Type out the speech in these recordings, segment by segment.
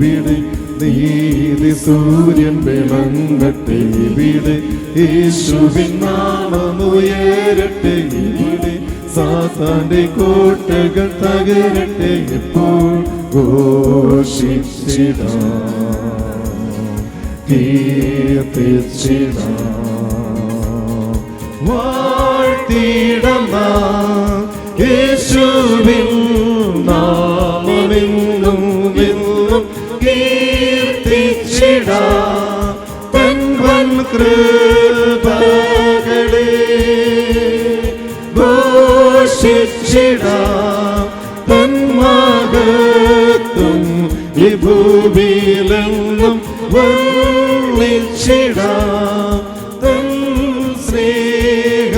ഇവിടെ നീതി സൂര്യൻ വിളങ്ങട്ടെ ഇവിടെ യേശുവിൻ നാമമുയരട്ടെ ഇവിടെ സാത്താന്റെ കോട്ടകൾ തകരട്ടെ ഇപ്പോൾ ഘോഷിച്ചിടാം കീർത്തിച്ചിടാം വാഴ്ത്തിയിടാം യേശുവിൻ നാമമെന്നും എന്നും കീർത്തിച്ചിടാം തൻ വൻ കൃപകളെ ഘോഷിച്ചിടാം തൻ മഹത്വം ഈ ഭൂമിയിലെന്നും വർണ്ണിച്ചിടാം തൻ സ്നേഹത്തെ.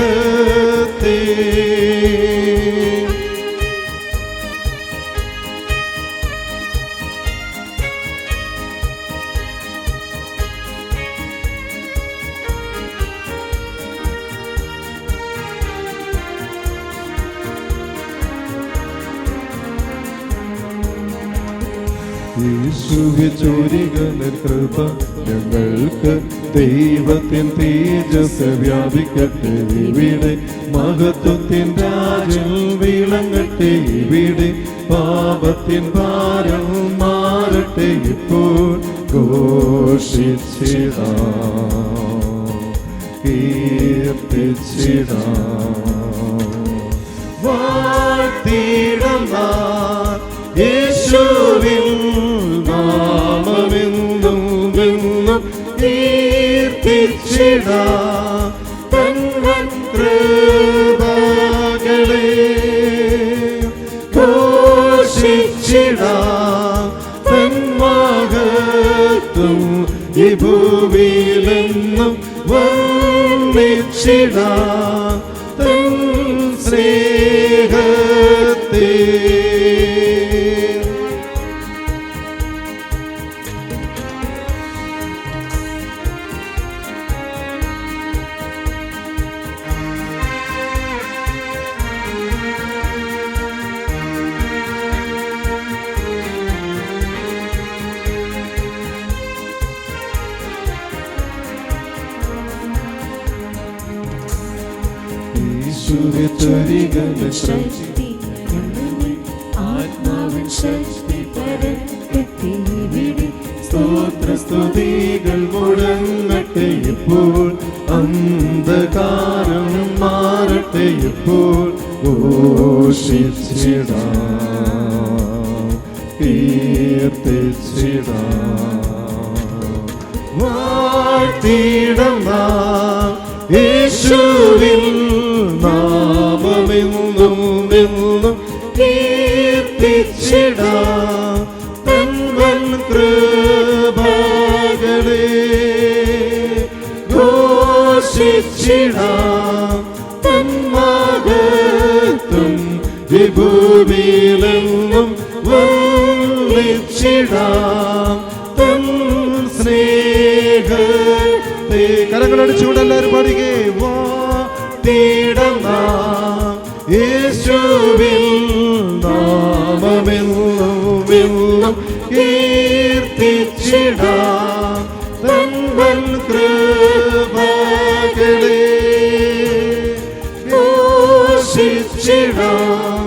യേശുവേ ചൊരികന കൃപ ഞങ്ങൾക്ക് ദൈവത്തിൻ തേജസ് വ്യാപിക്കട്ടെ ഇവിടെ മഹത്വത്തിൻ രാജ്യം വിളങ്ങട്ടെ ഇവിടെ പാപത്തിൻ ഭാരം മാറട്ടെ ഇപ്പോൾ ഘോഷിച്ചിടാം കീർത്തിച്ചിടാം വാഴ്ത്തിയിടാം യേശുവിൻ നാമമെന്നും എന്നും കീർത്തിച്ചിടാം തൻ വൻ കൃപകളെ ഘോഷിച്ചിടാം തൻ മഹത്വം ഈ ഭൂമിയിലെന്നും വർണ്ണിച്ചിടാം തൻ സ്നേഹത്തെ. ആത്മാവിൻ ശക്തി പരക്കട്ടെ ഇവിടെ സ്തോത്രസ്തുതികൾ മുഴങ്ങട്ടെ ഇപ്പോൾ അന്ധകാരം മാറട്ടെ ഇപ്പോൾ ഘോഷിച്ചിടാം കീർത്തിച്ചിടാം വാഴ്ത്തിയിടാം യേശുവിൻ നാമമെന്നും എന്നും കീർത്തിച്ചിടാം തൻ വൻ കൃപകളെ ഘോഷിച്ചിടാം തൻ മഹത്വം ഈ ഭൂമിയിലെന്നും വർണ്ണിച്ചിടാം തൻ സ്നേഹത്തെ. കരങ്ങളടിച്ചുകൊണ്ട് എല്ലാവരും പാടുകേ. വാഴ്ത്തിയിടാം യേശുവിൻ നാമമെന്നും എന്നും കീർത്തിച്ചിടാം തൻ വൻ കൃപകളെ ഘോഷിച്ചിടാം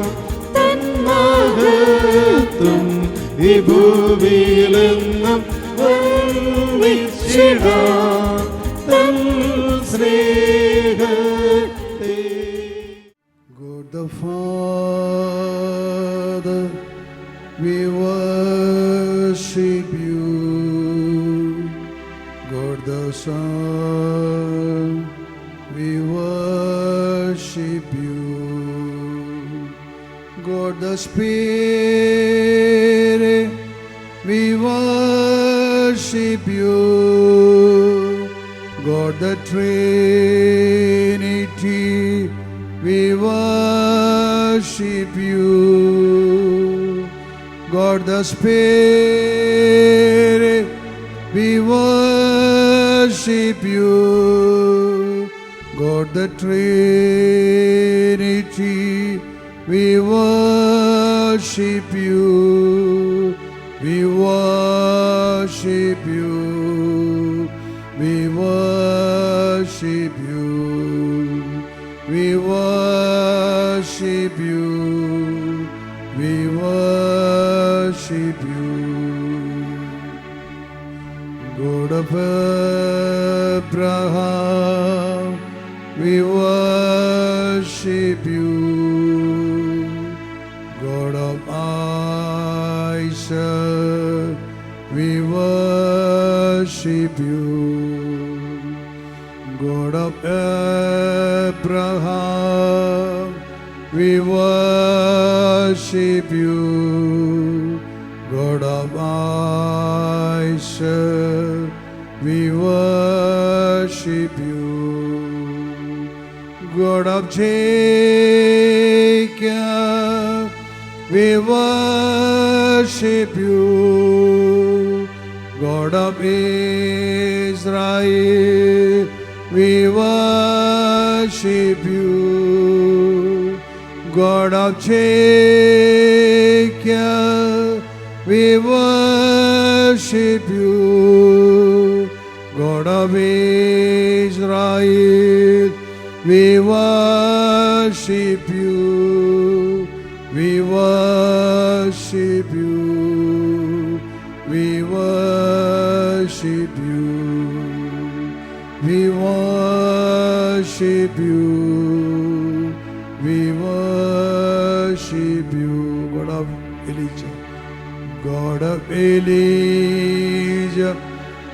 തൻ മഹത്വം ഈ ഭൂമിയിലെന്നും വർണ്ണിച്ചിടാം തൻ സ്നേഹത്തെ. God the Father, we worship you. God the Son, we worship you. God the Spirit, we worship you. God the Trinity, we worship you. God the Spirit, we worship you. God the Trinity, we worship you, we worship you, we worship you, we worship you, we worship you. God of Abraham, we worship you. God of Isaac, we worship you. God of Abraham, we worship you. God of Isaac, we worship you. God of Jacob, we worship you. God of Israel, we worship you. God of Jacob, we worship you. God of Israel, we worship you. We worship you. We worship you. We worship you. We worship you. God of Elijah, God of Elijah,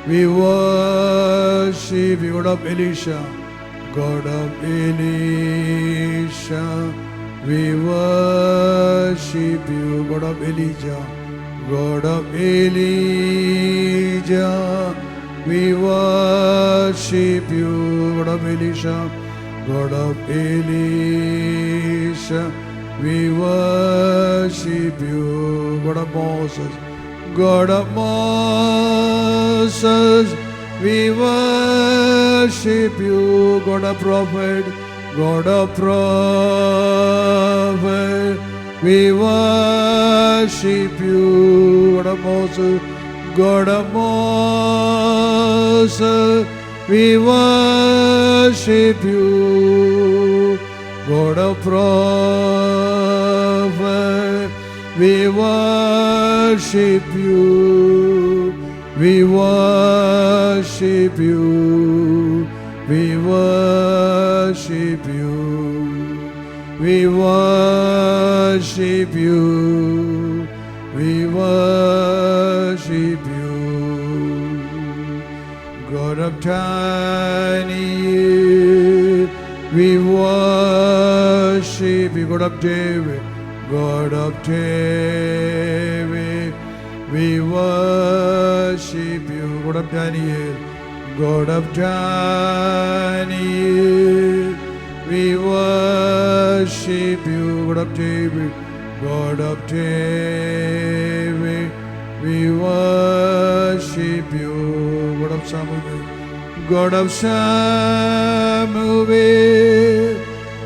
we worship you. God of Elisha, God of Elisha, we worship you. God of Elijah, God of Elijah, we worship you. God of Elisha, God of Elisha, we worship you. God of Moses, God of Moses, we worship you. God of prophet, God of prophet, we worship you. God of Moses, God of Moses, we worship you. God of prophet, we worship you. We worship you. We worship you. We worship you. We worship you. God of Daniel, we worship you. God of David, God of David, we worship you. God of Daniel, God of Daniel, we worship you. God of David, God of David, we worship you. God of Samuel, God of Samuel,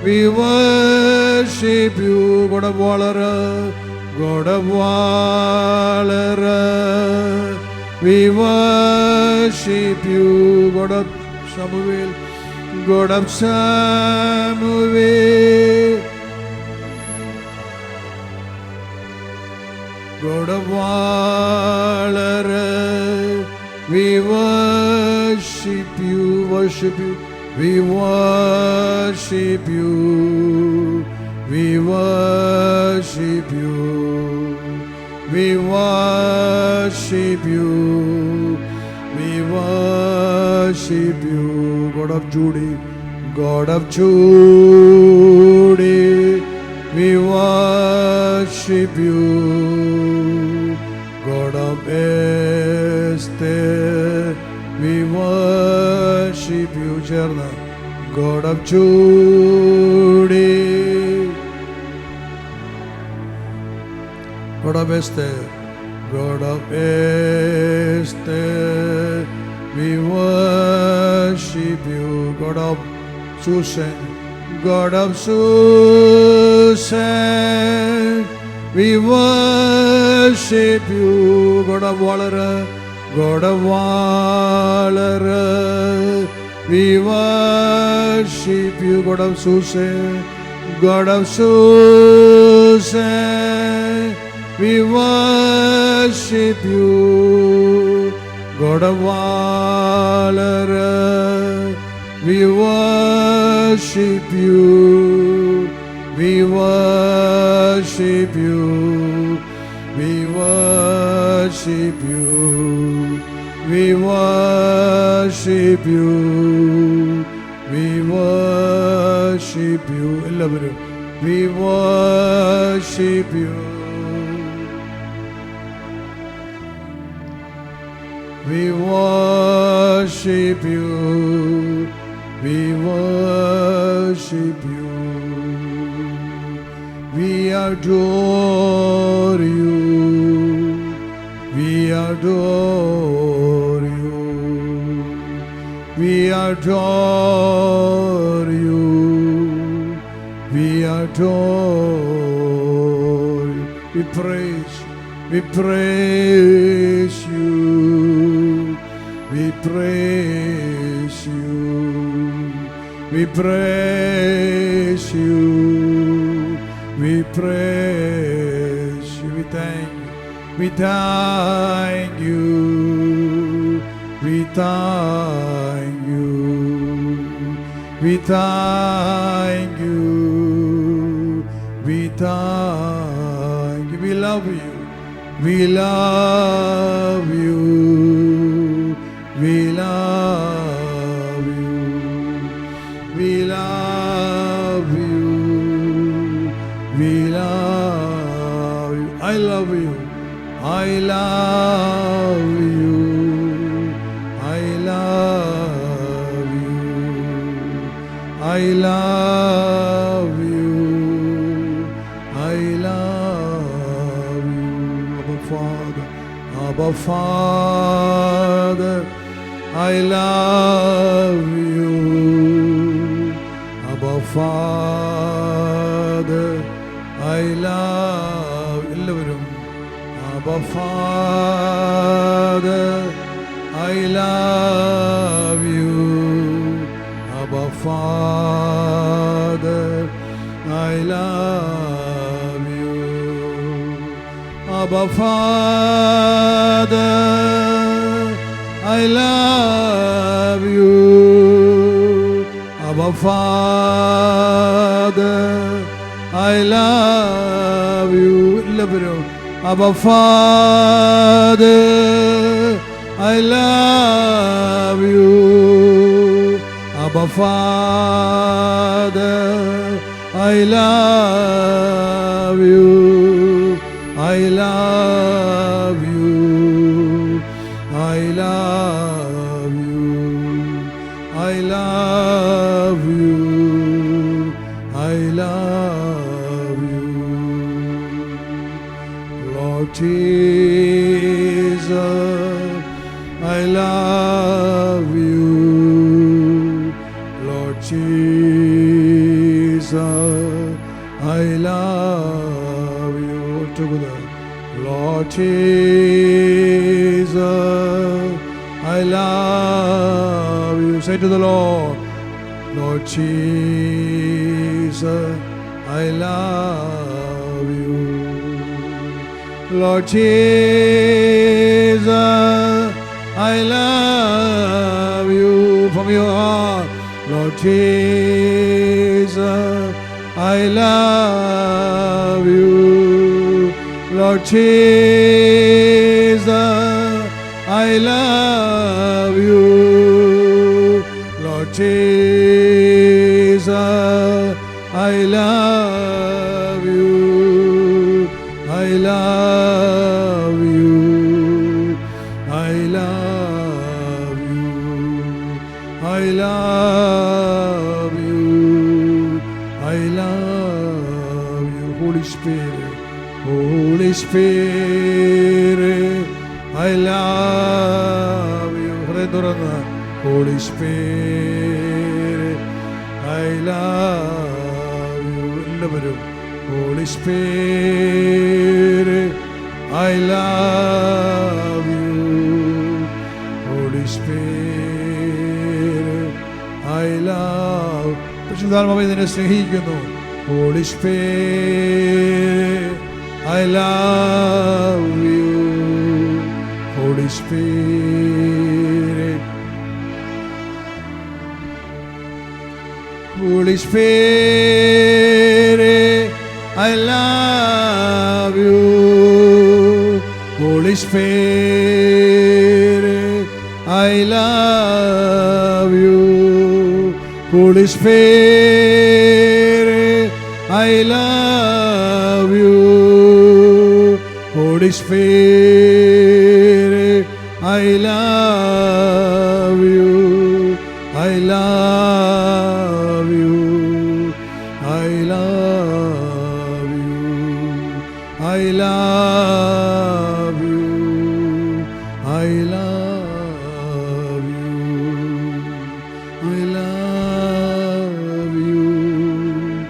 we worship you. God of Wadler, God of Wadler, we worship you. God of Samuel, God of Samuel, God of Wadler, we worship you. Worship you. We worship you. We worship you. We worship you. We worship you. God of Judah, God of Judah, we worship you. God of Esther, we worship you. Cherna, God of Judah, God of Esther, God of Esther, we worship you. God of Susan, God of Susan, we worship you. God of Valera, God of Valera, we worship you. God of Susan, God of Susan, we worship you. God of Valera, we worship you. We worship you. We worship you. We worship you. We worship you. We worship you. We worship you. We worship you. We adore you. We adore you. We adore you. We adore you. We praise. We praise you. We praise you. We praise you. We praise you. We thank you. We thank you. We thank you. We thank you. We thank you. We love you. We love you. We love you. We love you. We love you. I love you. I love you. I love you. I love you. I love you. Abba Father, Abba Father, I love you. Abba Father, I love you. Abba Father, I love you. Abba Father, I love you. Abba Father, I love you. Abba Father, I love you. Abba Father, I love you. Abba Father, I love you. I love you. I love you. I love you. I love you. Lord Jesus, I love you. Lord Jesus, I love you. Together. Lord Jesus, I love you. Say to the Lord, Lord Jesus, I love you. Lord Jesus, I love you. From your heart, Lord Jesus, I love you. Lord Jesus, I love you. Lord Jesus, I love you. I love you. I love you. I love you. I love you. Holy Spirit, Holy Spirit, I love you. Holy Spirit, I love you. Holy Spirit, I love you. Holy Spirit, I love. പരിശുദ്ധാത്മാവേ നിന്നെ സ്നേഹിക്കുന്നു. Holy Spirit, I love you. Holy Spirit, Holy Spirit, I love you. Holy Spirit, I love you. Holy Spirit, I love you. Holy Spirit, I love you. I love you. I love you. I love you. I love you. I love you.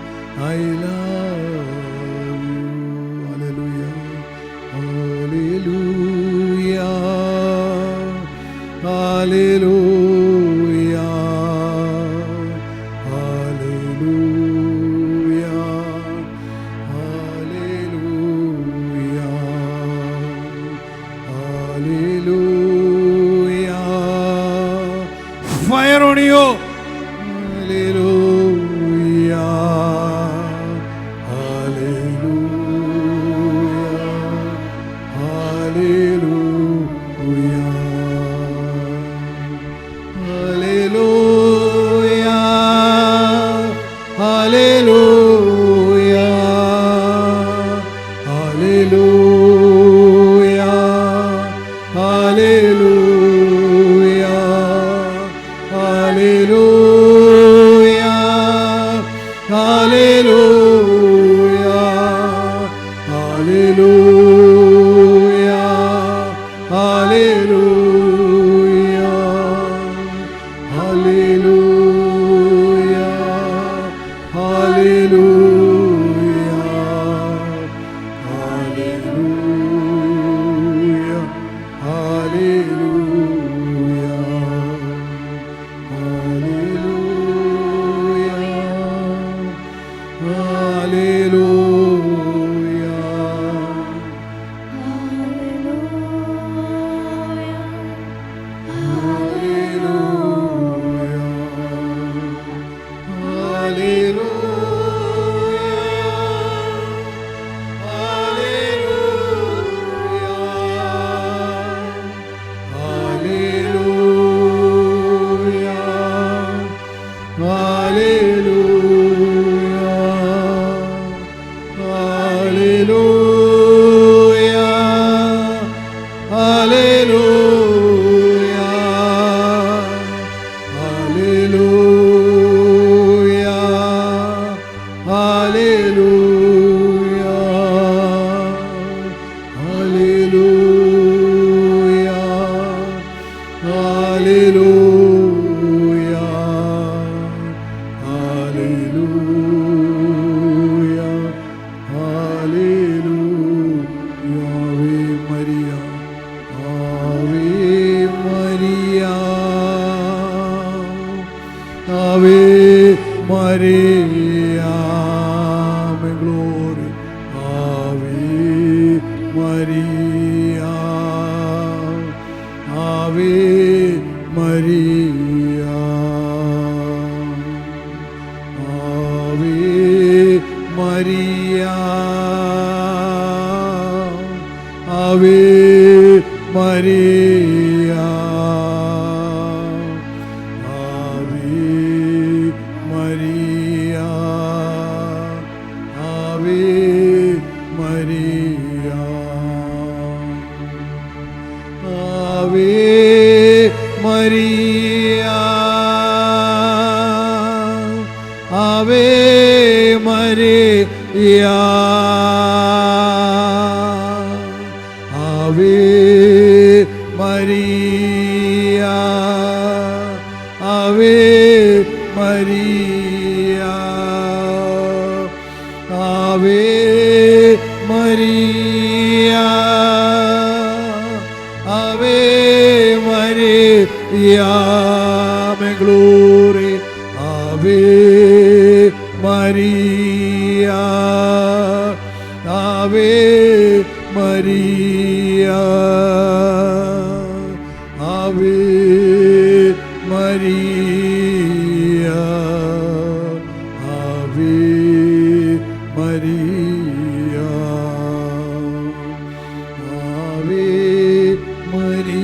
I love you. Hallelujah. Hallelujah. Hallelujah. Hallelujah. Hallelujah. Hallelujah. Fire on you. Hallelujah. Hallelujah. Hallelujah. Hallelujah. Hallelujah. Hallelujah. Hallelujah. Hallelujah. Hallelujah. Hallelujah. Hallelujah. Hallelujah. Hallelujah. Hallelujah. Hallelujah. Ave Maria, my glory. Ave Maria, Ave Maria, Ave Maria, Ave Maria. Maria, Ave Maria, Ave Maria, Ave Maria, Ave Maria, Ave Maria, me glory, Ave Maria, Ave Maria, Ave Maria, Ave Maria, Ave Maria,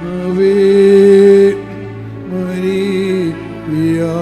Ave Maria,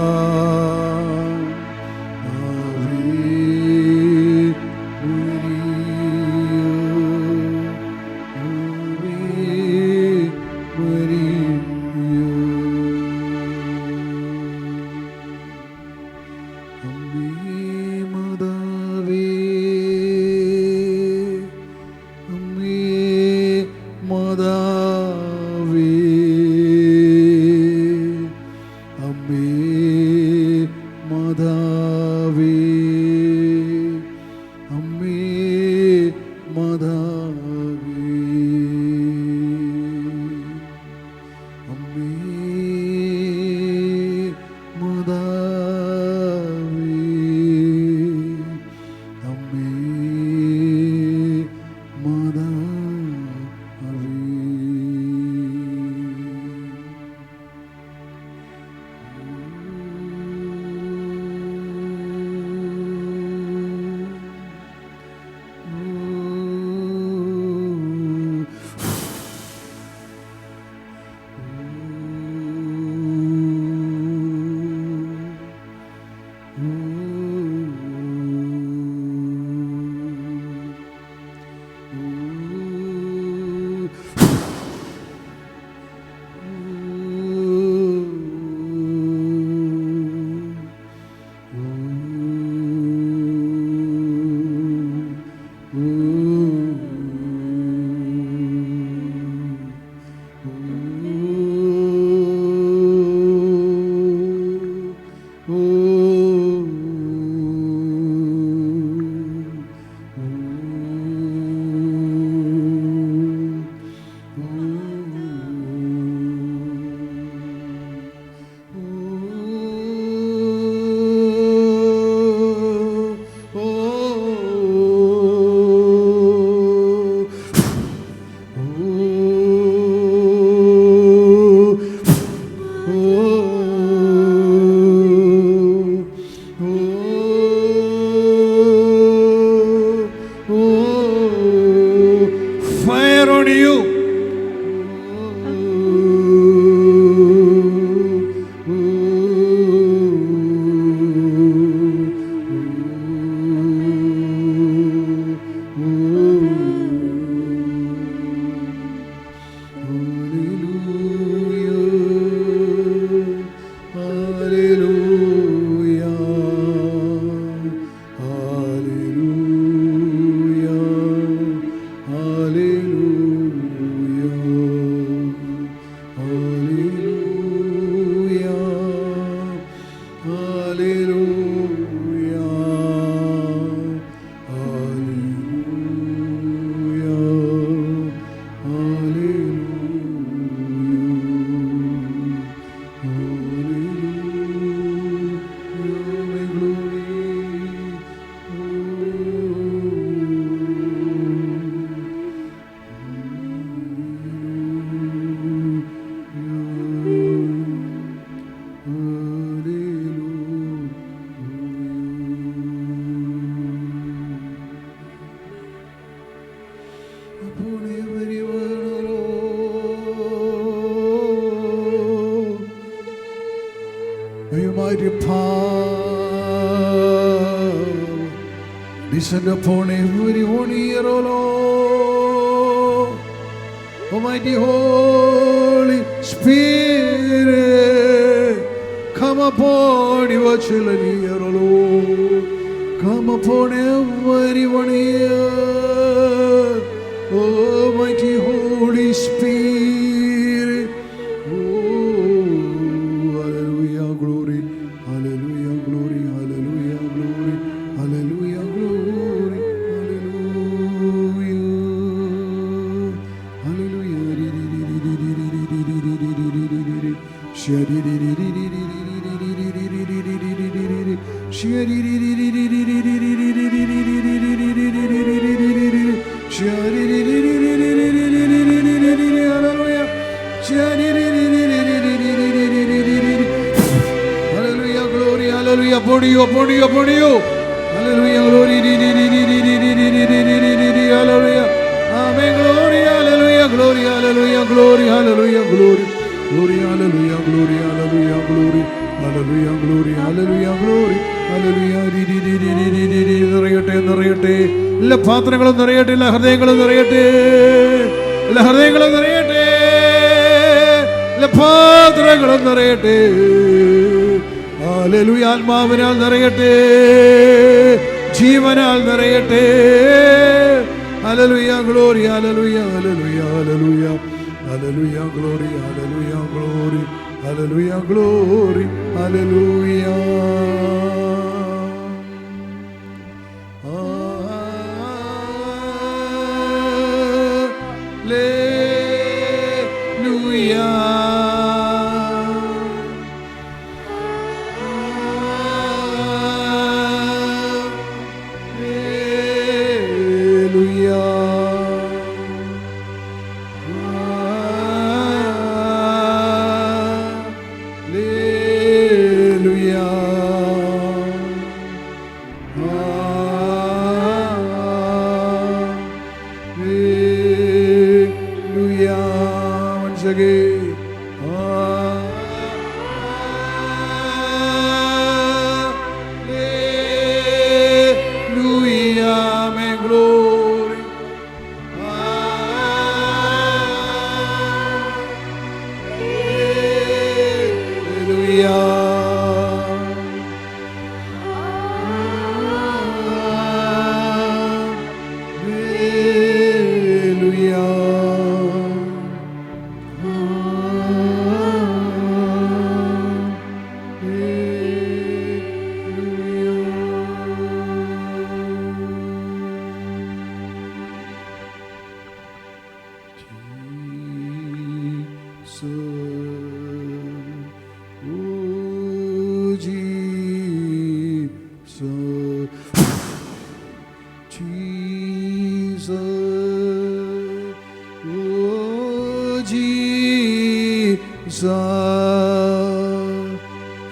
Almighty power descend upon everyone here, O Lord. Almighty Holy Spirit, come upon your children here, O Lord. Come upon everyone here. Almighty Holy Spirit. Oh, hallelujah, glory. Hallelujah, glory. Hallelujah, glory. Upon you, upon you, upon you. Hallelujah, glory. Hallelujah. Amen, glory, hallelujah, glory, hallelujah, glory, hallelujah, glory. Glory, hallelujah, glory, hallelujah, glory. Hallelujah, glory, hallelujah, glory. Hallelujah. നിറയട്ടെ. എല്ലാ പാത്രങ്ങളും നിറയട്ടെ, എല്ലാ ഹൃദയങ്ങളും നിറയട്ടെ. എല്ലാ ഹൃദയങ്ങളും നിറയട്ടെ. എല്ലാ പാത്രങ്ങളും നിറയട്ടെ. ഹല്ലേലൂയ. ആത്മാവിനാൽ നിറയട്ടെ, ജീവനാൽ നിറയട്ടെ. Hallelujah, glory, hallelujah, hallelujah, hallelujah, hallelujah, glory, hallelujah, glory, hallelujah, glory, hallelujah.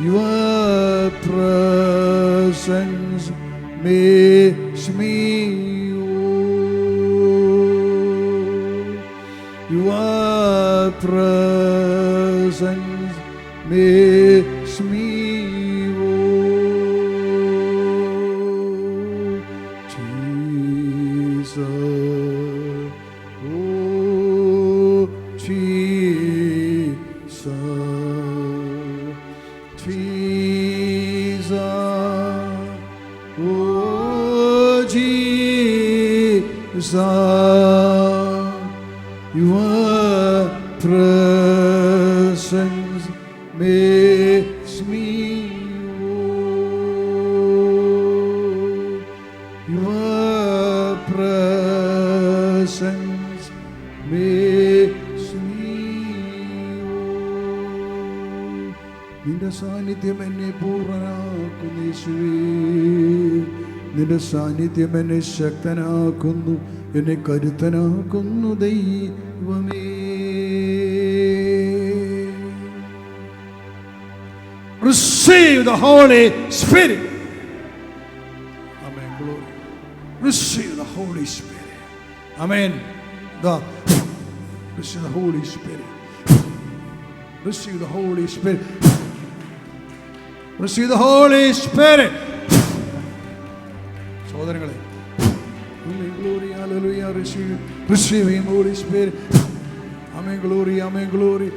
Your presence makes me whole. Your presence makes me whole. Jesus, oh Jesus, Jesus, oh Jesus, your presence makes me whole. Your presence makes me whole. നിന്റെ സാന്നിധ്യം എന്നെ പൂർണ്ണനാക്കുന്നു യേശുവേ. നിന്റെ സാന്നിധ്യം എന്നെ ശക്തനാക്കുന്നു, എന്നെ കരുത്തനാക്കുന്നു ദൈവമേ. Receive the Holy Spirit. Amen. Glory. Receive the Holy Spirit. Amen. Receive the Holy Spirit. Receive the Holy Spirit. Receive the Holy Spirit. സഹോദരങ്ങളെ, glory, hallelujah, receive him, Holy Spirit. Amen, glory, amen, glory,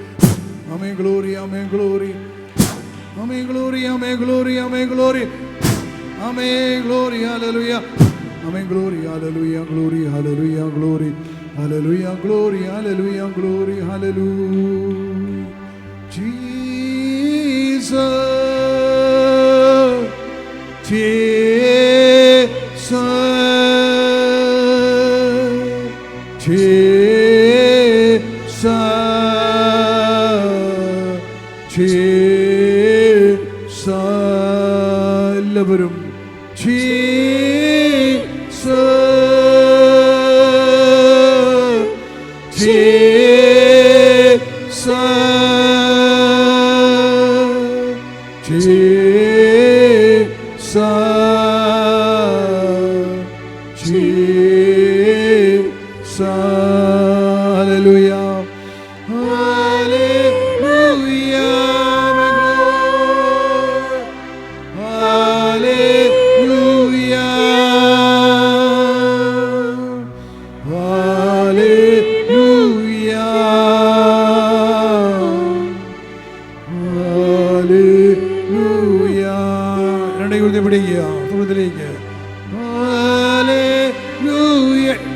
amen, glory, amen, glory, amen, glory, amen, glory, amen, glory, amen, glory, hallelujah, amen, glory, hallelujah, glory, hallelujah, glory, hallelujah, glory, hallelujah, glory, hallelujah. Jesus, Jesus, Jesus, എല്ലാവരും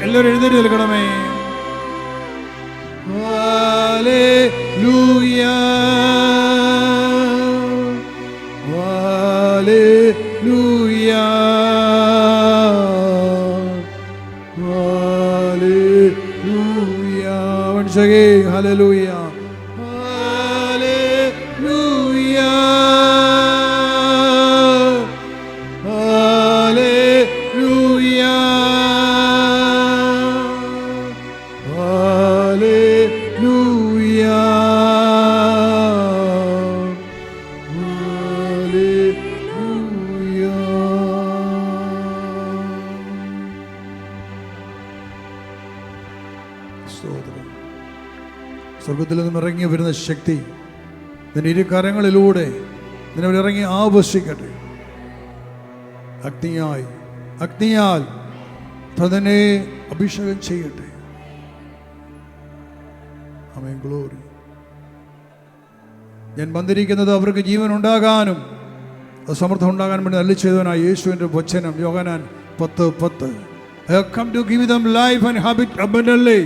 എല്ലാവരും എഴുന്നേറ്റ് നിൽക്കണമേ. Hallelujah hallelujah hallelujah. once again hallelujah hallelujah hallelujah hallelujah സ്വർഗത്തിൽ നിന്നും ഇറങ്ങി വരുന്ന ശക്തി നിന്റെ ഇരുകരങ്ങളിലൂടെ നിന്നെ ഇറങ്ങി ആവശ്യിക്കട്ടെ. അഗ്നിയാൽ തന്നെ അഭിഷേകം ചെയ്യട്ടെ. ആമേൻ. ഗ്ലോറി. ഞാൻ വന്നിരിക്കുന്നത് അവർക്ക് ജീവൻ ഉണ്ടാകാനും സമൃദ്ധം ഉണ്ടാകാനും വേണ്ടി അരുളി ചെയ്തവനായ യേശുവിൻ്റെ വചനം യോഹന്നാൻ 10:10. I have come to give them life and have it abundantly.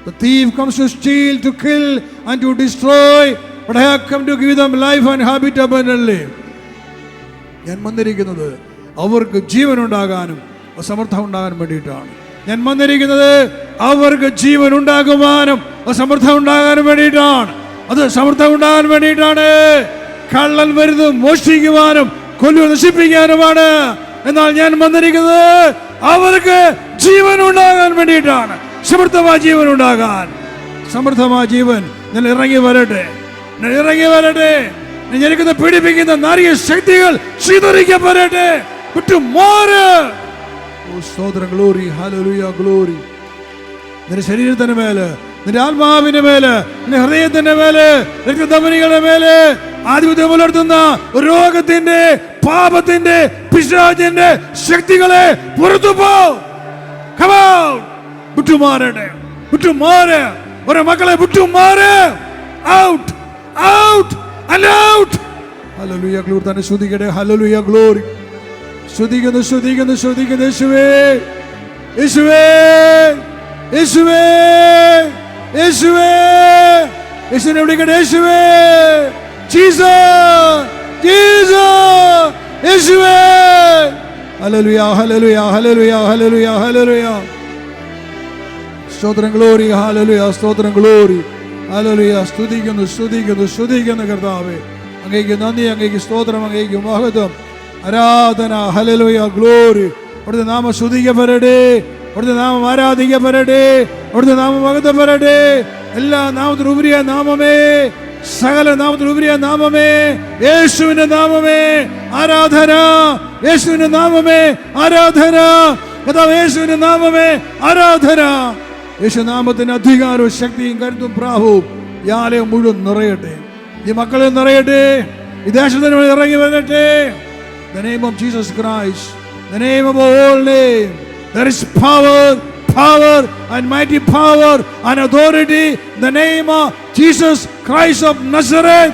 The thief comes to steal, to kill and to destroy, but I have come to give them life and have it abundantly. ഞാൻ വന്നിരിക്കുന്നത് അവർക്ക് ജീവൻ ഉണ്ടാകാനും സമൃദ്ധം ഉണ്ടാകാനും വേണ്ടിയിട്ടാണ്. ഞാൻ വന്നിരിക്കുന്നത് അവർക്ക് ജീവൻ ഉണ്ടാകുവാനും സമൃദ്ധം ഉണ്ടാകാനും വേണ്ടിയിട്ടാണ്. അത് സമൃദ്ധം ഉണ്ടാകാൻ വേണ്ടിയിട്ടാണ്. കള്ളൻ വരുന്നത് മോഷ്ടിക്കുവാനും കൊല്ലുക നശിപ്പിക്കാനുമാണ്. എന്നാൽ ഞാൻ വന്നിരിക്കുന്നത് അവർക്ക് ജീവൻ ഉണ്ടാകാൻ വേണ്ടിയിട്ടാണ്. സമൃദ്ധമായ ജീവൻ ഉണ്ടാകാൻ. സമൃദ്ധമായ ജീവൻ ഞാൻ ഇറങ്ങി വരട്ടെ, ഇറങ്ങി വരട്ടെ. ഞെരുക്കുന്ന പീഡിപ്പിക്കുന്ന നാരിക ശക്തികൾ ചിതറിക്കപ്പെടട്ടെ. വിട്ടുമാറ്. സ്തോത്രം. ഗ്ലോറി. ഹല്ലേലൂയ. ഗ്ലോറി. നിന്റെ ശരീരത്തിന്റെ മേല്, നിന്റെ ആത്മാവിന്റെ മേല്, നിന്റെ ഹൃദയത്തിന്റെ മേല്, രക്തധമനികളുടെ മേല് ആധിപത്യം പുലർത്തുന്ന രോഗത്തിന്റെ, പാപത്തിന്റെ, പിശാചിന്റെ ശക്തികളെ പുറത്തു പോ. Come out. വിട്ടുമാറട്ടെ. വിട്ടുമാറ്. ഓരോ മക്കളെ വിട്ടുമാറ്. Out. Out. And out. Hallelujah. Glory. തന്നെ സ്തുതിക്കട്ടെ. ഹല്ലേലൂയ. ഗ്ലോറി. സ്തുതിക്കുന്നു, സ്തുതിക്കുന്നു, സ്തുതിക്കുന്നു. യേശുവേ, യേശുവേ, യേശുവേ, യേശുവേ, യേശുവിനെ വിളിക്കട്ടെ. യേശുവേ, ജീസസ്, ജീസസ്, യേശുവേ. Hallelujah. Hallelujah. Hallelujah. Hallelujah. Hallelujah. സ്തോത്രം. ഗ്ലോറി. ഹല്ലേലൂയ. സ്തോത്രം. ഗ്ലോറി. ഹല്ലേലൂയ. സ്തുതിക്കുന്നു, സ്തുതിക്കുന്നു, സ്തുതിക്കുന്നു കർത്താവേ. അങ്ങേക്ക് നന്ദി, അങ്ങേക്ക് സ്തോത്രം, അങ്ങേക്ക് മഹത്വം, ആരാധന. ഹല്ലേലൂയ. ഗ്ലോറി. അവിടുത്തെ നാമം സ്തുതിക്കപ്പെടട്ടെ, അവിടുത്തെ നാമം ആരാധിക്കപ്പെടട്ടെ, അവിടുത്തെ നാമം മഹത്വപ്പെടട്ടെ. എല്ലാ നാമത്തിനുപരിയ നാമമേ, സകല നാമത്തിനുപരിയ നാമമേ, യേശുവിന്റെ നാമമേ ആരാധന. യേശുവിന്റെ നാമമേ ആരാധന. കർത്താവേ, യേശുവിന്റെ നാമമേ ആരാധന. യേശുനാമത്തിന് അധികാരവും ശക്തിയും കരുത്തും പ്രാഭവും ഈ ആലയം മുഴുവൻ നിറയട്ടെ, ഈ മക്കളെ നിറയട്ടെ, ഈ ദേശത്തിന് ഇറങ്ങി വരട്ടെ. The name of Jesus Christ, the name of all name, there is power, power and mighty power and authority, the name of Jesus Christ of Nazareth.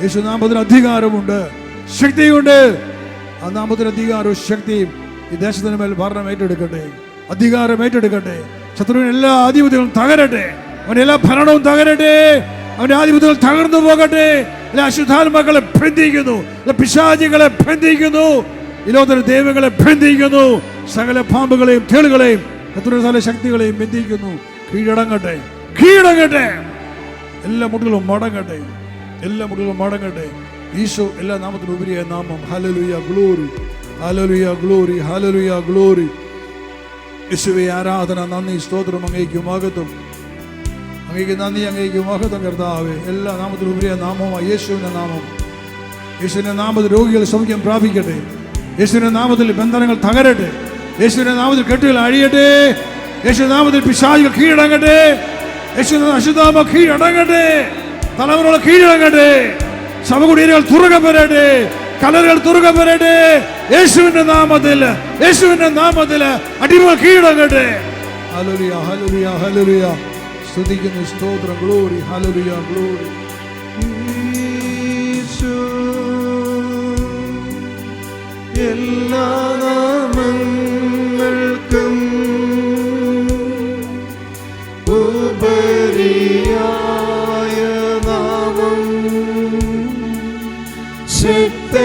യേശുനാമത്തിന് അധികാരമുണ്ട്, ശക്തിയുണ്ട്. ആ നാമത്തിന് അധികാരവും ശക്തിയും ഈ ദേശത്തിന് മേൽ ഭരണം ഏറ്റെടുക്കട്ടെ, അധികാരം ഏറ്റെടുക്കട്ടെ. ശത്രുവിന് എല്ലാ ആധിപത്യങ്ങളും തകരട്ടെ, അവന്റെ എല്ലാ ഭരണവും തകരട്ടെ, അവന്റെ ആധിപത്യങ്ങൾ തകർന്നു പോകട്ടെ. എല്ലാ അശുദ്ധാത്മാക്കളെ ബന്ധിക്കുന്നു, പിശാചികളെ ബന്ധിക്കുന്നു, ഈ ലോകത്തിലെ ദൈവങ്ങളെ ബന്ധിക്കുന്നു, സകല പാമ്പുകളെയും തേളുകളെയും ശത്രുവിന്റെ ശക്തികളെയും ബന്ധിക്കുന്നു. കീഴടങ്ങട്ടെ, കീഴടങ്ങട്ടെ. എല്ലാ മുട്ടുകളും മടങ്ങട്ടെ. എല്ലാ മുകളിലും മടങ്ങട്ടെ. ഈശോ എല്ലാ നാമത്തിനും ഉപരിയായ നാമം. Hallelujah, glory, hallelujah, glory, hallelujah, glory. യേശുവേ ആരാധന, നന്ദി, സ്തോത്രം അങ്ങേക്ക് മഹത്വം. അങ്ങേക്ക് നന്ദി, അങ്ങേക്ക് മഹത്വം കർത്താവേ. എല്ലാ നാമത്തിനും ഉപരിയായ നാമമായി യേശുവിൻ്റെ നാമം. യേശുവിൻ്റെ നാമത്തിൽ രോഗികൾ സൗഖ്യം പ്രാപിക്കട്ടെ. യേശുവിൻ്റെ നാമത്തിൽ ബന്ധനങ്ങൾ തകരട്ടെ. യേശുവിൻ്റെ നാമത്തിൽ കെട്ടുകൾ അഴിയട്ടെ. യേശുവിൻ്റെ നാമത്തിൽ പിശാചുകൾ കീഴടങ്ങട്ടെ. യേശുവിൻ്റെ അശുദ്ധാത്മ കീഴടങ്ങട്ടെ. തലമുറകൾ കീഴടങ്ങട്ടെ. ശവകുടീരങ്ങൾ തുറക്കപ്പെടട്ടെ. കലറുകൾ തുറക്കപ്പെടട്ടെ. യേശുവിൻ്റെ നാമത്തിൽ, യേശുവിൻ്റെ നാമത്തിൽ അടിമകൾ കീഴടങ്ങട്ടെ. Hallelujah, hallelujah, hallelujah. സ്തുതിക്കുന്നു, സ്തോത്രം, ഗ്ലോറി, ഹല്ലേലൂയ, ഗ്ലോറി. എല്ലാ നാമങ്ങൾക്കും ഉപരിയായ നാമം, ശക്തനാക്കുന്നവൻ,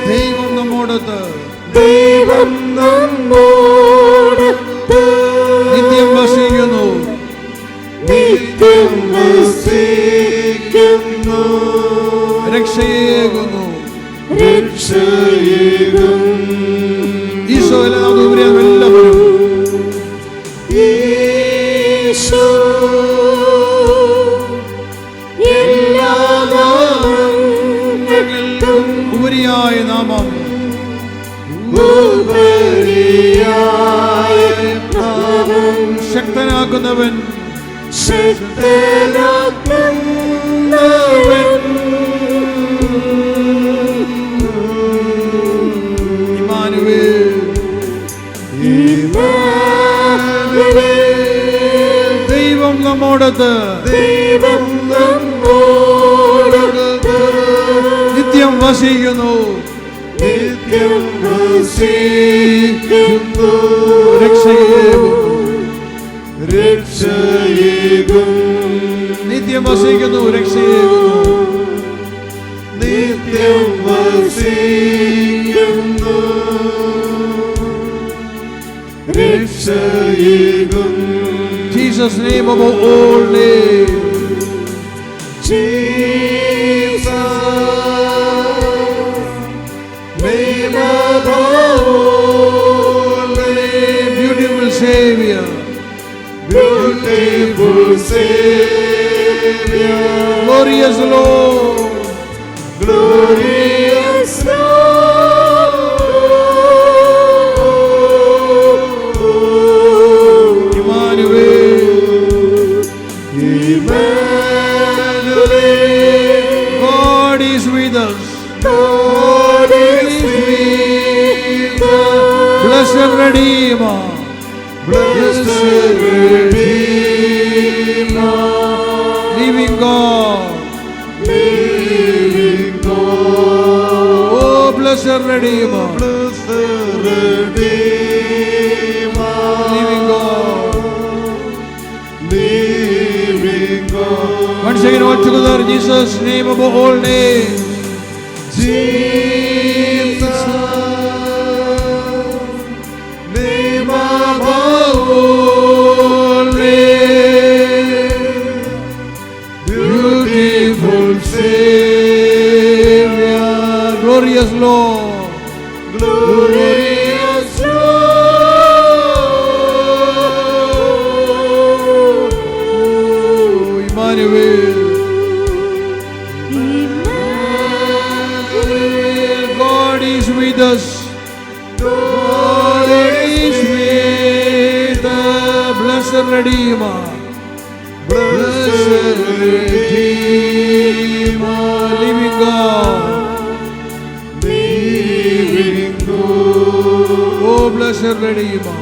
ദൈവം നമ്മോടൊത്ത്, ദൈവം നമ്മോടൊത്ത് നിത്യം വസിക്കുന്നു, നിത്യം വസിക്കുന്നു, രക്ഷയേകുന്നു, രക്ഷയേകും. ഈശോ എല്ലാവരും ഈശോ എല്ലാ നാമങ്ങൾക്കും ഉപരിയായ നാമം, ഉപരിയായ നാമം, ശക്തനാക്കുന്നവൻ, ശക്തനാക്കുന്നവൻ, ഇമ്മാനുവേൽ, ദൈവം നമ്മോടൊത്ത്, ദൈവം നമ്മോടൊത്ത് നിത്യം വസിക്കുന്നു, നിത്യം വസിക്കുന്നു, രക്ഷയേകുന്നു, രക്ഷയേകും. നിത്യം വസിക്കുന്നു, രക്ഷയേകുന്നു, നിത്യം വസിക്കുന്നു, രക്ഷയേകും. Jesus' name above all names. Name above all names. Beautiful Savior, Beautiful Savior, glorious Lord, glorious Lord, Emmanuel, Emmanuel, God is with us. God is with us. Blessed Redeemer, Blessed Redeemer, living God, living God. oh blessed Redeemer, Blessed Redeemer, living God. living God. Once again, all together, Jesus' name above all names. Jesus, name above all names. Beautiful Savior, Glorious Lord, glorious Lord, oh Emmanuel, God is with us. God is with the blessed Redeemer, blessed Redeemer, living God, living God. oh blessed Redeemer,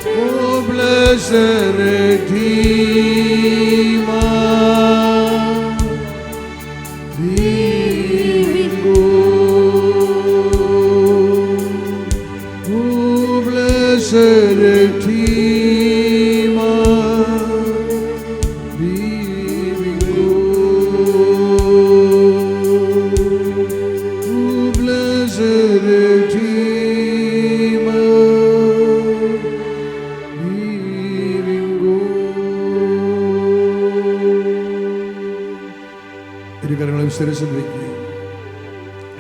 oh blessed Redeemer, living God, oh blessed Redeemer, living God,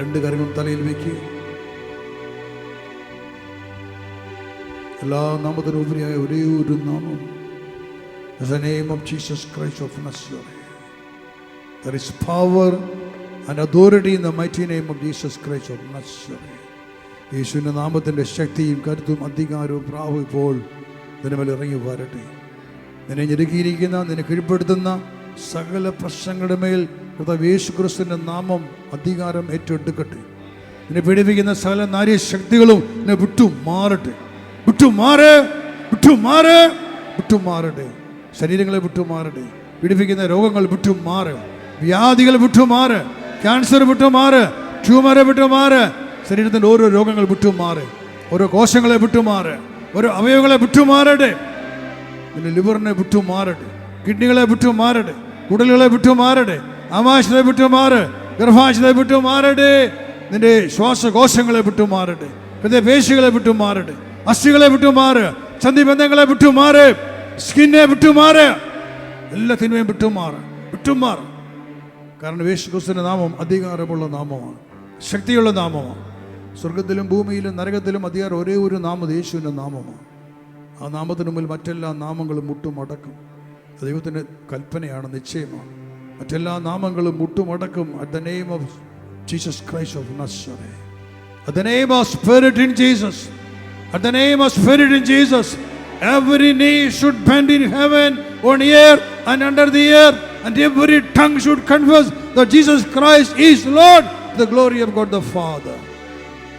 രണ്ട് കരങ്ങളും തലയിൽ വയ്ക്കുക. എല്ലാ നാമത്തിനും ഉപരിയായ ഒരേ ഒരു നാമം, the name of Jesus Christ of Nazareth. There is power and authority in the mighty name of Jesus Christ of Nazareth. യേശുവിൻ്റെ നാമത്തിൻ്റെ ശക്തിയും കരുത്തും അധികാരവും പ്രാവും ഇപ്പോൾ നിന്റെ മേൽ ഇറങ്ങി വരട്ടെ. നിന്നെ ഞെരുക്കിയിരിക്കുന്ന, നിന്നെ കീഴ്പ്പെടുത്തുന്ന സകല പ്രശ്നങ്ങളുടെ മേൽ യേശു ക്രിസ്തുവിൻ്റെ നാമം അധികാരം ഏറ്റെടുക്കട്ടെ. നിന്നെ പീഡിപ്പിക്കുന്ന സകല നാരീ ശക്തികളും നിന്നെ വിട്ടുമാറട്ടെ. വിട്ടുമാറട്ടെ. ശരീരങ്ങളെ വിട്ടുമാറട്ടെ. പീഡിപ്പിക്കുന്ന രോഗങ്ങൾ വിട്ടുമാറ്, വ്യാധികൾ വിട്ടുമാറ്, ക്യാൻസർ വിട്ടുമാറ്, ട്യൂമറെ വിട്ടുമാറ്, ശരീരത്തിൻ്റെ ഓരോ രോഗങ്ങൾ വിട്ടുമാറ്, ഓരോ കോശങ്ങളെ വിട്ടുമാറ്, ഓരോ അവയവങ്ങളെ വിട്ടുമാറട്ടെ. നിന്റെ ലിവറിനെ വിട്ടുമാറട്ടെ, കിഡ്നികളെ വിട്ടുമാറട്ടെ, കുടലുകളെ വിട്ടുമാറട്ടെ, ആമാശയത്തെ വിട്ടുമാറ്, ഗർഭാശയത്തെ വിട്ടുമാറട്ടെ, നിന്റെ ശ്വാസകോശങ്ങളെ വിട്ടുമാറട്ടെ, ഹൃദയപേശികളെ വിട്ടുമാറട്ടെ, അസ്ഥികളെ വിട്ടുമാറ്, സന്ധിബന്ധങ്ങളെ വിട്ടുമാറ്, സ്കിന്നെ വിട്ടുമാറ്, എല്ലാ തിന്മയും വിട്ടുമാറ്. കാരണം യേശു ക്രിസ്തുവിന്റെ നാമം അധികാരമുള്ള നാമമാണ്, ശക്തിയുള്ള നാമമാണ്. സ്വർഗത്തിലും ഭൂമിയിലും നരകത്തിലും അധികാരം ഒരേ ഒരു നാമം യേശുവിൻ്റെ നാമമാണ്. ആ നാമത്തിന് മുമ്പിൽ മറ്റെല്ലാ നാമങ്ങളും മുട്ടുമടക്കും. ദൈവത്തിൻ്റെ കൽപ്പനയാണ്, നിശ്ചയമാണ്. മറ്റെല്ലാ നാമങ്ങളും മുട്ടുമടക്കും. At the name of Jesus Christ of Nazareth, at the name of Spirit in Jesus, at the name of Spirit in Jesus, every knee should bend in heaven, on earth and under the earth, and every tongue should confess that Jesus Christ is Lord, the glory of God the Father.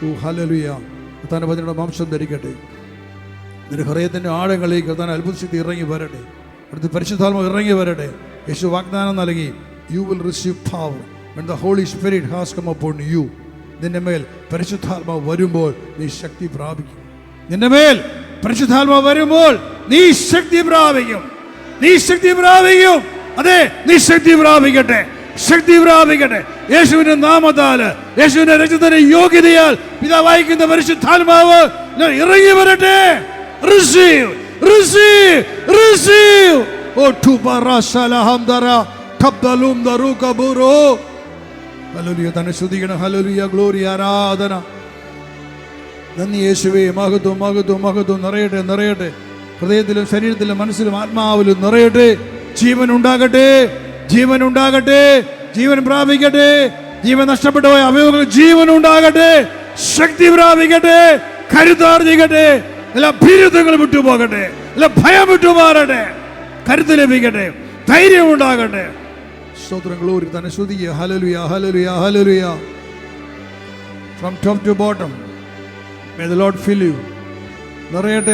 Oh hallelujah. കർത്താവിന്റെ വചനങ്ങളുടെ മാംസം ധരിക്കട്ടെ. നിന്റെ ഹൃദയത്തിൻ്റെ ആഴങ്ങളിലേക്ക് കർത്താവിന്റെ അത്ഭുത ശക്തി ഇറങ്ങി വരട്ടെ. അടുത്ത് പരിശുദ്ധാത്മാവ് ഇറങ്ങി വരട്ടെ. യേശു വാഗ്ദാനം നൽകി, you will receive power when the Holy Spirit has come upon you. നിന്റെ മേൽ പരിശുദ്ധാത്മാവ് വരുമ്പോൾ നീ ശക്തി പ്രാപിക്കും. നിന്റെ മേൽ പരിശുദ്ധാത്മാവ് വരുമ്പോൾ നീ ശക്തി പ്രാപിക്കും. അതെ, നീ ശക്തി പ്രാപിക്കട്ടെ. യേശുവിന്റെ നാമത്താല്, യേശുവിന്റെ രക്തത്തിന്റെ യോഗ്യതയാൽ പിതാവായിരിക്കുന്ന പരിശുദ്ധാത്മാവ് ഇറങ്ങി വരട്ടെ. Receive. Oh tubara salahamdara tabdalum daruka buro. Hallelujah. തന്നെ സ്തുതിക്കണം. Hallelujah. Glory, ആരാധന. നന്ദി യേശുവേ. മഹത്വം നിറയട്ടെ. ഹൃദയത്തിലും ശരീരത്തിലും മനസ്സിലും ആത്മാവിലും നിറയട്ടെ. ജീവൻ ഉണ്ടാകട്ടെ. ജീവൻ പ്രാപിക്കട്ടെ. ജീവൻ നഷ്ടപ്പെട്ടു പോയ അവയവങ്ങൾ ജീവൻ ഉണ്ടാകട്ടെ. ശക്തി പ്രാപിക്കട്ടെ. കരുത്താർജിക്കട്ടെ. എല്ലാ ഭീരുത്വങ്ങളും വിട്ടുപോകട്ടെ. എല്ലാ ഭയം വിട്ടുമാറട്ടെ. കരുത്ത് ലഭിക്കട്ടെ. ധൈര്യം ഉണ്ടാകട്ടെ. സ്തോത്രം. ഗ്ലോറി. തന്നെ സ്തുതിക്കുക. Hallelujah. From top to bottom, may the Lord fill you. നിറയട്ടെ.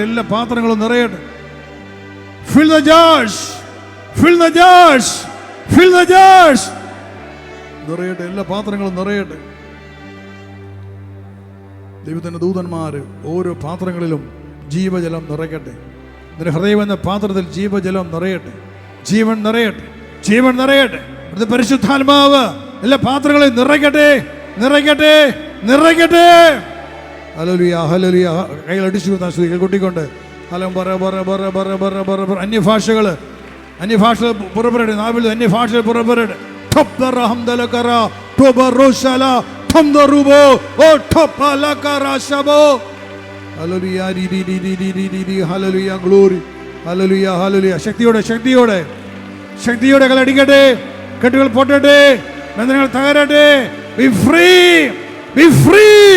എല്ലാ പാത്രങ്ങളും നിറയട്ടെ. Fill the jars. നിറയട്ടെ. എല്ലാ പാത്രങ്ങളും നിറയട്ടെ. ദൈവത്തിൻ്റെ ദൂതന്മാര് ഓരോ പാത്രങ്ങളിലും ജീവജലം നിറയ്ക്കട്ടെ. നിന്റെ ഹൃദയം എന്ന പാത്രത്തിൽ ജീവജലം നിറയട്ടെ. ജീവൻ നിറയട്ടെ. അത് പരിശുദ്ധാത്മാവ് എല്ലാ പാത്രങ്ങളെയും നിറയ്ക്കട്ടെ. ഹല്ലേലൂയ. കൈകൾ അടിച്ചു കൊട്ടിക്കൊണ്ട് അന്യഭാഷകൾ പുറപ്പെടട്ടെ. നാവിൽ അന്യഭാഷകൾ പുറപ്പെടട്ടെ. ശക്തിയോടെ കളടിക്കട്ടെ. കെട്ടുകൾ പൊട്ടട്ടെ. ബന്ധനങ്ങൾ തകരട്ടെ. Be free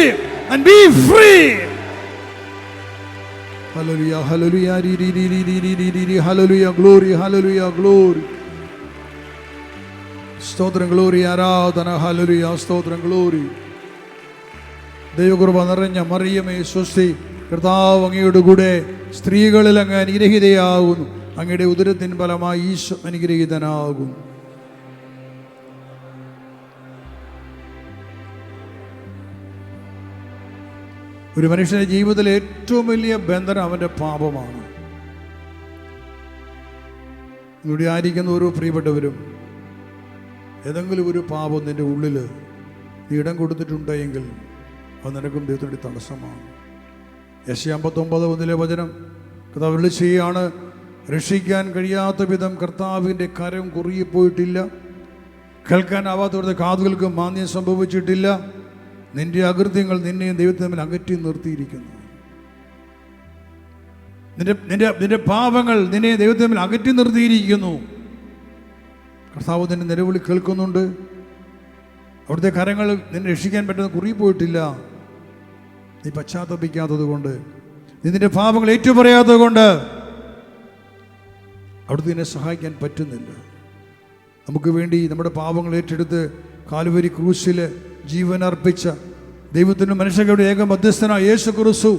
and be free. Hallelujah. Glory. സ്തോത്രം. ഗ്ലോറി. ആരാധന. ഹല്ലേലൂയ. സ്തോത്രം. ഗ്ലോറി. ദൈവകൃപ നിറഞ്ഞ മറിയമേ സ്വസ്തി. കർത്താവ് അങ്ങയുടെ കൂടെ സ്ത്രീകളിൽ അങ്ങ് അനുഗ്രഹീതയാകുന്നു. അങ്ങയുടെ ഉദരത്തിൻ ഫലമായി ഈശോ അനുഗ്രഹീതനാകും. ഒരു മനുഷ്യന്റെ ജീവിതത്തിലെ ഏറ്റവും വലിയ ബന്ധനം അവൻ്റെ പാപമാണ്. ഇവിടെ ആയിരിക്കുന്ന ഓരോ പ്രിയപ്പെട്ടവരും ഏതെങ്കിലും ഒരു പാപം നിൻ്റെ ഉള്ളിൽ നീ ഇടം കൊടുത്തിട്ടുണ്ടെങ്കിൽ അത് നിനക്കും ദൈവത്തിൻ്റെ തടസ്സമാണ്. യെശയ്യാ 59:1 വചനം കർത്താവ് അരുളിച്ചെയ്യാണ്, രക്ഷിക്കാൻ കഴിയാത്ത വിധം കർത്താവിൻ്റെ കരം കുറുകിപ്പോയിട്ടില്ല, കേൾക്കാനാവാത്തവരുടെ കാതുകൾക്ക് മാന്യം സംഭവിച്ചിട്ടില്ല. നിന്റെ അകൃത്യങ്ങൾ നിന്നെയും ദൈവത്തെ തമ്മിൽ അകറ്റി നിർത്തിയിരിക്കുന്നു. നിന്റെ പാപങ്ങൾ നിന്നെ ദൈവത്തെ തമ്മിൽ അകറ്റി നിർത്തിയിരിക്കുന്നു. കർത്താവ് നിന്റെ നിലവിളി കേൾക്കുന്നുണ്ട്. അവിടുത്തെ കരങ്ങൾ നിന്നെ രക്ഷിക്കാൻ പറ്റുന്ന കുറിപ്പോയിട്ടില്ല. നീ പശ്ചാത്തപിക്കാത്തത് കൊണ്ട്, നീ നിന്റെ പാപങ്ങൾ ഏറ്റുപറയാത്തത് കൊണ്ട് അവിടുത്തെ നിന്നെ സഹായിക്കാൻ പറ്റുന്നില്ല. നമുക്ക് വേണ്ടി നമ്മുടെ പാപങ്ങൾ ഏറ്റെടുത്ത് കാൽവരി ക്രൂശിൽ ജീവൻ അർപ്പിച്ച ദൈവത്തിനും മനുഷ്യരുടെ ഏക മധ്യസ്ഥനായ യേശു ക്രിസ്തു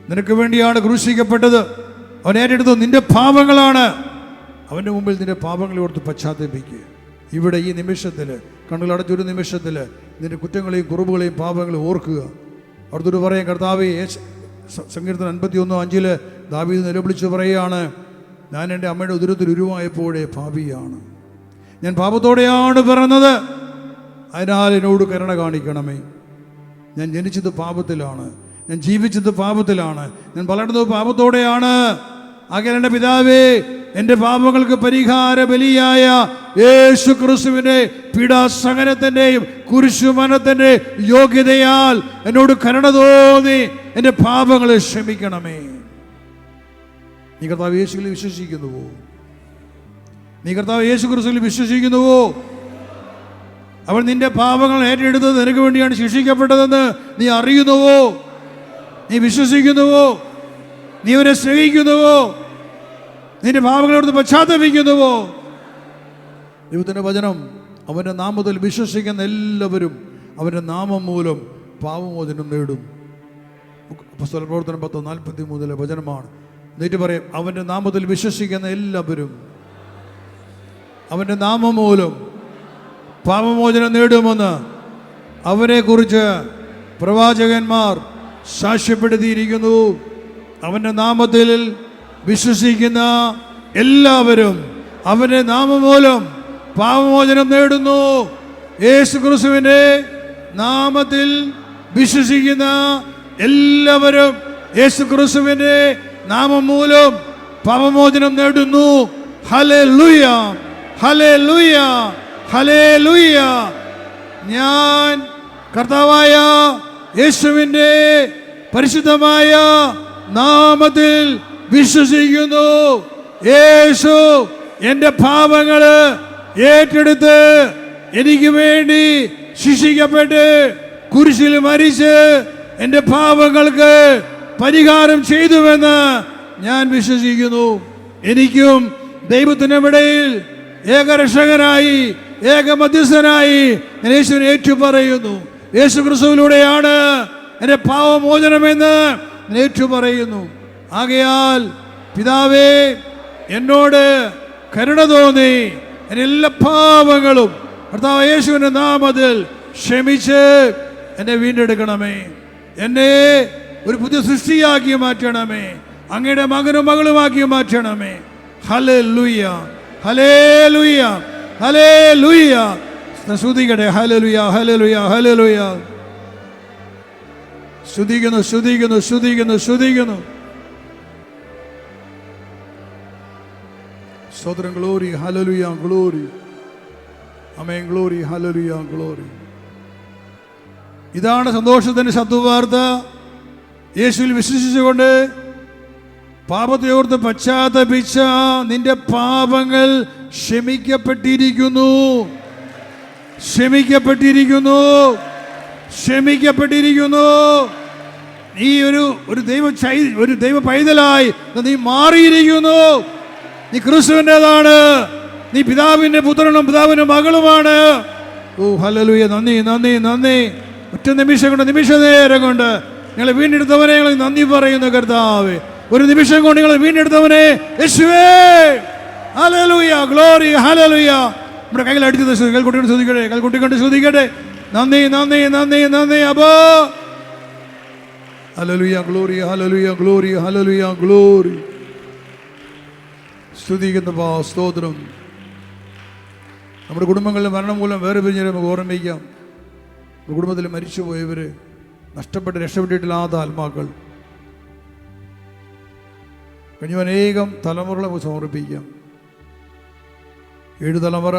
നിനക്ക് വേണ്ടിയാണ് ക്രൂശിക്കപ്പെട്ടത്. അവൻ ഏറ്റെടുത്തു നിന്റെ പാപങ്ങളാണ്. അവൻ്റെ മുമ്പിൽ നിന്റെ പാപങ്ങളെ ഓർത്ത് പശ്ചാത്തപിക്കുക. ഇവിടെ ഈ നിമിഷത്തിൽ, കണ്ണുകളടച്ചൊരു നിമിഷത്തിൽ നിന്റെ കുറ്റങ്ങളെയും കുറവുകളെയും പാപങ്ങളെയും ഓർക്കുക. അവിടുത്തോട് പറയാം, കർത്താവേ, സങ്കീർത്തനം 51:5 ദാവീദ് നിലവിളിച്ച് പറയുകയാണ്, ഞാൻ എൻ്റെ അമ്മയുടെ ഉദരത്തിൽ ഉരുവായപ്പോഴേ പാപിയാണ്, ഞാൻ പാപത്തോടെയാണ് പിറന്നത്, അതിനാൽ എന്നോട് കരുണ കാണിക്കണമേ. ഞാൻ ജനിച്ചത് പാപത്തിലാണ്, ഞാൻ ജീവിച്ചത് പാപത്തിലാണ്, ഞാൻ വളർന്നത് പാപത്തോടെയാണ്. ആകയാൽ എൻ്റെ പിതാവേ, എൻ്റെ പാപങ്ങൾക്ക് പരിഹാര ബലിയായ യേശു ക്രിസ്തുവിൻ്റെ പീഡാസഹനത്തിൻ്റെയും കുരിശുമരണത്തിൻ്റെ യോഗ്യതയാൽ എന്നോട് കരുണ തോന്നി എൻ്റെ പാപങ്ങളെ ക്ഷമിക്കണമേ. നീ കർത്താവ് യേശുവിൽ വിശ്വസിക്കുന്നുവോ? നീ കർത്താവ് യേശു ക്രിസ്തുവിൽ വിശ്വസിക്കുന്നുവോ? അവൻ നിന്റെ പാപങ്ങൾ ഏറ്റെടുത്തത് നിനക്ക് വേണ്ടിയാണ് ശിക്ഷിക്കപ്പെട്ടതെന്ന് നീ അറിയുന്നുവോ? നീ വിശ്വസിക്കുന്നുവോ? നീ അവരെ സ്നേഹിക്കുന്നുവോ? നിന്റെ പാപങ്ങളോട് പശ്ചാത്തപിക്കുന്നുവോ? ദൈവത്തിൻ്റെ വചനം, അവൻ്റെ നാമത്തിൽ വിശ്വസിക്കുന്ന എല്ലാവരും അവൻ്റെ നാമം മൂലം പാപമോചനം നേടും. അപ്പോസ്തല പ്രവർത്തനം 10:43 വചനമാണ്. എന്നിട്ട് പറയും, അവൻ്റെ നാമത്തിൽ വിശ്വസിക്കുന്ന എല്ലാവരും അവൻ്റെ നാമം മൂലം പാപമോചനം നേടുമെന്ന് അവനെക്കുറിച്ച് പ്രവാചകന്മാർ സാക്ഷ്യപ്പെടുത്തിയിരിക്കുന്നു. അവൻ്റെ നാമത്തിൽ വിശ്വസിക്കുന്ന എല്ലാവരും അവൻ്റെ നാമം മൂലം പാപമോചനം നേടുന്നു. യേശു ക്രിസ്തുവിൻ്റെ നാമത്തിൽ വിശ്വസിക്കുന്ന എല്ലാവരും യേശു ക്രിസ്തുവിൻ്റെ നാമം മൂലം പാപമോചനം നേടുന്നു. Hallelujah, hallelujah, hallelujah. ഞാൻ കർത്താവായ യേശുവിൻ്റെ പരിശുദ്ധമായ നാമത്തിൽ വിശ്വസിക്കുന്നു. യേശു എൻ്റെ പാപങ്ങൾ ഏറ്റെടുത്ത് എനിക്ക് വേണ്ടി ശിക്ഷിക്കപ്പെട്ട് കുരിശിൽ മരിച്ച് എൻ്റെ പാപങ്ങൾക്ക് പരിഹാരം ചെയ്തുവെന്ന് ഞാൻ വിശ്വസിക്കുന്നു. എനിക്കും ദൈവത്തിനിടയിൽ ഏകരക്ഷകനായി ഏക മധ്യസ്ഥനായി ഞാൻ യേശുവിനെ ഏറ്റുപറയുന്നു. യേശു ക്രിസ്തുവിലൂടെയാണ് എൻ്റെ പാപമോചനമെന്ന് ഞാൻ ഏറ്റുപറയുന്നു. ആകയാൽ പിതാവേ, എന്നോട് കരുണ തോന്നി എൻ്റെ എല്ലാ പാപങ്ങളും കർത്താവ് യേശുവിൻ്റെ നാമത്തിൽ ക്ഷമിച്ച് എന്നെ വീണ്ടെടുക്കണമേ. എന്നെ ഒരു പുതിയ സൃഷ്ടിയാക്കി മാറ്റണമേ. അങ്ങയുടെ മകനും മകളുമാക്കി മാറ്റണമേ. Hallelujah, hallelujah, hallelujah. സ്തുതിക്കട്ടെ. Hallelujah, hallelujah, hallelujah. സ്തുതിക്കുന്നു, സ്തുതിക്കുന്നു, സ്തുതിക്കുന്നു, സ്തുതിക്കുന്നു. സ്തോത്രം. Glory, hallelujah, glory. Amen. Glory, hallelujah, glory. ഇതാണ് സന്തോഷത്തിൻ്റെ ശബ്ദവാർത്ത. യേശുവിൽ വിശ്വസിച്ചുകൊണ്ട് പാപത്തെ ഓർത്ത് പശ്ചാത്തപിച്ച നിന്റെ പാപങ്ങൾ ക്ഷമിക്കപ്പെട്ടിരിക്കുന്നു, ക്ഷമിക്കപ്പെട്ടിരിക്കുന്നു, ക്ഷമിക്കപ്പെട്ടിരിക്കുന്നു. നീ ഒരു ദൈവ പൈതലായി നീ മാറിയിരിക്കുന്നു. നീ ക്രിസ്തുവിൻ്റെതാണ്. നീ പിതാവിൻ്റെ പുത്രനും പിതാവിൻ്റെ മകളുമാണ്. ഓ ഹല്ലേലൂയ. നന്ദി, നന്ദി, നന്ദി. ഒറ്റ നിമിഷം കൊണ്ട്, നിമിഷ നേരം കൊണ്ട് ഞങ്ങളെ വീണ്ടെടുത്തവനെ ഞങ്ങൾ നന്ദി പറയുന്നു കർത്താവേ. ഒരു നിമിഷം കൊണ്ട് നിങ്ങൾ വീണ്ടെടുത്തവനെ യേശുവേ. Hallelujah, glory, hallelujah. നമ്മുടെ കൈകൾ അടിച്ചത് കൽക്കുട്ടിക്കൊണ്ട് ശ്രദ്ധിക്കട്ടെ, കൽക്കുട്ടിക്കൊണ്ട് ശ്രദ്ധിക്കട്ടെ. നന്ദി, നന്ദി, നന്ദി, നന്ദി. അപ്പോ hallelujah, glory, hallelujah, glory, hallelujah, glory. സ്തുതിക്കുന്ന സ്തോത്രം. നമ്മുടെ കുടുംബങ്ങളിലെ മരണം മൂലം വേറെ പിരിഞ്ഞവരെ നമുക്ക് ഓർമ്മിക്കാം. കുടുംബത്തിൽ മരിച്ചുപോയവർ, നഷ്ടപ്പെട്ട് രക്ഷപ്പെട്ടിട്ടില്ലാത്ത ആത്മാക്കൾ, കഴിഞ്ഞ അനേകം തലമുറകളെ സമർപ്പിക്കാം. 7 തലമുറ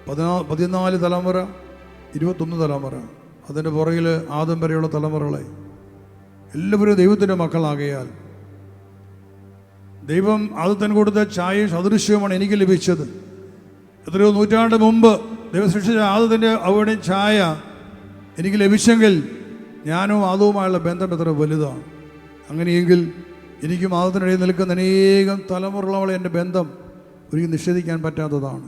14 തലമുറ, 21 തലമുറ, അതിൻ്റെ പുറകിൽ ആദം വരെയുള്ള തലമുറകളെ എല്ലാവരും ദൈവത്തിൻ്റെ മക്കളാകയാൽ ദൈവം ആദത്തിന് കൊടുത്ത ഛായയും സദൃശ്യവുമാണ് എനിക്ക് ലഭിച്ചത്. എത്രയോ നൂറ്റാണ്ട് മുമ്പ് ദൈവം സൃഷ്ടിച്ച ആദത്തിൻ്റെ അവരുടെയും ഛായ എനിക്ക് ലഭിച്ചെങ്കിൽ ഞാനും ആദവുമായുള്ള ബന്ധം എത്ര വലുതാണ്. അങ്ങനെയെങ്കിൽ എനിക്കും ആദത്തിനിടയിൽ നിൽക്കുന്ന അനേകം തലമുറകളെ എൻ്റെ ബന്ധം ഒരിക്കലും നിഷേധിക്കാൻ പറ്റാത്തതാണ്.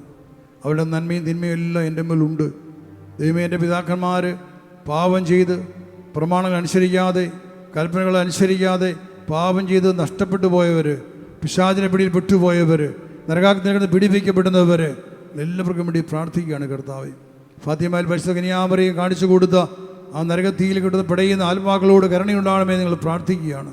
അവരുടെ നന്മയും തിന്മയും എല്ലാം എൻ്റെ മേലുണ്ട്. ദൈവമേ, എൻ്റെ പിതാക്കന്മാർ പാപം ചെയ്ത് പ്രമാണങ്ങൾ അനുസരിക്കാതെ കൽപ്പനകൾ അനുസരിക്കാതെ പാപം ചെയ്ത് നഷ്ടപ്പെട്ടു പോയവർ, പിശാചിനെ പിടിയിൽ പെട്ടുപോയവർ, നരകാഗ്നിയിൽ പീഡിപ്പിക്കപ്പെടുന്നവർ എല്ലാവർക്കും വേണ്ടി പ്രാർത്ഥിക്കുകയാണ് കർത്താവേ. ഫാത്തിമയിൽ പരിശുദ്ധ കന്യാമറിയെ കാണിച്ചു കൊടുത്ത ആ നരകത്തിയിൽ കിട്ടുന്ന പിടയുന്ന ആത്മാക്കളോട് കരുണയുണ്ടാകണമെന്ന് നിങ്ങൾ പ്രാർത്ഥിക്കുകയാണ്.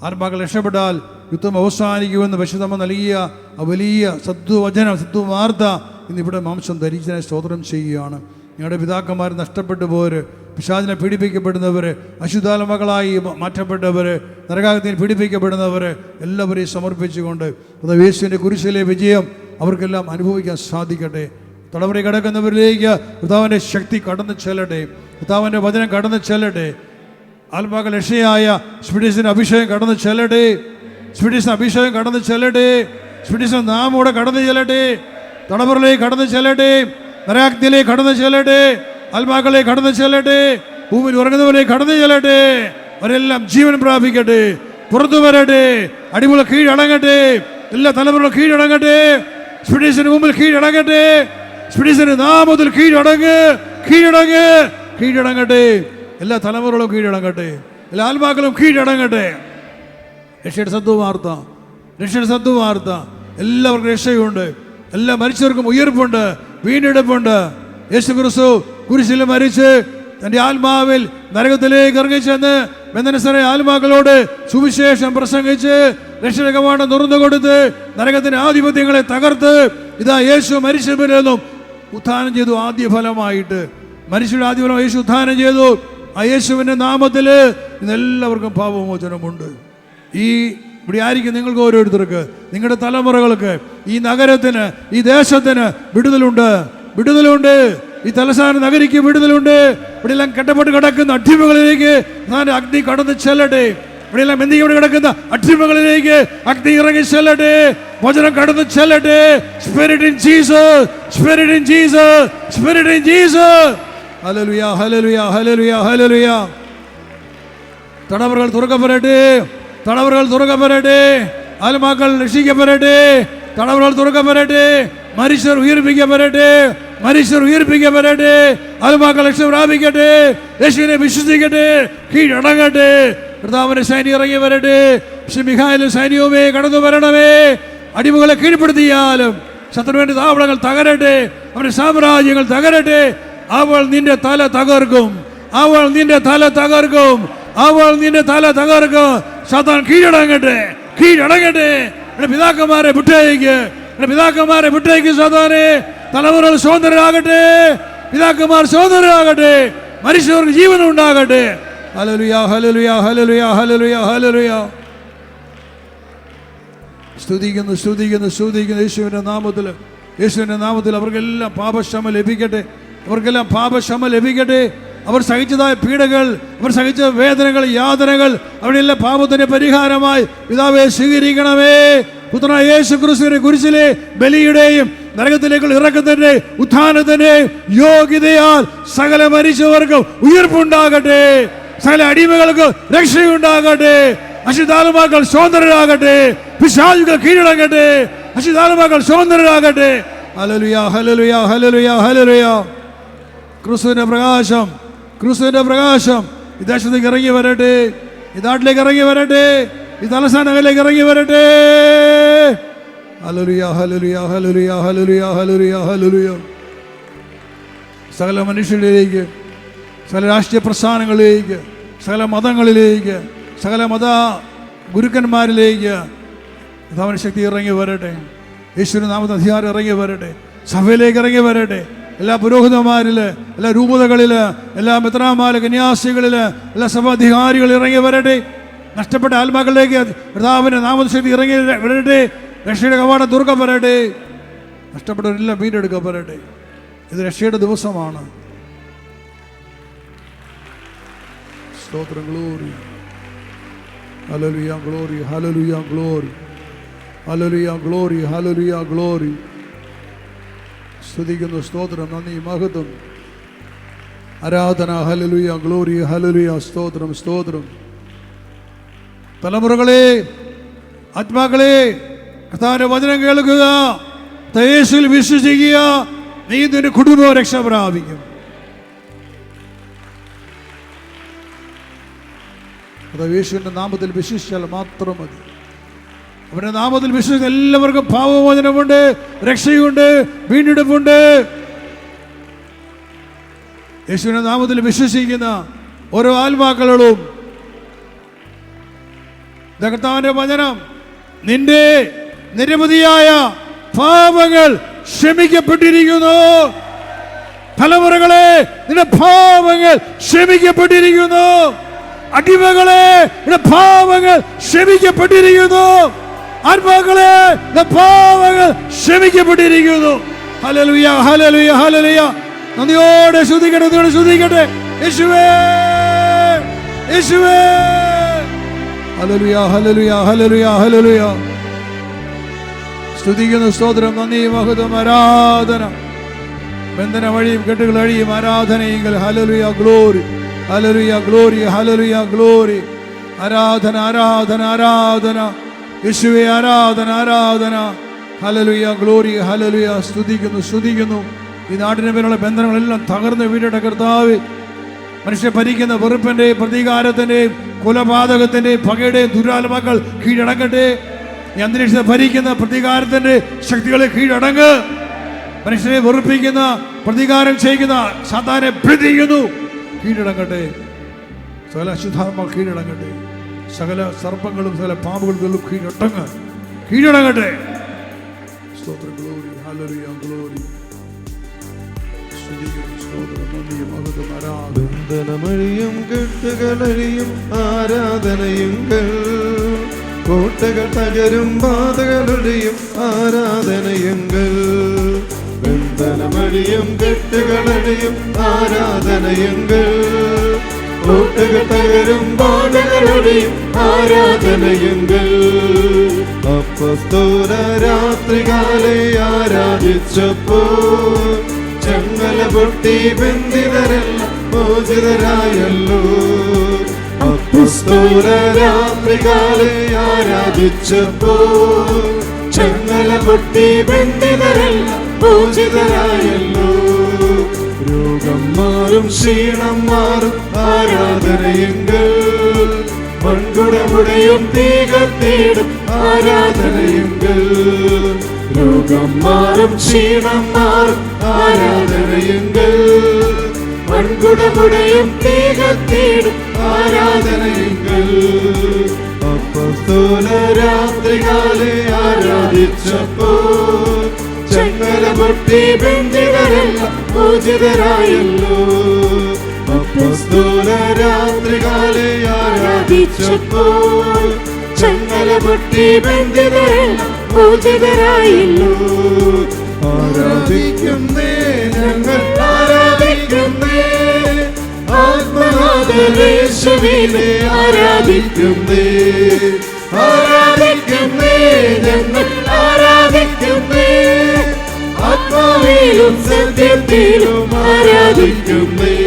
ആത്മാക്കൾ രക്ഷപ്പെട്ടാൽ യുദ്ധം അവസാനിക്കുമെന്ന് പരിശുദ്ധമ്മ നൽകിയ ആ വലിയ സദ്വചനം, സദ്വാർത്ത ഇന്നിവിടെ മാംസം ധരിച്ചതിനെ സ്തോത്രം ചെയ്യുകയാണ്. ഞങ്ങളുടെ പിതാക്കന്മാർ നഷ്ടപ്പെട്ടു പോര്, പിശാചിനെ പീഡിപ്പിക്കപ്പെടുന്നവർ, അശുദ്ധാത്മാക്കളായി മാറ്റപ്പെട്ടവർ, നരകാഗ്നിയിൽ പീഡിപ്പിക്കപ്പെടുന്നവർ എല്ലാവരെയും സമർപ്പിച്ചുകൊണ്ട് അത് യേശുവിൻ്റെ കുരിശിലെ വിജയം അവർക്കെല്ലാം അനുഭവിക്കാൻ സാധിക്കട്ടെ. തടവറയിൽ കിടക്കുന്നവരിലേക്ക് കർത്താവിൻ്റെ ശക്തി കടന്നു ചെല്ലട്ടെ, കർത്താവിൻ്റെ വചനം കടന്നു ചെല്ലട്ടെ. ആത്മാക്കൾ രക്ഷയായ സ്പിരിറ്റിൻ്റെ അഭിഷേകം കടന്നു ചെല്ലട്ടെ, സ്പിരിറ്റിൻ്റെ അഭിഷേകം കടന്നു ചെല്ലട്ടെ, സ്പിരിറ്റിൻ്റെ നാമോടെ കടന്നു ചെല്ലട്ടെ, തടവറയിലേക്ക് കടന്നു ചെല്ലട്ടെ, നരകാഗ്നിയിലേക്ക് കടന്നു ചെല്ലട്ടെ, ആത്മാക്കളെ കടന്നു ചെല്ലട്ടെ, ഭൂമിയിൽ ഉറങ്ങുന്നവരെ കടന്നു ചെല്ലട്ടെ. അവരെല്ലാം ജീവൻ പ്രാപിക്കട്ടെ, പുറത്തു വരട്ടെ, അടിമുള കീഴടങ്ങട്ടെ, എല്ലാ തലമുറകളും കീഴടങ്ങട്ടെ, സ്പിരിറ്റിന് മുമ്പിൽ കീഴടങ്ങട്ടെ, സ്പിരിറ്റിന് നാമത്തിൽ കീഴടങ്ങ്, കീഴടങ്ങ്, കീഴടങ്ങട്ടെ. എല്ലാ തലമുറകളും കീഴടങ്ങട്ടെ, എല്ലാ ആത്മാക്കളും കീഴടങ്ങട്ടെ. രക്ഷയുടെ സദ്വാർത്ത, രക്ഷയുടെ സദ്വാർത്ത. എല്ലാവർക്കും രക്ഷയുണ്ട്, എല്ലാ മരിച്ചവർക്കും ഉയർപ്പുണ്ട്, വീണ്ടെടുപ്പുണ്ട്. യേശുക്രിസ്തു കുരിശിൽ മരിച്ച് തൻ്റെ ആത്മാവിൽ നരകത്തിലേക്ക് ഇറങ്ങിച്ചെന്ന് ബന്ധനസ്ഥരായ ആത്മാക്കളോട് സുവിശേഷം പ്രസംഗിച്ച് രക്ഷയുടെ കവാടം തുറന്നു കൊടുത്ത് നരകത്തിൻ്റെ ആധിപത്യങ്ങളെ തകർത്ത് ഇതാ യേശു മരിച്ചവരിൽ ഉത്ഥാനം ചെയ്തു. ആദ്യ ഫലമായിട്ട് മനുഷ്യരുടെ ആദ്യ ഫലം യേശു ഉത്ഥാനം ചെയ്തു. ആ യേശുവിൻ്റെ നാമത്തിൽ ഇന്നെല്ലാവർക്കും പാപമോചനമുണ്ട്. ഈ ഇവിടെ ആയിരിക്കും നിങ്ങൾക്ക് ഓരോരുത്തർക്ക്, നിങ്ങളുടെ തലമുറകൾക്ക്, ഈ നഗരത്തിന്, ഈ ദേശത്തിന് വിടുതലുണ്ട്, വിടുതലുണ്ട്. ഈ തലസ്ഥാന നഗരിക്ക് വിടുതലുണ്ട്. ഇവിടെയെല്ലാം കെട്ടപ്പെട്ട് കിടക്കുന്ന അടിമകളിലേക്ക് അഗ്നി കടന്ന് ചെല്ലട്ടെ. ഇവിടെയെല്ലാം ബന്ധിക്കപ്പെട്ട് കിടക്കുന്ന അടിമകളിലേക്ക് അഗ്നി ഇറങ്ങി ചെല്ലട്ടെ, വചനം കടന്ന് ചെല്ലട്ടെ. Spirit in Jesus, spirit in Jesus, spirit in Jesus. Hallelujah, hallelujah, hallelujah, hallelujah. തടവറകൾ തുറക്കപ്പെടട്ടെ, തടവറകൾ തുറക്കപ്പെടട്ടെ, ആത്മാക്കൾ രക്ഷിക്കപ്പെടട്ടെ, തടവറകൾ തുറക്കപ്പെടട്ടെ, മനുഷ്യർ ഉയർപ്പിക്കപ്പെടട്ടെ, മനുഷ്യർ ഉയർപ്പിക്കപ്പെടട്ടെ, ആത്മാക്കൾ രക്ഷ പ്രാപിക്കട്ടെ, യേശുവിനെ വിശ്വസിക്കട്ടെ, കീഴടങ്ങട്ടെ. കർത്താവിന്റെ സൈന്യം ഇറങ്ങി വരട്ടെ. മിഖായേലും സൈന്യവുമേ കടന്നു വരണമേ. അടിമകളെ കീഴ്പ്പെടുത്തിയാലും ശത്രുവിന്റെ താവളങ്ങൾ തകരട്ടെ, അവന്റെ സാമ്രാജ്യങ്ങൾ തകരട്ടെ. അവൾ നിന്റെ തല തകർക്കും, അവൾ നിന്റെ തല തകർക്കും, അവൾ നിന്റെ തല തകർക്കും. സാത്താൻ കീഴടങ്ങട്ടെ, കീഴടങ്ങട്ടെ. പിതാക്കന്മാരെ വിട്ടേക്ക്, പിതാക്കന്മാരെ വിട്ടേക്ക്. സാത്താനെ തലമുറകൾ സ്വതന്ത്രരാകട്ടെ, പിതാക്കന്മാർ സ്വതന്ത്രരാകട്ടെ, മനുഷ്യർക്ക് ജീവനം ഉണ്ടാകട്ടെ. Hallelujah, hallelujah, hallelujah, hallelujah, hallelujah. സ്തുതിക്കുന്നു, സ്തുതിക്കുന്നു, സ്തുതിക്കുന്നു. യേശുവിന്റെ നാമത്തിൽ, യേശുവിന്റെ നാമത്തിൽ അവർക്കെല്ലാം പാപക്ഷമ ലഭിക്കട്ടെ, അവർക്കെല്ലാം പാപക്ഷമ ലഭിക്കട്ടെ. അവർ സഹിച്ചതായ പീഡകൾ, അവർ സഹിച്ച വേദനകൾ, യാതനകൾ, അവിടെയെല്ലാം പാപത്തിന്റെ പരിഹാരമായി പിതാവേ സ്വീകരിക്കണമേ. പുത്രനായ യേശു ക്രിസ്തുവിന്റെ കുരിശിലെ ബലിയുടെയും നരകത്തിലേക്കുള്ള ഇറക്കത്തിന്റെ ഉത്ഥാനത്തിന്റെ യോഗ്യതയാൽ സകല മരിച്ചവർക്കും ഉയർപ്പുണ്ടാകട്ടെ, സകല അടിമകൾക്ക് രക്ഷയുണ്ടാകട്ടെ, അശുദ്ധാത്മാക്കൾ സ്വതന്ത്രരാകട്ടെ, പിശാചുകൾ കീഴടങ്ങട്ടെ, അശുദ്ധാത്മാക്കൾ സ്വതന്ത്രരാകട്ടെ. Hallelujah, hallelujah, hallelujah, hallelujah. ക്രിസ്തുവിന്റെ പ്രകാശം, ക്രിസ്തുവിന്റെ പ്രകാശം ഈ ദേശത്തേക്ക് ഇറങ്ങി വരട്ടെ, ഈ നാട്ടിലേക്ക് ഇറങ്ങി വരട്ടെ, ഈ തലസ്ഥാന നഗരിലേക്ക് ഇറങ്ങി വരട്ടെ. Hallelujah, hallelujah, hallelujah, hallelujah, hallelujah, hallelujah. സകല മനുഷ്യരിലേക്ക്, സകല രാഷ്ട്രീയ പ്രസ്ഥാനങ്ങളിലേക്ക്, സകല മതങ്ങളിലേക്ക്, സകല മത ഗുരുക്കന്മാരിലേക്ക് കർത്താവിന്റെ ശക്തി ഇറങ്ങി വരട്ടെ. യേശുവിന്റെ നാമത്തിൽ അധികാരം ഇറങ്ങി വരട്ടെ, സഭയിലേക്ക് ഇറങ്ങി വരട്ടെ. എല്ലാ പുരോഹിതന്മാരില്, എല്ലാ രൂപതകളില്, എല്ലാ മെത്രാന്മാര്, കന്യാസികളില്, എല്ലാ സഭാധികാരികൾ ഇറങ്ങി വരട്ടെ. നഷ്ടപ്പെട്ട ആത്മാക്കളിലേക്ക് കർത്താവിന്റെ നാമത്തിൽ ശക്തി ഇറങ്ങി വരട്ടെ. രക്ഷയുടെ കവാടം തുറക്കപ്പെടട്ടെ. നഷ്ടപ്പെട്ടവരെല്ലാം വീണ്ടെടുക്കപ്പെടട്ടെ. ഇത് രക്ഷയുടെ ദിവസമാണ്. സ്തോത്രം. Glory. Hallelujah. Glory. Hallelujah. Glory. Hallelujah. Glory. Hallelujah. Glory. സ്തുതിക്കുന്നു. സ്തോത്രം. നന്ദി. മഹത്വം. ആരാധന. ഹല്ലേലൂയ. ഗ്ലോറി. ഹല്ലേലൂയ. സ്തോത്രം. സ്തോത്രം. തലമുറകളെ, ആത്മാക്കളെ, കർത്താവിന്റെ വചനം കേൾക്കുക, യേശുവിൽ വിശ്വസിക്കുക. നീ നിന്റെ കുടുംബം രക്ഷ പ്രാപിക്കും. അത് യേശുവിന്റെ നാമത്തിൽ വിശ്വസിച്ചാൽ മാത്രം മതി. അവന്റെ നാമത്തിൽ വിശ്വസിച്ച എല്ലാവർക്കും പാപമോചനമുണ്ട്, രക്ഷയുണ്ട്, വീണ്ടെടുപ്പുണ്ട്. യേശുവിന്റെ നാമത്തിൽ വിശ്വസിക്കുന്ന ഓരോ ആത്മാക്കളോടും കർത്താവിന്റെ വചനം, നിന്റെ നിരവധിയായ പാപങ്ങൾ ക്ഷമിക്കപ്പെട്ടിരിക്കുന്നു. തലമുറകളെ, നിന്റെ പാപങ്ങൾ ക്ഷമിക്കപ്പെട്ടിരിക്കുന്നു. അടിമകളെ, നിന്റെ പാപങ്ങൾ ക്ഷമിക്കപ്പെട്ടിരിക്കുന്നു. ആത്മാക്കളെ, നിന്റെ പാപങ്ങൾ ക്ഷമിക്കപ്പെട്ടിരിക്കുന്നു. ഹല്ലേലൂയ. ഹല്ലേലൂയ. ഹല്ലേലൂയ. നന്ദിയോടെ സ്തുതിക്കട്ടെ, സ്തുതിക്കട്ടെ. യേശുവേ, യേശുവേ. ഹല്ലേലൂയ. ഹല്ലേലൂയ. ഹല്ലേലൂയ. ഹല്ലേലൂയ. സ്തുതിക്കുന്നു. സ്തോത്രം. നന്ദി, മഹത്വം, ആരാധന. ബന്ധന വഴിയും കെട്ടുകൾ അഴിയും ആരാധനയെങ്കിൽ. Hallelujah. Glory. Hallelujah. Glory. Hallelujah. Glory. ആരാധന, ആരാധന, ആരാധന. യേശുവേ, ആരാധന, ആരാധന. ഹല്ലേലൂയ. ഗ്ലോറി. ഹല്ലേലൂയ. സ്തുതിക്കുന്നു, സ്തുതിക്കുന്നു. ഈ നാടിനെ പേരുള്ള ബന്ധനങ്ങളെല്ലാം തകർന്ന് വീഴട്ടെ കർത്താവേ. മനുഷ്യ ഭരിക്കുന്ന വെറുപ്പിന്റെയും പ്രതികാരത്തിന്റെയും കൊലപാതകത്തിന്റെയും പകയുടെയും ദുരാത്മാക്കൾ കീഴടങ്ങട്ടെ. ഈ അന്തരീക്ഷത്തെ ഭരിക്കുന്ന പ്രതികാരത്തിന്റെ ശക്തികളെ കീഴടങ്ങ്. മനുഷ്യരെ വെറുപ്പിക്കുന്ന, പ്രതികാരം ചെയ്യുന്ന സാത്താനെ പ്രതിക്കുന്നു, കീഴടങ്ങട്ടെ. സകല അശുദ്ധാത്മാക്കൾ കീഴടങ്ങട്ടെ. സകല സർപ്പങ്ങളും സകല പാമ്പുകളും കീഴടങ്ങട്ടെ. സ്തോത്രം. ഗ്ലോറി. ഹല്ലേലൂയ. ഗ്ലോറി. ബന്ധനമഴിയും കെട്ടുകളഴിയും ആരാധനയുങ്കൾ. കോട്ടകൾ തകരും ബാധകളൊഴിയും ആരാധനയുങ്കൾ. ബന്ധനമഴിയും കെട്ടുകളഴിയും ആരാധനയുങ്കൾ. കോട്ടകൾ തകരും ബാധകളൊഴിയും ആരാധനയുങ്കൾ. അപ്പസ്തോല രാത്രികാലെ ആരാധിച്ചപ്പോൾ ചങ്ങല പൊട്ടി ബന്ധിതരെല്ലാം മോചിതരായല്ലോ. അപ്പസ്തോല രാത്രികാലെ ആരാധിച്ചപ്പോൾ ചങ്ങല പൊട്ടി ബന്ധിതരെല്ലാം മോചിതരായല്ലോ. രോഗം മാറും, ക്ഷീണം മാറും ആരാധനയെങ്കിൽ. മൺകുടമുടയും തീകത്തിടും ആരാധനയെങ്കിൽ. രോഗം മാറും, ക്ഷീണം മാറും ആരാധനയെങ്കിൽ. മൺകുടമുടയും തീകത്തിടും ആരാധനയെങ്കിൽ. അപ്പസ്തോല രാത്രികാലെ ആരാധിച്ചപ്പോൾ ചങ്ങല പൊട്ടി ബന്ധിതരെല്ലാം മോചിതരായല്ലോ. അപ്പസ്തോല രാത്രികാലെ ആരാധിച്ചപ്പോൾ ചങ്ങല പൊട്ടി ബന്ധിതരെല്ലാം മോചിതരായല്ലോ. ആരാധിക്കുന്നേ, ഞങ്ങൾ ആരാധിക്കുന്നേ. ആത്മനാഥനേശുവിനെ ആരാധിക്കുന്നേ. ആരാധിക്കുന്നേ, ഞങ്ങൾ ആരാധിക്കുന്നേ. ആത്മാവിലും സത്യത്തിലും ആരാധിക്കുന്നേ.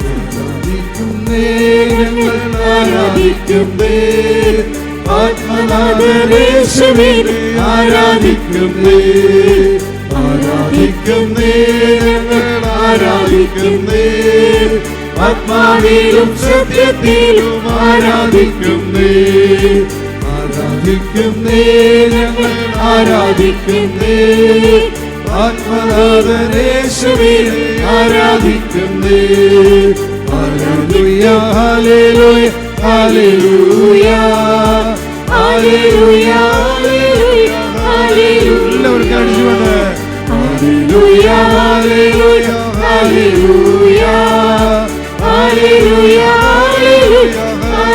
ആരാധിക്കുന്നേ, ഞങ്ങൾ ആരാധിക്കുന്നേ. ആത്മനാഥനേശുവിനെ ആരാധിക്കുന്നേ. ആരാധിക്കുന്നേ, ഞങ്ങൾ ആരാധിക്കുന്നേ. ആത്മാവിലും സത്യത്തിലും ആരാധിക്കുന്നേ. ആരാധിക്കുന്നേ, ഞങ്ങൾ ആരാധിക്കുന്നേ. ആത്മനാഥനേശുവിനെ ആരാധിക്കുന്നേ. Hallelujah. Hallelujah. Hallelujah. Hallelujah. Hallelujah. എല്ലാവർക്കും അടിച്ചുകൊണ്ട് hallelujah. Hallelujah. Hallelujah. Hallelujah.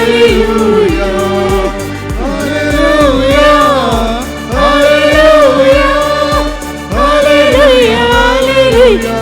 Hallelujah. Hallelujah. Hallelujah. Hallelujah.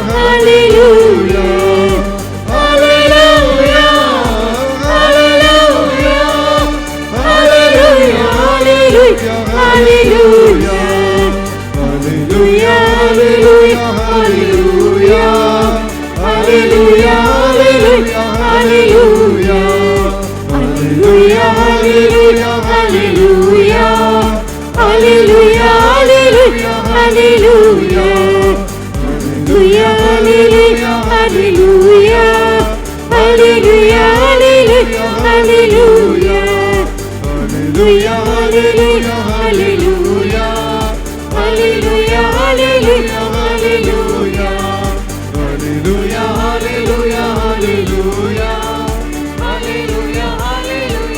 Hallelujah, hallelujah, hallelujah. Hallelujah, hallelujah, hallelujah. Hallelujah, hallelujah, hallelujah. Hallelujah, hallelujah, hallelujah. Hallelujah, hallelujah,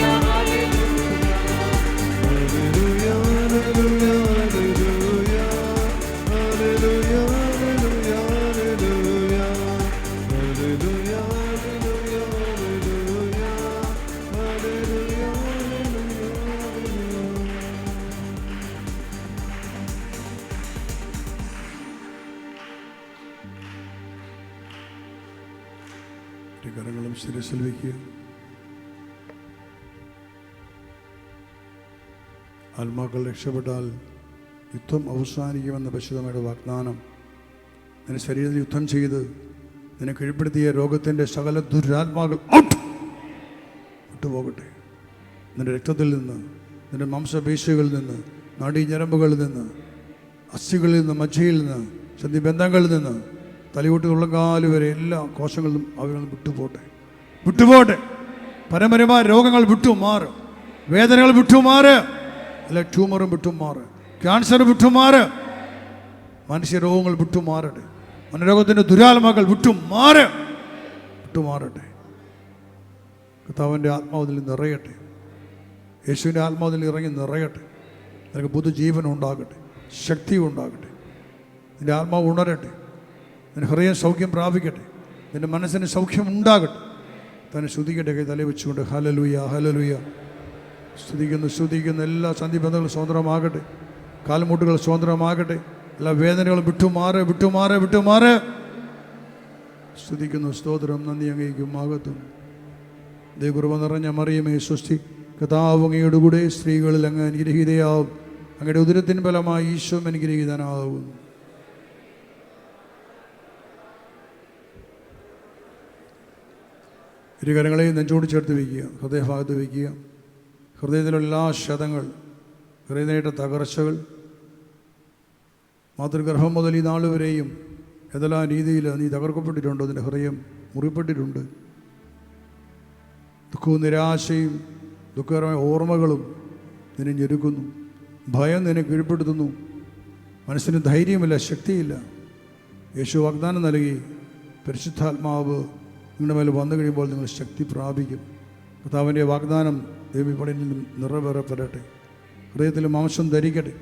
കരങ്ങളും ശിരസിൽ വയ്ക്കുക. ആത്മാക്കൾ രക്ഷപ്പെട്ടാൽ യുദ്ധം അവസാനിക്കുമെന്ന പരിശുദ്ധമായ വാഗ്ദാനം നിന്റെ ശരീരത്തിൽ യുദ്ധം ചെയ്ത് നിന്നെ കീഴ്പ്പെടുത്തിയ രോഗത്തിൻ്റെ സകല ദുരാത്മാക്കൾ വിട്ടുപോകട്ടെ. നിന്റെ രക്തത്തിൽ നിന്ന്, നിന്റെ മാംസപേശികളിൽ നിന്ന്, നാഡീഞരമ്പുകളിൽ നിന്ന്, അസ്ഥികളിൽ നിന്ന്, മജ്ജയിൽ നിന്ന്, സന്ധിബന്ധങ്ങളിൽ നിന്ന്, തലയോട്ട് ഉള്ളങ്കാല് വരെ എല്ലാ കോശങ്ങളിലും അവരൊന്ന് വിട്ടുപോട്ടെ. പരമ്പരമായ രോഗങ്ങൾ വിട്ടുമാറ്, വേദനകൾ വിട്ടുമാറ്, എല്ലാ ട്യൂമറും വിട്ടുമാറ്, ക്യാൻസർ വിട്ടുമാറ്, മനുഷ്യരോഗങ്ങൾ വിട്ടുമാറട്ടെ, മനോരോഗത്തിൻ്റെ ദുരാത്മാക്കൾ വിട്ടുമാറട്ടെ. കർത്താവിൻ്റെ ആത്മാവിൽ നിറയട്ടെ, യേശുവിൻ്റെ ആത്മാവിൽ ഇറങ്ങി നിറയട്ടെ. നിനക്ക് പുതുജീവൻ ഉണ്ടാകട്ടെ, ശക്തി ഉണ്ടാകട്ടെ, നിൻ്റെ ആത്മാവ് ഉണരട്ടെ, നിന്റെ ഹൃദയം സൗഖ്യം പ്രാപിക്കട്ടെ, നിന്റെ മനസ്സിന് സൗഖ്യം ഉണ്ടാകട്ടെ. തന്നെ സ്തുതിക്കട്ടെ, കൈ തല വെച്ചുകൊണ്ട് ഹല്ലേലൂയ ഹല്ലേലൂയ. സ്തുതിക്കുന്ന എല്ലാ സന്ധിബന്ധങ്ങളും സ്വതന്ത്രമാകട്ടെ, കാൽമുട്ടുകൾ സ്വതന്ത്രമാകട്ടെ, എല്ലാ വേദനകളും വിട്ടുമാറ്. സ്തുതിക്കുന്നു, സ്തോത്രം, നന്ദി അങ്ങേക്കും മഹത്വം. ദൈവകൃപ നിറഞ്ഞ മറിയമേ സ്വസ്തി, കർത്താവ് അങ്ങയുടെ കൂടെ സ്ത്രീകളിൽ അങ്ങ് അനുഗ്രഹീതയാവും, അങ്ങയുടെ ഉദരത്തിൻ ഫലമായി ഈശോ അനുഗ്രഹീതനാവും. ഇരുകരങ്ങളെയും നെഞ്ചോട് ചേർത്ത് വയ്ക്കുക, ഹൃദയഭാഗത്ത് വയ്ക്കുക. ഹൃദയത്തിലുള്ള എല്ലാ ക്ഷതങ്ങൾ, ഹൃദയത്തിൻ്റെ തകർച്ചകൾ, മാതൃഗർഭം മുതൽ ഈ നാൾ വരെയും ഏതെല്ലാം രീതിയിൽ നീ തകർക്കപ്പെട്ടിട്ടുണ്ടോ, നിൻ്റെ ഹൃദയം മുറിപ്പെട്ടിട്ടുണ്ട്. ദുഃഖവും നിരാശയും ദുഃഖകരമായ ഓർമ്മകളും നിന്നെ ഞെരുക്കുന്നു, ഭയം നിന്നെ കീഴ്പ്പെടുത്തുന്നു, മനസ്സിന് ധൈര്യമില്ല, ശക്തിയില്ല. യേശു വാഗ്ദാനം നൽകി, പരിശുദ്ധാത്മാവ് നിങ്ങളുടെ മേൽ വന്നു കഴിയുമ്പോൾ നിങ്ങൾ ശക്തി പ്രാപിക്കും. കർത്താവിൻ്റെ വാഗ്ദാനം ദൈവപ്പടിയിൽ നിന്നും നിറവേറപ്പെടട്ടെ. ഹൃദയത്തിൽ മാംസം ധരിക്കട്ടെ,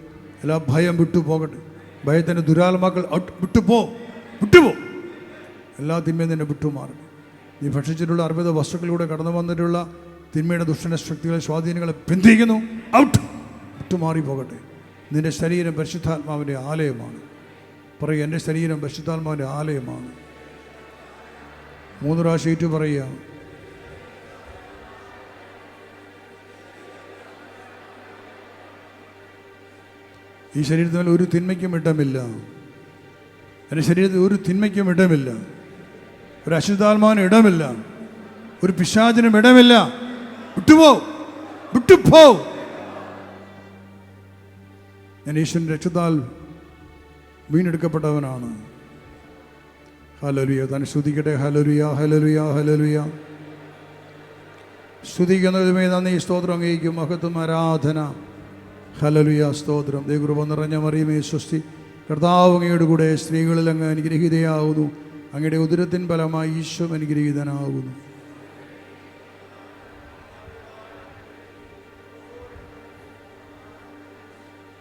എല്ലാ ഭയം വിട്ടുപോകട്ടെ, ഭയത്തിൻ്റെ ദുരാത്മാക്കൾ വിട്ടുപോ. എല്ലാ തിന്മയും നിന്നെ വിട്ടുമാറട്ടെ. നീ ഭക്ഷിച്ചിട്ടുള്ള അർപ്പിത വസ്തുക്കളിലൂടെ കടന്നു വന്നിട്ടുള്ള തിന്മയുടെ ദുഷ്ടന ശക്തികളെ, സ്വാധീനങ്ങളെ ബന്ധിക്കുന്നു, വിട്ടുമാറി പോകട്ടെ. നിൻ്റെ ശരീരം പരിശുദ്ധാത്മാവിൻ്റെ ആലയമാണ്. പറയുക, എൻ്റെ ശരീരം പരിശുദ്ധാത്മാവിൻ്റെ ആലയമാണ്. 3 പ്രാവശ്യം ഏറ്റു പറയുക. ഈ ശരീരത്തിൽ ഒരു തിന്മയ്ക്കും ഇടമില്ല. എൻ്റെ ശരീരത്തിൽ ഒരു തിന്മയ്ക്കും ഇടമില്ല, ഒരു അശുദ്ധാത്മാവിനും ഇടമില്ല, ഒരു പിശാചിനും ഇടമില്ല. വിട്ടുപോ. ഞാൻ യേശുവിൻ്റെ രക്തത്താൽ വീണ്ടെടുക്കപ്പെട്ടവനാണ്. ഹല്ലേലൂയ. തന്നെ സ്തുതിക്കട്ടെ. Hallelujah hallelujah hallelujah. സ്തുതിക്കുന്നതുമേ നന്ദി, സ്തോത്രം അങ്ങേക്കും മഹത്വം, ആരാധന. ഹല്ലേലൂയ, സ്തോത്രം. ദൈവകൃപ നിറഞ്ഞ മറിയമേ സ്വസ്തി, കർത്താവ് അങ്ങയുടെ കൂടെ സ്ത്രീകളിൽ അങ്ങ് അനുഗ്രഹീതയാകുന്നു, അങ്ങയുടെ ഉദരത്തിൻ ഫലമായി ഈശോ അനുഗ്രഹീതനാകുന്നു.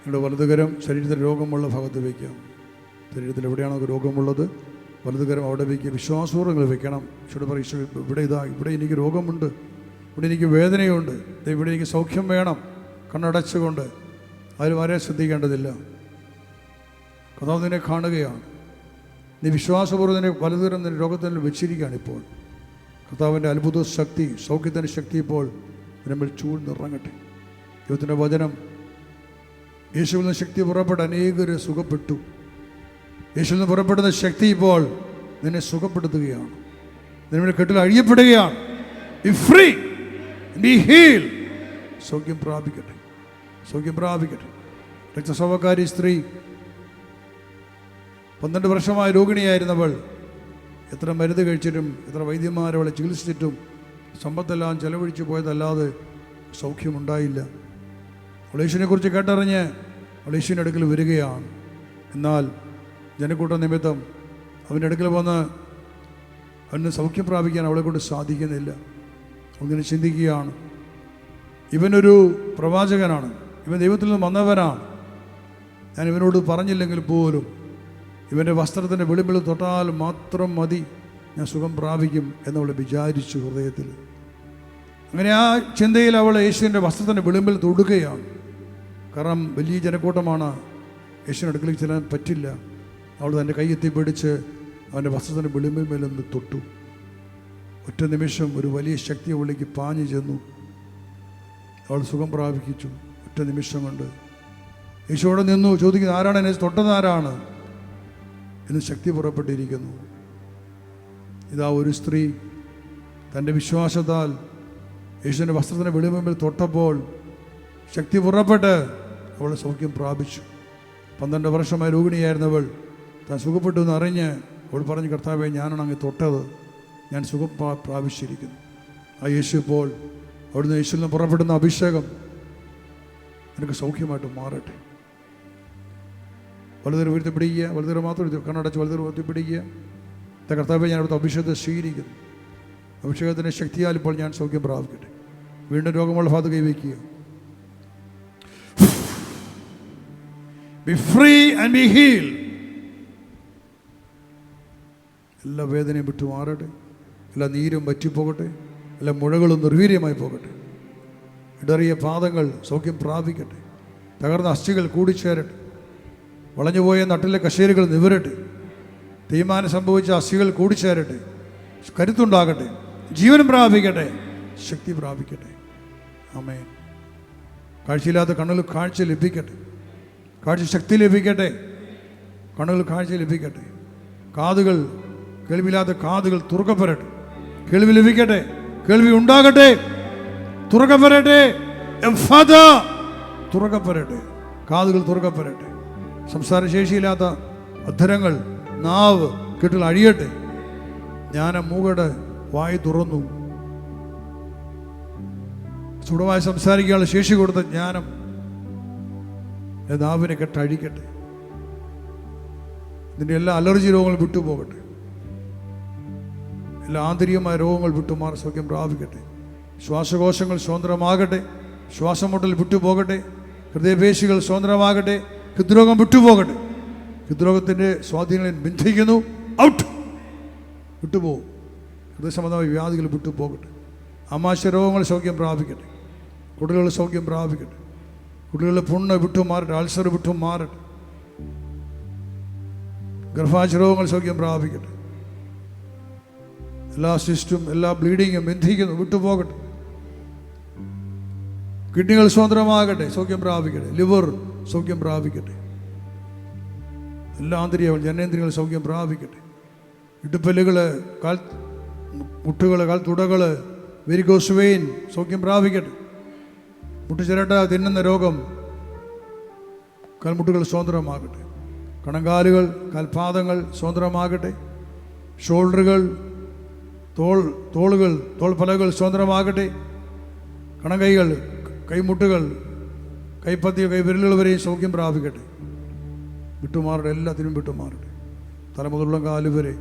നിങ്ങളുടെ വലതുകരം ശരീരത്തിൽ രോഗമുള്ള ഭാഗത്ത് വയ്ക്കാം. ശരീരത്തിൽ എവിടെയാണോ രോഗമുള്ളത് വലതുകരം അവിടെ വയ്ക്കുക. വിശ്വാസപൂർവ്വങ്ങൾ വെക്കണം. ഈശോയോട് പറയും, ഈശോ ഇവിടെ എനിക്ക് രോഗമുണ്ട്, ഇവിടെ എനിക്ക് വേദനയുണ്ട്, ഇവിടെ എനിക്ക് സൗഖ്യം വേണം. കണ്ണടച്ചുകൊണ്ട് അതിൽ വരെ ശ്രദ്ധിക്കേണ്ടതില്ല. കർത്താവ് നിന്നെ കാണുകയാണ്. നീ വിശ്വാസപൂർവ്വം നിന്നെ വലതുകരം നിന്റെ രോഗത്തിൽ വെച്ചിരിക്കുകയാണ്. ഇപ്പോൾ കർത്താവിൻ്റെ അത്ഭുത ശക്തി, സൗഖ്യത്തിൻ്റെ ശക്തി ഇപ്പോൾ നമ്മൾ ചൂഴ്ന്നിറങ്ങട്ടെ. ദൈവത്തിൻ്റെ വചനം, യേശുവിൽ നിന്ന് ശക്തി പുറപ്പെട്ട് അനേകർ സുഖപ്പെട്ടു. യേശുവിൽ നിന്ന് പുറപ്പെടുന്ന ശക്തി ഇപ്പോൾ നിന്നെ സുഖപ്പെടുത്തുകയാണ്, നിങ്ങളുടെ കെട്ടിൽ അഴിയപ്പെടുകയാണ്. Be free, be healed. സൗഖ്യം പ്രാപിക്കട്ടെ, സൗഖ്യം പ്രാപിക്കട്ടെ. രക്തസ്രാവക്കാരി സ്ത്രീ 12 വർഷമായ രോഗിണിയായിരുന്നവൾ എത്ര മരുന്ന് കഴിച്ചിട്ടും എത്ര വൈദ്യന്മാരെ അവളെ ചികിത്സിച്ചിട്ടും സമ്പത്തെല്ലാം ചെലവഴിച്ചു പോയതല്ലാതെ സൗഖ്യമുണ്ടായില്ല. അവൾ യേശുവിനെക്കുറിച്ച് കേട്ടറിഞ്ഞ് അവൾ യേശുവിൻ്റെ അടുക്കൽ വരികയാണ്. എന്നാൽ ജനക്കൂട്ട നിമിത്തം അവൻ്റെ അടുക്കൽ വന്ന് അവന് സൗഖ്യം പ്രാപിക്കാൻ അവളെ കൊണ്ട് സാധിക്കുന്നില്ല. അങ്ങനെ ചിന്തിക്കുകയാണ്, ഇവനൊരു പ്രവാചകനാണ്, ഇവൻ ദൈവത്തിൽ നിന്ന് വന്നവനാണ്, ഞാൻ ഇവനോട് പറഞ്ഞില്ലെങ്കിൽ പോലും ഇവൻ്റെ വസ്ത്രത്തിൻ്റെ വെളിമ്പിൽ തൊട്ടാൽ മാത്രം മതി, ഞാൻ സുഖം പ്രാപിക്കും എന്നവൾ വിചാരിച്ചു ഹൃദയത്തിൽ. അങ്ങനെ ആ ചിന്തയിൽ അവൾ യേശുവിൻ്റെ വസ്ത്രത്തിൻ്റെ വെളിമ്പിൽ തൊടുകയാണ്. കാരണം വലിയ ജനക്കൂട്ടമാണ്, യേശുവിൻ്റെ അടുക്കലേക്ക് ചെല്ലാൻ പറ്റില്ല. അവൾ തൻ്റെ കൈ എത്തിപ്പിടിച്ച് അവൻ്റെ വസ്ത്രത്തിൻ്റെ വെളിമ്പിന്മേലൊന്ന് തൊട്ടു. ഒറ്റ നിമിഷം ഒരു വലിയ ശക്തി അവളിലേക്ക് പാഞ്ഞു ചെന്നു. അവൾ സുഖം പ്രാപിച്ചു ഒറ്റ നിമിഷം കൊണ്ട്. യേശുവോടെ നിന്നു ചോദിക്കുന്നു, ആരാണ് എന്നെ തൊട്ടത്, ആരാണ് എന്ന് ശക്തി പുറപ്പെട്ടിരിക്കുന്നു. ഇതാ ഒരു സ്ത്രീ തൻ്റെ വിശ്വാസത്താൽ യേശുവിൻ്റെ വസ്ത്രത്തിൻ്റെ വെളിമുമ്പിൽ തൊട്ടപ്പോൾ ശക്തി പുറപ്പെട്ട് അവൾ സൗഖ്യം പ്രാപിച്ചു. 12 വർഷമായി രോഗിണിയായിരുന്നവൾ താൻ സുഖപ്പെട്ടു എന്ന് അറിഞ്ഞ് അവൾ പറഞ്ഞു, കർത്താവേ, ഞാനാണ് അങ്ങ് തൊട്ടത്, ഞാൻ സുഖം പ്രാപിച്ചിരിക്കുന്നു. ആ യേശു ഇപ്പോൾ അവിടുന്ന് യേശുവിൽ നിന്ന് പുറപ്പെടുന്ന അഭിഷേകം എനിക്ക് സൗഖ്യമായിട്ട് മാറട്ടെ. വലുതരം ഉയർത്തി പിടിക്കുക, വലുതരം മാത്രം കണ്ണടച്ച് വലുതരം ഉയർത്തി പിടിക്കുക. കർത്താവേ, ഞാൻ അവിടുത്തെ അഭിഷേകത്തെ സ്വീകരിക്കുന്നു. അഭിഷേകത്തിൻ്റെ ശക്തിയാൽ ഇപ്പോൾ ഞാൻ സൗഖ്യം പ്രാപിക്കട്ടെ. വീണ്ടും രോഗമുള്ള ഭാഗത്ത് കൈവയ്ക്കുക. Be free and be healed. എല്ലാ വേദനയും വിട്ടു മാറട്ടെ, എല്ലാ നീരും വറ്റിപ്പോകട്ടെ, എല്ലാ മുഴകളും നിർവീര്യമായി പോകട്ടെ. ഇടറിയ പാദങ്ങൾ സൗഖ്യം പ്രാപിക്കട്ടെ, തകർന്ന അസ്ഥികൾ കൂടിച്ചേരട്ടെ, വളഞ്ഞുപോയ നട്ടിലെ കശേരുകൾ നിവരട്ടെ, തീരുമാനം സംഭവിച്ച അസ്ഥികൾ കൂടിച്ചേരട്ടെ, കരുത്തുണ്ടാകട്ടെ, ജീവൻ പ്രാപിക്കട്ടെ, ശക്തി പ്രാപിക്കട്ടെ. ആമേൻ. കാഴ്ചയില്ലാത്ത കണ്ണുകൾ കാഴ്ച ലഭിക്കട്ടെ, കാഴ്ച ശക്തി ലഭിക്കട്ടെ, കണ്ണുകൾ കാഴ്ച ലഭിക്കട്ടെ, കാതുകൾ കേൾവിയില്ലാത്ത കാതുകൾ തുറക്കപ്പെടട്ടെ, കേൾവി ലഭിക്കട്ടെ, കേൾവി ഉണ്ടാകട്ടെ, തുറക്കപ്പെടട്ടെ, തുറക്കപ്പെടട്ടെ, കാതുകൾ തുറക്കപ്പെടട്ടെ, സംസാരശേഷിയില്ലാത്ത അധരങ്ങൾ നാവ് കെട്ടുകൾ അഴിയട്ടെ, ജ്ഞാനം മൂകയുടെ വായി തുറന്നു, സുഖമായി സംസാരിക്കാനുള്ള ശേഷി കൊടുത്ത ജ്ഞാനം നാവിനെ കെട്ടഴിക്കട്ടെ. ഇതിൻ്റെ എല്ലാ അലർജി രോഗങ്ങൾ വിട്ടുപോകട്ടെ, എല്ലാ ആന്തരികമായ രോഗങ്ങൾ വിട്ടുമാറി സൗഖ്യം പ്രാപിക്കട്ടെ. ശ്വാസകോശങ്ങൾ സ്വതന്ത്രമാകട്ടെ, ശ്വാസമുട്ടൽ വിട്ടുപോകട്ടെ, ഹൃദയപേശികൾ സ്വതന്ത്രമാകട്ടെ, ഹൃദ്രോഗം വിട്ടുപോകട്ടെ. ഹൃദ്രോഗത്തിൻ്റെ സ്വാധീനങ്ങളിൽ ബന്ധിക്കുന്നു, ഔട്ട്, വിട്ടുപോകും. ഹൃദയസംബന്ധമായ വ്യാധികൾ വിട്ടുപോകട്ടെ. ആമാശയ രോഗങ്ങൾ സൗഖ്യം പ്രാപിക്കട്ടെ, കുടലുകൾ സൗഖ്യം പ്രാപിക്കട്ടെ, കുടലുകളിലെ പുണ്ണ് വിട്ടു മാറട്ടെ, അൾസർ വിട്ടു മാറട്ടെ, ഗർഭാശയ രോഗങ്ങൾ സൗഖ്യം പ്രാപിക്കട്ടെ. എല്ലാ സിസ്റ്റും എല്ലാ ബ്ലീഡിങ്ങും ബന്ധിക്കുന്നു, വിട്ടുപോകട്ടെ. കിഡ്നികൾ സ്വതന്ത്രമാകട്ടെ, സൗഖ്യം പ്രാപിക്കട്ടെ. ലിവർ സൗഖ്യം പ്രാപിക്കട്ടെ. എല്ലാ ആന്തരിക ജനേന്ദ്രിയങ്ങൾ സൗഖ്യം പ്രാപിക്കട്ടെ. ഇടുപ്പല്ലുകൾ, കാൽ മുട്ടുകൾ, കാൽ തുടകൾ, വെരിക്കോസ് വെയിൻ സൗഖ്യം പ്രാപിക്കട്ടെ. മുട്ടുചിരട്ട തിന്നുന്ന രോഗം, കാൽമുട്ടുകൾ സ്വതന്ത്രമാകട്ടെ. കണങ്കാലുകൾ, കാൽപാദങ്ങൾ സ്വതന്ത്രമാകട്ടെ. ഷോൾഡറുകൾ, തോളുകൾ, തോൾപ്പലകൾ സ്വതന്ത്രമാകട്ടെ. കണങ്കൈകൾ, കൈമുട്ടുകൾ, കൈപ്പത്തി, കൈവിരലുകൾ വരെയും സൗഖ്യം പ്രാപിക്കട്ടെ. വിട്ടുമാറട്ടെ, എല്ലാത്തിനും വിട്ടുമാറട്ടെ. തല മുതലുള്ള കാല് വരെ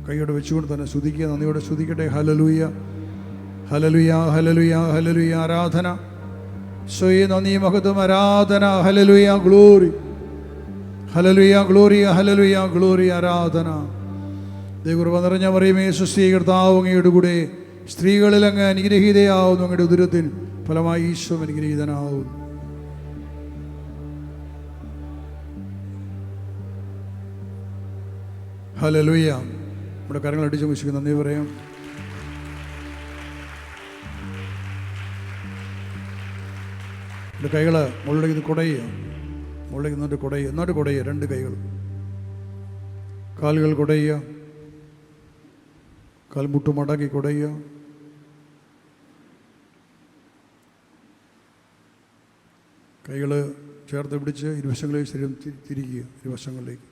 കൈയോടെ വെച്ചുകൊണ്ട് തന്നെ സ്തുതിക്കുക, നന്ദിയോടെ സ്തുതിക്കട്ടെ. Hallelujah, hallelujah, hallelujah, hallelujah. ആരാധന, സ്വയം നന്ദി, മഹത്വം, ആരാധന. Hallelujah, glory, hallelujah, glory, hallelujah, glory, ആരാധന. ദൈവകൃപ നിറഞ്ഞ മറിയമേ, സ്വസ്തി, കർത്താവ് അങ്ങയുടെ കൂടെ സ്ത്രീകളിൽ അങ്ങ് അനുഗ്രഹീതയാവുന്നു, അങ്ങയുടെ ഉദരത്തിന് ഫലമായി ഈശോ അനുഗ്രഹീതനാവുന്നു. ഹല്ലേലൂയ. നമ്മുടെ കരങ്ങൾ അടിച്ചു മുഷിക്ക് നന്ദി പറയാം. എൻ്റെ കൈകൾ മുകളിലേക്ക് ഇത് കുടയുക, മുകളിലേക്ക് എന്നിട്ട് കുടയുക, രണ്ട് കൈകൾ, കാലുകൾ കുടയുക, കാൽമുട്ട് മടക്കി കുടയുക. കൈകൾ ചേർത്ത് പിടിച്ച് ഇരുവശങ്ങളിലേക്ക് ശരീരം തിരിക്കുക, ഇരുവശങ്ങളിലേക്ക്.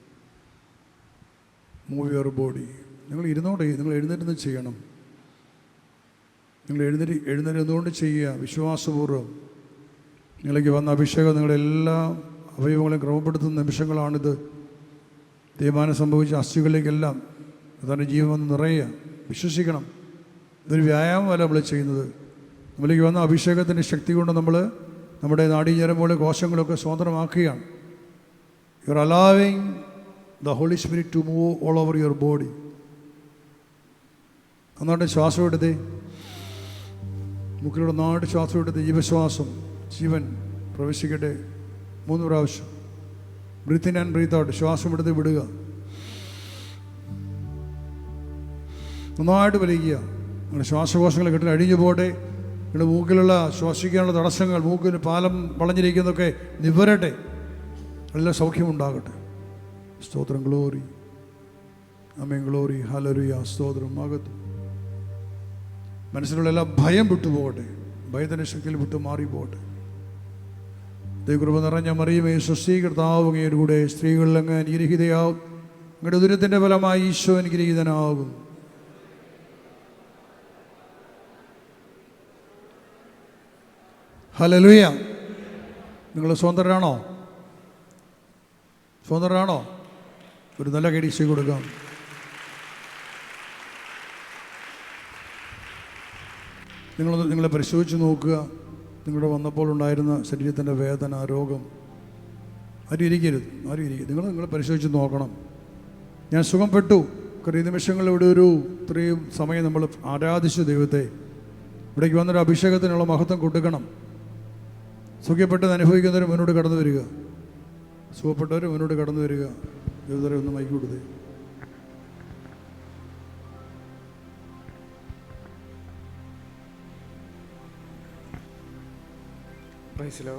Move your body. നിങ്ങൾ ഇരുന്നോടെ, നിങ്ങൾ എഴുന്നേറ്റ് ചെയ്യണം. നിങ്ങൾ എഴുന്നേറ്റുകൊണ്ട് ചെയ്യുക വിശ്വാസപൂർവ്വം. നിങ്ങളിലേക്ക് വന്ന അഭിഷേകം നിങ്ങളുടെ എല്ലാ അവയവങ്ങളെയും ക്രമപ്പെടുത്തുന്ന നിമിഷങ്ങളാണിത്. തീരുമാനം സംഭവിച്ച അസ്ഥികളിലേക്കെല്ലാം അതാണ് ജീവൻ വന്ന് നിറയുക. വിശ്വസിക്കണം. ഇതൊരു വ്യായാമമല്ല നമ്മൾ ചെയ്യുന്നത്. നമ്മളിലേക്ക് വന്ന അഭിഷേകത്തിൻ്റെ ശക്തി കൊണ്ട് നമ്മൾ നമ്മുടെ നാഡീഞരമ്പുകളെ കോശങ്ങളൊക്കെ സ്വതന്ത്രമാക്കുകയാണ്. You are allowing the holy spirit to move all over your body. നന്നായിട്ട് ശ്വാസം എടുത്തേ. മുക്കിലൂടെ നന്നായിട്ട് ശ്വാസം എടുത്ത് ജീവശ്വാസം, ജീവൻ പ്രവേശിക്കട്ടെ 3 പ്രാവശ്യം. Breathe in and breathe out. ശ്വാസം എടുത്ത് വിടുക. നന്നായിട്ട് വലിക്കുക. നിങ്ങളുടെ ശ്വാസകോശങ്ങൾ കെട്ടിൽ അഴിഞ്ഞു പോട്ടെ. നിങ്ങളുടെ മൂക്കിലുള്ള ശ്വസിക്കാനുള്ള തടസ്സങ്ങൾ, മൂക്കിന് പാലം വളഞ്ഞിരിക്കുന്നതൊക്കെ നിവരട്ടെ. എല്ലാം സൗഖ്യമുണ്ടാകട്ടെ. സ്തോത്രം. ഗ്ലോറി. ആമേൻ. ഗ്ലോറി. ഹല്ലേലൂയ. സ്തോത്രം. മഹത്വം. മനസ്സിലുള്ള എല്ലാ ഭയം വിട്ടുപോകട്ടെ. ഭയത്തിൻ്റെ ശക്തിയിൽ വിട്ടു മാറിപ്പോകട്ടെ. ദൈവകൃപ നിറഞ്ഞ മറിയമേ, സ്വസ്തി, കർത്താവ് അങ്ങയുടെ കൂടെ സ്ത്രീകളിൽ അങ്ങ് അനുഗ്രഹീതയാവും. അങ്ങയുടെ ഉദരത്തിൻ്റെ ഫലമായി ഈശോ അനുഗ്രഹീതനാകും. ഹല്ലേലൂയ. നിങ്ങൾ സ്വതന്ത്രരാണോ? സ്വതന്ത്രരാണോ? ഒരു നല്ല കൈയടി കൊടുക്കാം. നിങ്ങളെ പരിശോധിച്ച് നോക്കുക. നിങ്ങളുടെ വന്നപ്പോൾ ഉണ്ടായിരുന്ന ശരീരത്തിൻ്റെ വേദന, രോഗം, ആരും ഇരിക്കരുത്. നിങ്ങളെ പരിശോധിച്ച് നോക്കണം. ഞാൻ സുഖപ്പെട്ടു. കുറേ നിമിഷങ്ങൾ ഇവിടെ ഇത്രയും സമയം നമ്മൾ ആരാധിച്ചു ദൈവത്തെ. ഇവിടേക്ക് വന്നൊരു അഭിഷേകത്തിനുള്ള മഹത്വം കൊടുക്കണം. സുഖപ്പെട്ടത് അനുഭവിക്കുന്നവർ മുന്നോട്ട് കടന്നു വരിക. സുഖപ്പെട്ടവർ മുന്നോട്ട് കടന്നു വരിക. ദൈവത്തെ ഒന്ന് മൈക്ക് കൊടുത്തേ. പ്രൈസിലോ.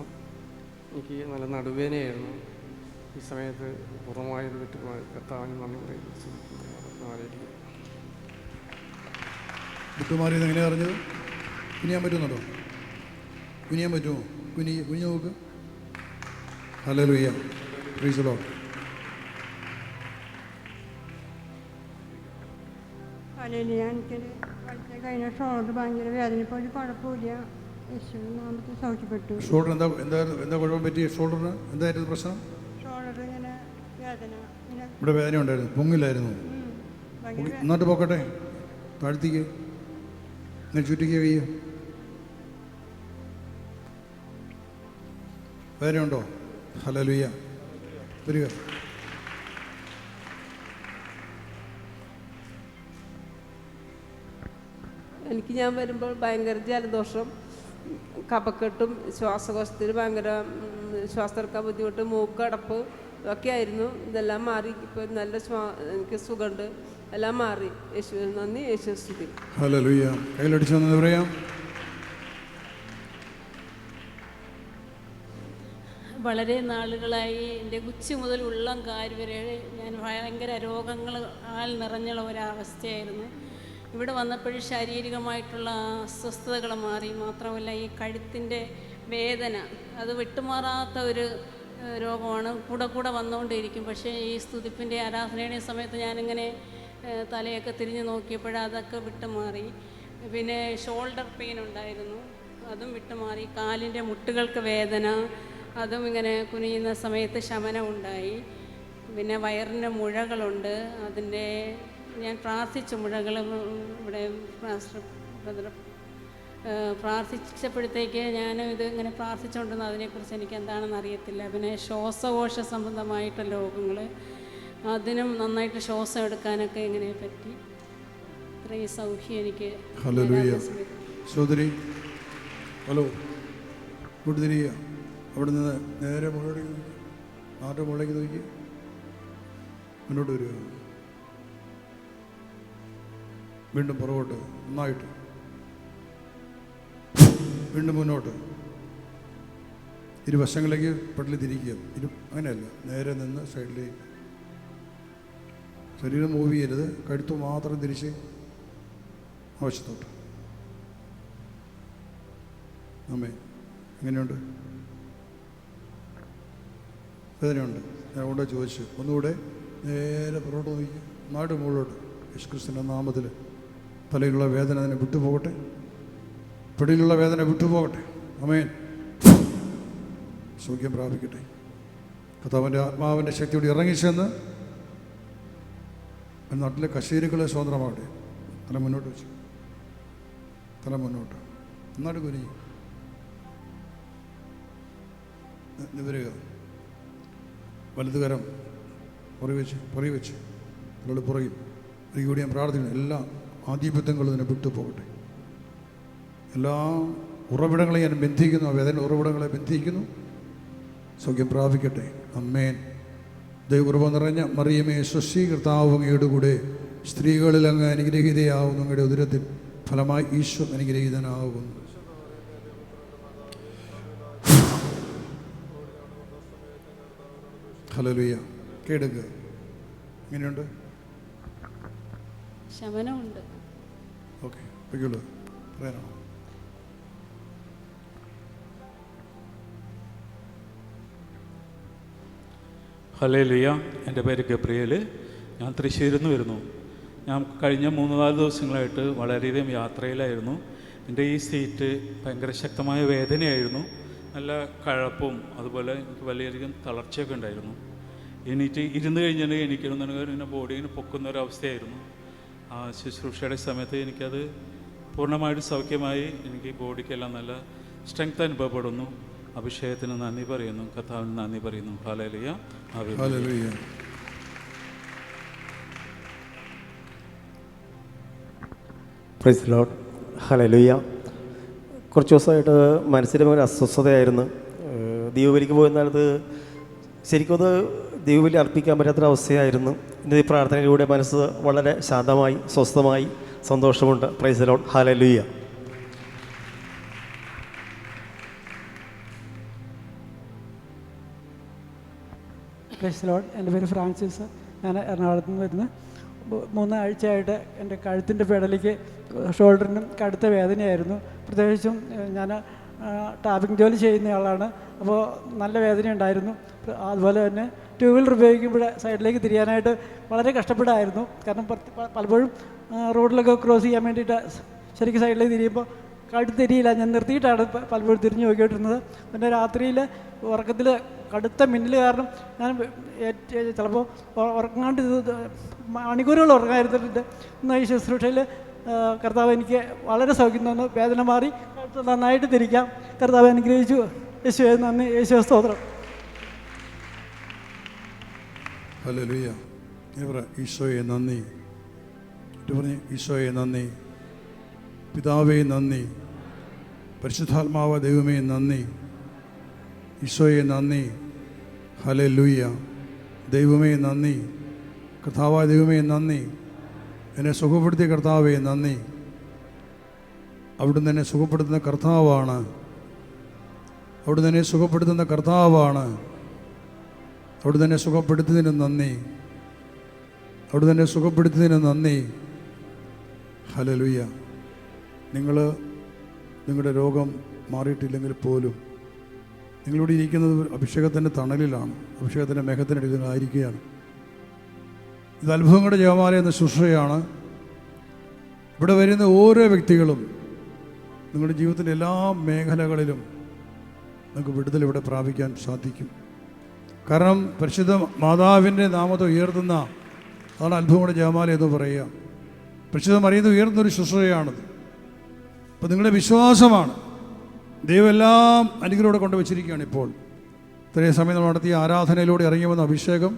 എനിക്ക് നല്ല നടുവേദനയായിരുന്നു. ഈ സമയത്ത് പൂർണ്ണമായത് വിട്ട് കർത്താവിന് നന്ദി പറയുന്നു. വിട്ടുമാറിയത് എങ്ങനെയാണ് അറിഞ്ഞത്? കുനിയാൻ പറ്റുന്നുണ്ടോ? കുനിയാൻ പറ്റുമോ? കുനിഞ്ഞു നോക്ക്. ഹല്ലേലൂയ. Praise the Lord. എനിക്കൊരു കഴിഞ്ഞ ഷോൾഡർ ഭയങ്കര വേദന. ഇപ്പോൾ ഒരു കുഴപ്പമില്ല. സൗഖ്യപ്പെട്ടു. ഷോൾഡർ എന്താ കുഴപ്പം പറ്റി? ഷോൾഡറിന് എന്തായിരുന്നു പ്രശ്നം? ഷോൾഡർ ഇങ്ങനെ വേദന. ഇവിടെ വേദന ഉണ്ടായിരുന്നു, പൊങ്ങില്ലായിരുന്നു. എന്നിട്ട് പോക്കട്ടെ. താഴ്ത്തിക്ക്, ഇങ്ങനെ ചുറ്റിക്ക് കഴിയുക. വേദനയുണ്ടോ? ഹല്ലേലൂയ. വരിക. ഞാൻ വരുമ്പോൾ ഭയങ്കര ജലദോഷം, കഫക്കെട്ടും, ശ്വാസകോശത്തിൽ ഭയങ്കര ശ്വാസമെടുക്കാൻ ബുദ്ധിമുട്ട്, മൂക്കടപ്പ് ഒക്കെ ആയിരുന്നു. ഇതെല്ലാം മാറി. ഇപ്പോൾ നല്ല എനിക്ക് സുഖമുണ്ട്. എല്ലാം മാറി. യേശുവിന് നന്ദി. യേശു സ്തുതി. ഹല്ലേലൂയ. കൈയിലടിച്ചു എന്ന് പറയാം. വളരെ നാളുകളായി എൻ്റെ ഉച്ച മുതൽ ഉള്ളം കാല് വരെ ഞാൻ ഭയങ്കര രോഗങ്ങളാൽ നിറഞ്ഞുള്ള ഒരവസ്ഥയായിരുന്നു. ഇവിടെ വന്നപ്പോഴും ശാരീരികമായിട്ടുള്ള അസ്വസ്ഥതകൾ മാറി. മാത്രമല്ല ഈ കഴുത്തിൻ്റെ വേദന അത് വിട്ടുമാറാത്ത ഒരു രോഗമാണ്. കൂടെ വന്നുകൊണ്ടിരിക്കും. പക്ഷേ ഈ സ്തുതിപ്പിൻ്റെ ആരാധനയുടെ സമയത്ത് ഞാനിങ്ങനെ തലയൊക്കെ തിരിഞ്ഞ് നോക്കിയപ്പോഴും അതൊക്കെ വിട്ടുമാറി. പിന്നെ ഷോൾഡർ പെയിൻ ഉണ്ടായിരുന്നു, അതും വിട്ടുമാറി. കാലിൻ്റെ മുട്ടുകൾക്ക് വേദന, അതും ഇങ്ങനെ കുനിയുന്ന സമയത്ത് ശമനം ഉണ്ടായി. പിന്നെ വയറിൻ്റെ മുഴകളുണ്ട്. അതിൻ്റെ ഞാൻ പ്രാർത്ഥിച്ച മുഴകൾ ഇവിടെ പ്രാർത്ഥിച്ചപ്പോഴത്തേക്ക് ഞാൻ ഇത് ഇങ്ങനെ പ്രാർത്ഥിച്ചുകൊണ്ടിരുന്ന അതിനെക്കുറിച്ച് എനിക്ക് എന്താണെന്ന് അറിയത്തില്ല. പിന്നെ ശ്വാസകോശ സംബന്ധമായിട്ടുള്ള രോഗങ്ങൾ, അതിനും നന്നായിട്ട് ശ്വാസം എടുക്കാനൊക്കെ ഇങ്ങനെ പറ്റി. ഇത്രയും സൗഖ്യം എനിക്ക്. സഹോദരി, ഹലോ, ഇങ്ങോട്ട് തിരിയുക. അവിടെ നിന്ന് നേരെ മുകളിലേക്ക് നോക്കി മുന്നോട്ട് വരിക. വീണ്ടും പുറകോട്ട്, നന്നായിട്ട് വീണ്ടും മുന്നോട്ട്. ഇരുവശങ്ങളിലേക്ക് പെടലി തിരിക്കുക. അങ്ങനെയല്ല, നേരെ നിന്ന് സൈഡിലേക്ക്. ശരീരം മൂവ് ചെയ്യരുത്. കഴുത്ത് മാത്രം തിരിച്ച് ആവശ്യത്തോട്ട്. അമ്മേ, എങ്ങനെയുണ്ട്? വേദനയുണ്ട്. ഞാൻ അവിടെ ചോദിച്ചു. ഒന്നുകൂടെ നേരെ പുറകോട്ട് നോക്കി. നാട് മുകളിലോട്ട് യേശുക്രിസ്തുവിൻ്റെ നാമത്തിൽ തലയിലുള്ള വേദന അതിനെ വിട്ടുപോകട്ടെ, പിടിയിലുള്ള വേദന വിട്ടുപോകട്ടെ. ആമേൻ. സൗഖ്യം പ്രാപിക്കട്ടെ. കർത്താവിൻ്റെ ആത്മാവിൻ്റെ ശക്തിയോടെ ഇറങ്ങിച്ചെന്ന് നാട്ടിലെ കശേരികളെ സ്വതന്ത്രമാകട്ടെ. തല മുന്നോട്ട് വെച്ചു, തല മുന്നോട്ട് നന്നായിട്ട് കുനിയും നിവരുക. വലതുകരം പുറകെ വെച്ച് നിങ്ങളുടെ പുറകിൽ കൂടി ഞാൻ പ്രാർത്ഥിക്കുന്നു. എല്ലാ ആധിപത്യങ്ങളും ഇതിനെ വിട്ടുപോകട്ടെ. എല്ലാ ഉറവിടങ്ങളെ ഞാൻ ബന്ധിക്കുന്നു, വേദന ഉറവിടങ്ങളെ ബന്ധിക്കുന്നു. സൗഖ്യം പ്രാപിക്കട്ടെ. ആമേൻ. ദൈവകൃപ നിറഞ്ഞ മറിയമേ സ്വസ്തി, കർത്താവ് അങ്ങയുടെ കൂടെ സ്ത്രീകളിൽ അങ്ങ് അനുഗ്രഹീതയാവുന്നു. അങ്ങയുടെ ഉദരത്തിൽ ഫലമായി ഈശോ അനുഗ്രഹീതനാകുന്നു. ഹല്ലേലൂയ. കേടുക എങ്ങനെയുണ്ട്? ശമനമുണ്ട്. ഓക്കെ, പൊയ്ക്കോളൂ. പറയാനാണോ? ഹല്ലേലൂയ. എൻ്റെ പേര് ഗബ്രിയേൽ. ഞാൻ തൃശ്ശൂരിൽ നിന്ന് വരുന്നു. ഞാൻ കഴിഞ്ഞ 3-4 ദിവസങ്ങളായിട്ട് വളരെയധികം യാത്രയിലായിരുന്നു. എൻ്റെ ഈ സീറ്റ് ഭയങ്കര ശക്തമായ വേദനയായിരുന്നു, നല്ല കഴപ്പും അതുപോലെ എനിക്ക് വളരെയധികം തളർച്ചയൊക്കെ ഉണ്ടായിരുന്നു. ഇരുന്ന് കഴിഞ്ഞാൽ എനിക്കൊന്നും ഇങ്ങനെ ബോഡി ഇങ്ങനെ പൊക്കുന്ന ഒരവസ്ഥയായിരുന്നു. ആ ശുശ്രൂഷയുടെ സമയത്ത് എനിക്കത് പൂർണ്ണമായിട്ട് സൗഖ്യമായി. എനിക്ക് ബോഡിക്കെല്ലാം നല്ല സ്ട്രെങ്ത് അനുഭവപ്പെടുന്നു. അഭിഷേകത്തിന് നന്ദി പറയുന്നു, കർത്താവിന് നന്ദി പറയുന്നു. Hallelujah. Hallelujah. Praise the Lord. Hallelujah. കുറച്ച് ദിവസമായിട്ട് മനസ്സിന് ഒരു അസ്വസ്ഥതയായിരുന്നു. ദൈവബലിക്ക് പോയിരുന്നത് ശരിക്കും അത് ദൈവബലി അർപ്പിക്കാൻ പറ്റാത്തൊരവസ്ഥയായിരുന്നു. ഇന്ന് ഈ പ്രാർത്ഥനയിലൂടെ മനസ്സ് വളരെ ശാന്തമായി, സ്വസ്ഥമായി, സന്തോഷമുണ്ട്. Praise the Lord. Hallelujah. Praise the Lord. എൻ്റെ പേര് ഫ്രാൻസിസ്. ഞാൻ എറണാകുളത്ത് നിന്ന് വരുന്നു. 3 ആഴ്ചയായിട്ട് എൻ്റെ കഴുത്തിൻ്റെ പെടലിക്ക് ഷോൾഡറിനും കടുത്ത വേദനയായിരുന്നു. പ്രത്യേകിച്ചും ഞാൻ ടാപ്പിംഗ് ജോലി ചെയ്യുന്നയാളാണ്. അപ്പോൾ നല്ല വേദന ഉണ്ടായിരുന്നു. അതുപോലെ തന്നെ 2 വീലർ ഉപയോഗിക്കുമ്പോൾ സൈഡിലേക്ക് തിരിയാനായിട്ട് വളരെ കഷ്ടപ്പെടായിരുന്നു. കാരണം പലപ്പോഴും റോഡിലൊക്കെ ക്രോസ് ചെയ്യാൻ വേണ്ടിയിട്ട് ശരിക്കും സൈഡിലേക്ക് തിരിയുമ്പോൾ കഴുത്ത് തിരിയില്ല. ഞാൻ നിർത്തിയിട്ടാണ് പലപ്പോഴും തിരിഞ്ഞ് നോക്കിയിട്ടിരുന്നത്. പിന്നെ രാത്രിയിൽ ഉറക്കത്തിൽ കടുത്ത മിന്നൽ കാരണം ഞാൻ ചിലപ്പോൾ ഉറങ്ങാണ്ട് മണിക്കൂറുകൾ ഉറങ്ങായിരുന്നിട്ടുണ്ട്. ഇന്ന് ഈ ശുശ്രൂഷയിൽ കർത്താവ് എനിക്ക് വളരെ സൗഖ്യം തന്നു. വേദന മാറി, കഴുത്ത് നന്നായിട്ട് തിരിക്കാം. കർത്താവ് അനുഗ്രഹിച്ചു. യേശുവേ നന്ദി, യേശുവേ സ്തോത്രം. ഹല്ലേലൂയ. ഈശോയെ നന്ദി. ഈശോയെ നന്ദി. പിതാവേ നന്ദി. പരിശുദ്ധാത്മാവ ദൈവമേ നന്ദി. ഈശോയെ നന്ദി. ഹല്ലേലൂയ. ദൈവമേ നന്ദി. കർത്താവായ ദൈവമേ നന്ദി. എന്നെ സുഖപ്പെടുത്തിയ കർത്താവേ നന്ദി. അവിടുന്ന് എന്നെ സുഖപ്പെടുത്തുന്ന കർത്താവാണ്. അവിടുന്ന് എന്നെ സുഖപ്പെടുത്തുന്ന കർത്താവാണ്. അവിടുന്ന് എന്നെ സുഖപ്പെടുത്തിയതിന് നന്ദി. അവിടുന്ന് എന്നെ സുഖപ്പെടുത്തിയതിന് നന്ദി. ഹല്ലേലൂയ. നിങ്ങളുടെ രോഗം മാറിയിട്ടില്ലെങ്കിൽ പോലും നിങ്ങളിവിടെ ഇരിക്കുന്നത് അഭിഷേകത്തിൻ്റെ തണലിലാണ്, അഭിഷേകത്തിൻ്റെ മേഘത്തിനടിയിൽ നിങ്ങളായിരിക്കുകയാണ്. ഇത് അത്ഭുതങ്ങളുടെ ജപമാല എന്ന ശുശ്രൂഷയാണ്. ഇവിടെ വരുന്ന ഓരോ വ്യക്തികളും നിങ്ങളുടെ ജീവിതത്തിൻ്റെ എല്ലാ മേഖലകളിലും നിങ്ങൾക്ക് വിടുതൽ ഇവിടെ പ്രാപിക്കാൻ സാധിക്കും. കാരണം പരിശുദ്ധ മാതാവിൻ്റെ നാമത്തെ ഉയർത്തുന്ന അതാണ് അത്ഭുതങ്ങളുടെ ജപമാല എന്ന് പറയുക. പരിശുദ്ധ മറിയത്തെ ഉയർത്തുന്നൊരു ശുശ്രൂഷയാണത്. അപ്പോൾ നിങ്ങളുടെ വിശ്വാസമാണ്. ദൈവം എല്ലാം അനുഗ്രഹത്തോടെ കൊണ്ടുവച്ചിരിക്കുകയാണ്. ഇപ്പോൾ ഇത്രയും സമയം നമ്മൾ നടത്തിയ ആരാധനയിലൂടെ ഇറങ്ങി വന്ന അഭിഷേകം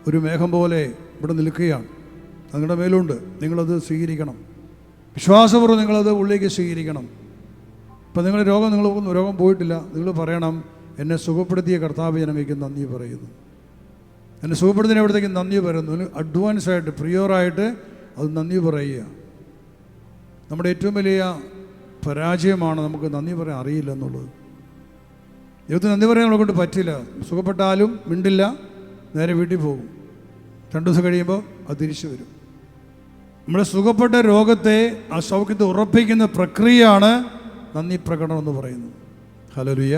ഒരു മേഘം പോലെ ഇവിടെ നിൽക്കുകയാണ്. നിങ്ങളുടെ മേലുണ്ട്. നിങ്ങളത് സ്വീകരിക്കണം. വിശ്വാസപൂർവ്വം നിങ്ങളത് ഉള്ളിലേക്ക് സ്വീകരിക്കണം. ഇപ്പം നിങ്ങളുടെ രോഗം പോയിട്ടില്ല. നിങ്ങൾ പറയണം, എന്നെ സുഖപ്പെടുത്തിയ കർത്താവ് ജനങ്ങൾക്ക് നന്ദി പറയുന്നു. എന്നെ സുഖപ്പെടുത്തിയ എവിടത്തേക്ക് നന്ദി പറയുന്നു. അഡ്വാൻസായിട്ട് പ്രിയോറായിട്ട് അത് നന്ദി പറയുക. നമ്മുടെ ഏറ്റവും വലിയ പരാജയമാണ് നമുക്ക് നന്ദി പറയാൻ അറിയില്ല എന്നുള്ളത്. ദൈവത്തിന് നന്ദി പറയാൻ നമ്മളെ കൊണ്ട് പറ്റില്ല. സുഖപ്പെട്ടാലും മിണ്ടില്ല, നേരെ വീട്ടിൽ പോകും. 2 ദിവസം കഴിയുമ്പോൾ അത് തിരിച്ചു വരും. നമ്മളെ സുഖപ്പെട്ട രോഗത്തെ ആ സൗഖ്യത്തെ ഉറപ്പിക്കുന്ന പ്രക്രിയയാണ് നന്ദി പ്രകടനം എന്ന് പറയുന്നത്. ഹല്ലേലൂയ.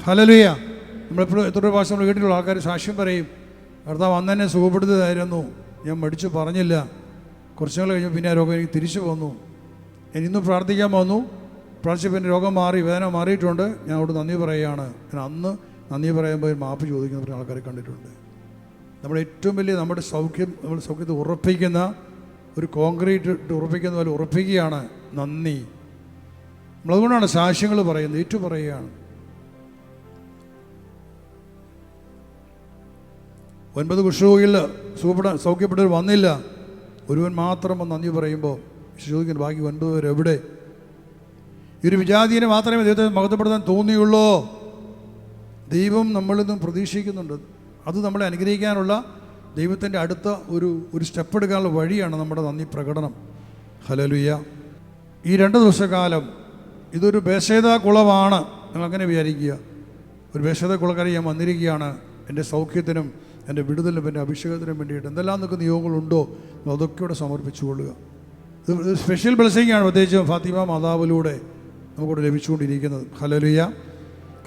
ഹല്ലേലൂയ. നമ്മളെപ്പോഴും എത്ര പ്രാവശ്യം നമ്മൾ വീട്ടിലുള്ള ആൾക്കാർ സാക്ഷ്യം പറയും, കർത്താവ് അന്ന് തന്നെ സുഖപ്പെടുത്തിയതായിരുന്നു, ഞാൻ മടിച്ചു പറഞ്ഞില്ല. കുറച്ച് നാൾ കഴിഞ്ഞപ്പോൾ പിന്നെ ആ രോഗം എനിക്ക് തിരിച്ചു വന്നു. ഞാൻ ഇന്ന് പ്രാർത്ഥിക്കാൻ വന്നു. പ്രാർത്ഥിച്ചപ്പോൾ എൻ്റെ രോഗം മാറി, വേദന മാറിയിട്ടുണ്ട്. ഞാൻ അവിടെ നന്ദി പറയുകയാണ്. ഞാൻ അന്ന് നന്ദി പറയുമ്പോൾ മാപ്പ് ചോദിക്കുന്ന ആൾക്കാരെ കണ്ടിട്ടുണ്ട്. നമ്മുടെ ഏറ്റവും വലിയ നമ്മുടെ സൗഖ്യത്തെ ഉറപ്പിക്കുന്ന ഒരു കോൺക്രീറ്റ് ഇട്ട് ഉറപ്പിക്കുന്ന പോലെ ഉറപ്പിക്കുകയാണ് നന്ദി. നമ്മളതുകൊണ്ടാണ് സാക്ഷ്യങ്ങൾ പറയുന്നത്, ഏറ്റു പറയുകയാണ്. 9 കുഷ്ഠരോഗികളിൽ സൗഖ്യപ്പെട്ടവർ വന്നില്ല. ഒരുവൻ മാത്രം നന്ദി പറയുമ്പോൾ ചോദിക്കുന്നു, ബാക്കി 9 പേർ എവിടെ? ഈ ഒരു വിജാതീനെ മാത്രമേ ദൈവത്തെ മഹത്വപ്പെടുത്താൻ തോന്നിയുള്ളൂ. ദൈവം നമ്മളിൽ നിന്നും പ്രതീക്ഷിക്കുന്നുണ്ട്. അത് നമ്മളെ അനുഗ്രഹിക്കാനുള്ള ദൈവത്തിൻ്റെ അടുത്ത ഒരു സ്റ്റെപ്പ് എടുക്കാനുള്ള വഴിയാണ് നമ്മുടെ നന്ദി പ്രകടനം. ഹല്ലേലൂയ. ഈ 2 ദിവസക്കാലം ഇതൊരു ബേശേദ കുളമാണ്. നിങ്ങളങ്ങനെ വിചാരിക്കുക. ഒരു ബേശേദ കുളക്കര ഞാൻ വന്നിരിക്കുകയാണ് എൻ്റെ സൗഖ്യത്തിനും എൻ്റെ വിടുതലിനും എൻ്റെ അഭിഷേകത്തിനും വേണ്ടിയിട്ട്. എന്തെല്ലാം നിങ്ങൾക്ക് നിയോഗങ്ങളുണ്ടോ അതൊക്കെ ഇവിടെ സമർപ്പിച്ചുകൊള്ളുക. ഇത് സ്പെഷ്യൽ ബ്ലെസ്സിങ്ങാണ്, പ്രത്യേകിച്ചും ഫാത്തിമ മാതാവിലൂടെ നമുക്കിവിടെ ലഭിച്ചുകൊണ്ടിരിക്കുന്നത്. ഹല്ലേലൂയ.